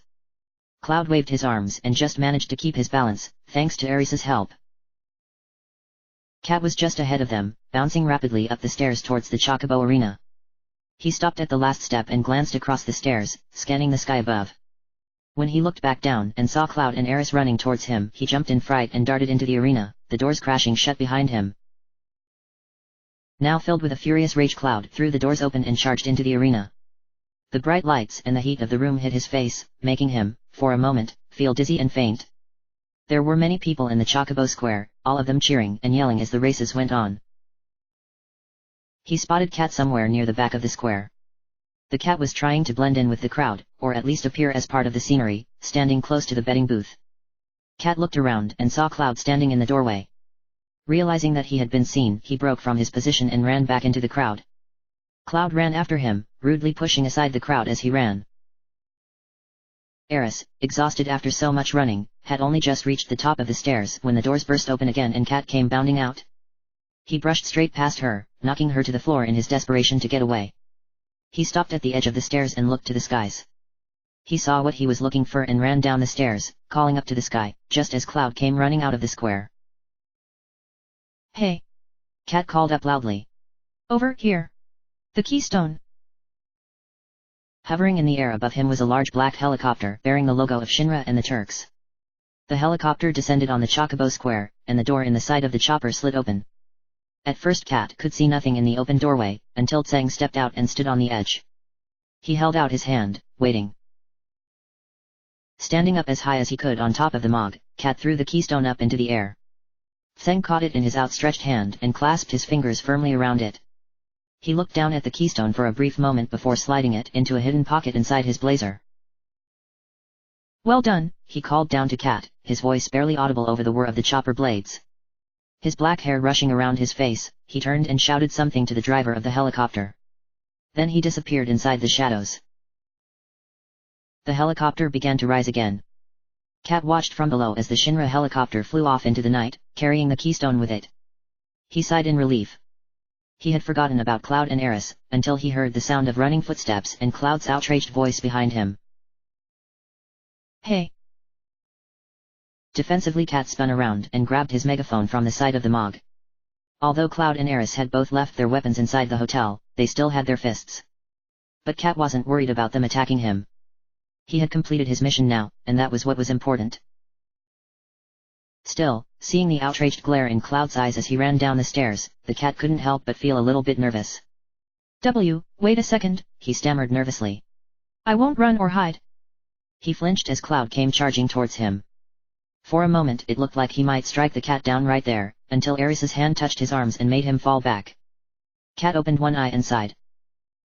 Cloud waved his arms and just managed to keep his balance, thanks to Eris's help. Cat was just ahead of them, bouncing rapidly up the stairs towards the Chocobo Arena. He stopped at the last step and glanced across the stairs, scanning the sky above. When he looked back down and saw Cloud and Eris running towards him, he jumped in fright and darted into the arena, the doors crashing shut behind him. Now filled with a furious rage, Cloud threw the doors open and charged into the arena. The bright lights and the heat of the room hit his face, making him, for a moment, feel dizzy and faint. There were many people in the Chocobo Square, all of them cheering and yelling as the races went on. He spotted Cat somewhere near the back of the square. The cat was trying to blend in with the crowd, or at least appear as part of the scenery, standing close to the betting booth. Cat looked around and saw Cloud standing in the doorway. Realizing that he had been seen, he broke from his position and ran back into the crowd. Cloud ran after him, rudely pushing aside the crowd as he ran. Eris, exhausted after so much running, had only just reached the top of the stairs when the doors burst open again and Cat came bounding out. He brushed straight past her, knocking her to the floor in his desperation to get away. He stopped at the edge of the stairs and looked to the skies. He saw what he was looking for and ran down the stairs, calling up to the sky, just as Cloud came running out of the square. Hey! Cat called up loudly. Over here! The keystone! Hovering in the air above him was a large black helicopter bearing the logo of Shinra and the Turks. The helicopter descended on the Chocobo Square, and the door in the side of the chopper slid open. At first Kat could see nothing in the open doorway, until Tseng stepped out and stood on the edge. He held out his hand, waiting. Standing up as high as he could on top of the Mog, Kat threw the keystone up into the air. Tseng caught it in his outstretched hand and clasped his fingers firmly around it. He looked down at the keystone for a brief moment before sliding it into a hidden pocket inside his blazer. Well done, he called down to Kat, his voice barely audible over the whir of the chopper blades. His black hair rushing around his face, he turned and shouted something to the driver of the helicopter. Then he disappeared inside the shadows. The helicopter began to rise again. Kat watched from below as the Shinra helicopter flew off into the night, carrying the keystone with it. He sighed in relief. He had forgotten about Cloud and Eris, until he heard the sound of running footsteps and Cloud's outraged voice behind him. Hey! Defensively Kat spun around and grabbed his megaphone from the side of the Mog. Although Cloud and Eris had both left their weapons inside the hotel, they still had their fists. But Kat wasn't worried about them attacking him. He had completed his mission now, and that was what was important. Still, seeing the outraged glare in Cloud's eyes as he ran down the stairs, the Cat couldn't help but feel a little bit nervous. Wait a second, he stammered nervously. I won't run or hide. He flinched as Cloud came charging towards him. For a moment it looked like he might strike the Cat down right there, until Eris's hand touched his arms and made him fall back. Cat opened one eye and sighed.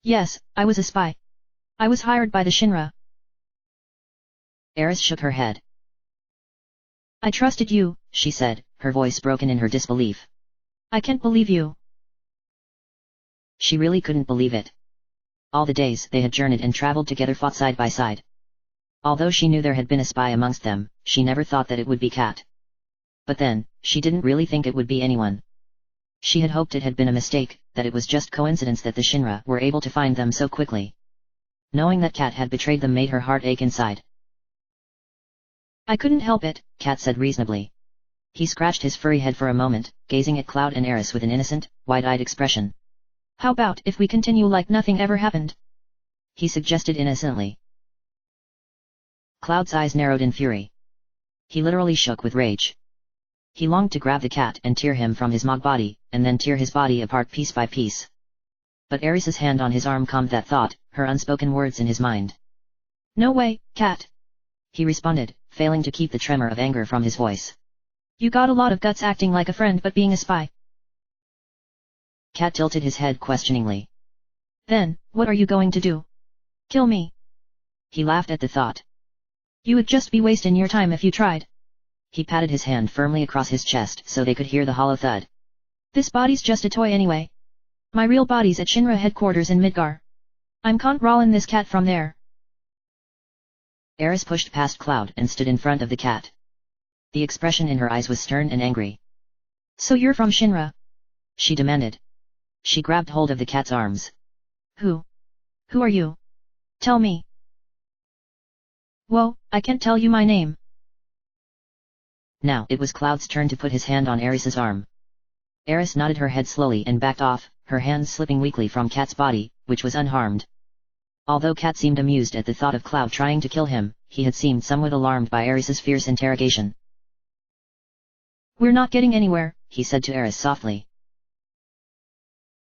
Yes, I was a spy. I was hired by the Shinra. Eris shook her head. I trusted you, she said, her voice broken in her disbelief. I can't believe you. She really couldn't believe it. All the days they had journeyed and traveled together fought side by side. Although she knew there had been a spy amongst them, she never thought that it would be Kat. But then, she didn't really think it would be anyone. She had hoped it had been a mistake, that it was just coincidence that the Shinra were able to find them so quickly. Knowing that Kat had betrayed them made her heart ache inside. I couldn't help it, Kat said reasonably. He scratched his furry head for a moment, gazing at Cloud and Eris with an innocent, wide-eyed expression. How about if we continue like nothing ever happened? He suggested innocently. Cloud's eyes narrowed in fury. He literally shook with rage. He longed to grab the Cat and tear him from his Mog body, and then tear his body apart piece by piece. But Eris's hand on his arm calmed that thought, her unspoken words in his mind. No way, Cat. He responded, failing to keep the tremor of anger from his voice. You got a lot of guts acting like a friend but being a spy. Cat tilted his head questioningly. Then, what are you going to do? Kill me? He laughed at the thought. You would just be wasting your time if you tried. He patted his hand firmly across his chest so they could hear the hollow thud. This body's just a toy anyway. My real body's at Shinra headquarters in Midgar. I'm controlling this Cat from there. Eris pushed past Cloud and stood in front of the Cat. The expression in her eyes was stern and angry. So you're from Shinra? She demanded. She grabbed hold of the Cat's arms. Who are you? Tell me. Whoa, I can't tell you my name. Now it was Cloud's turn to put his hand on Eris's arm. Eris nodded her head slowly and backed off, her hands slipping weakly from Cat's body, which was unharmed. Although Cat seemed amused at the thought of Cloud trying to kill him, he had seemed somewhat alarmed by Eris's fierce interrogation. We're not getting anywhere, he said to Eris softly.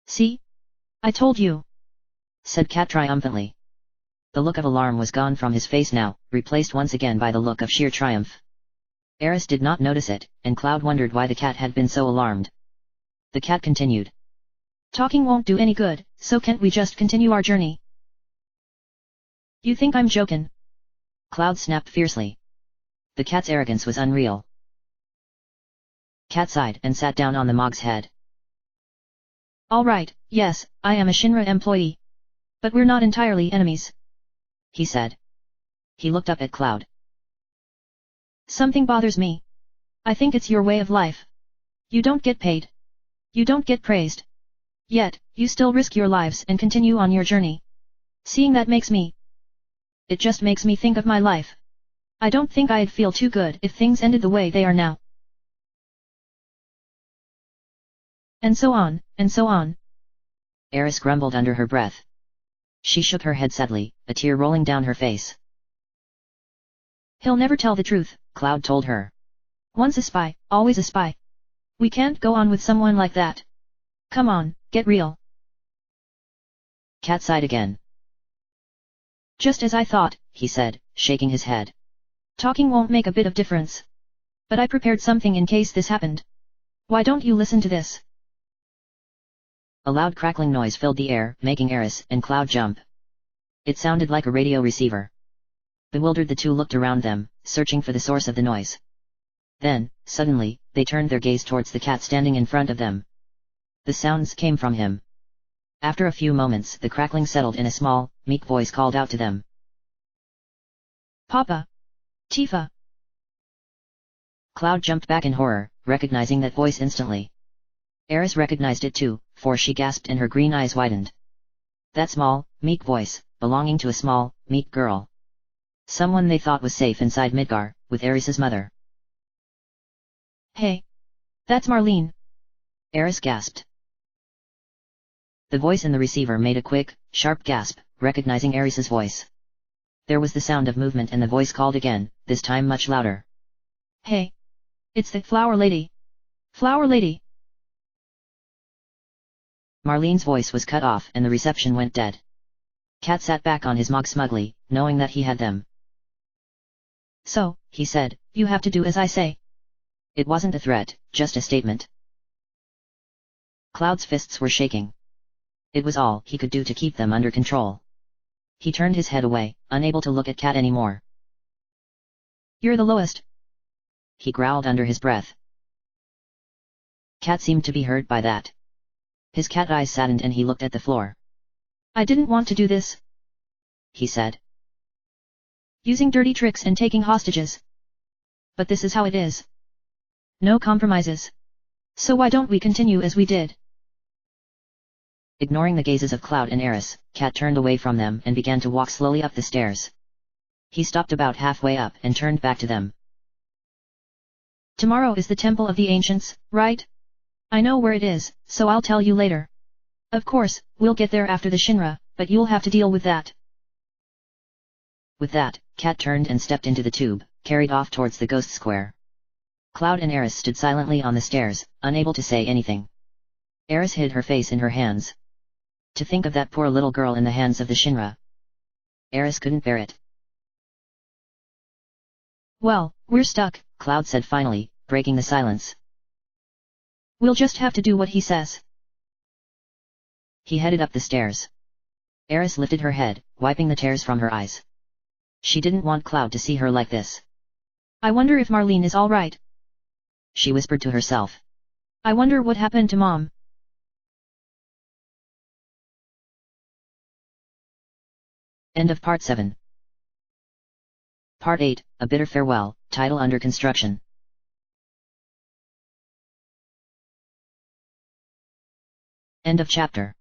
See? I told you, said Cat triumphantly. The look of alarm was gone from his face now, replaced once again by the look of sheer triumph. Eris did not notice it, and Cloud wondered why the Cat had been so alarmed. The Cat continued. Talking won't do any good, so can't we just continue our journey? You think I'm joking? Cloud snapped fiercely. The Cat's arrogance was unreal. Cat sighed and sat down on the Mog's head. All right, yes, I am a Shinra employee. But we're not entirely enemies, he said. He looked up at Cloud. Something bothers me. I think it's your way of life. You don't get paid. You don't get praised. Yet, you still risk your lives and continue on your journey. Seeing that makes me... It just makes me think of my life. I don't think I'd feel too good if things ended the way they are now. And so on, and so on. Eris grumbled under her breath. She shook her head sadly, a tear rolling down her face. He'll never tell the truth, Cloud told her. Once a spy, always a spy. We can't go on with someone like that. Come on, get real. Cat sighed again. Just as I thought, he said, shaking his head. Talking won't make a bit of difference. But I prepared something in case this happened. Why don't you listen to this? A loud crackling noise filled the air, making Eris and Cloud jump. It sounded like a radio receiver. Bewildered, the two looked around them, searching for the source of the noise. Then, suddenly, they turned their gaze towards the cat standing in front of them. The sounds came from him. After a few moments, the crackling settled and a small, meek voice called out to them. Papa! Tifa! Cloud jumped back in horror, recognizing that voice instantly. Eris recognized it too, for she gasped and her green eyes widened. That small, meek voice, belonging to a small, meek girl. Someone they thought was safe inside Midgar, with Eris's mother. Hey! That's Marlene! Eris gasped. The voice in the receiver made a quick, sharp gasp, recognizing Eris's voice. There was the sound of movement and the voice called again, this time much louder. Hey! It's the Flower Lady! Flower Lady! Marlene's voice was cut off and the reception went dead. Cat sat back on his mug smugly, knowing that he had them. So, he said, you have to do as I say. It wasn't a threat, just a statement. Cloud's fists were shaking. It was all he could do to keep them under control. He turned his head away, unable to look at Cat anymore. You're the lowest. He growled under his breath. Cat seemed to be hurt by that. His cat eyes saddened and he looked at the floor. I didn't want to do this, he said. Using dirty tricks and taking hostages. But this is how it is. No compromises. So why don't we continue as we did? Ignoring the gazes of Cloud and Eris, Cat turned away from them and began to walk slowly up the stairs. He stopped about halfway up and turned back to them. Tomorrow is the Temple of the Ancients, right? I know where it is, so I'll tell you later. Of course, we'll get there after the Shinra, but you'll have to deal with that. With that, Cat turned and stepped into the tube, carried off towards the ghost square. Cloud and Eris stood silently on the stairs, unable to say anything. Eris hid her face in her hands. To think of that poor little girl in the hands of the Shinra. Eris couldn't bear it. Well, we're stuck, Cloud said finally, breaking the silence. We'll just have to do what he says. He headed up the stairs. Eris lifted her head, wiping the tears from her eyes. She didn't want Cloud to see her like this. I wonder if Marlene is all right. She whispered to herself. I wonder what happened to Mom. End of Part 7. Part 8, A Bitter Farewell, title under construction. End of chapter.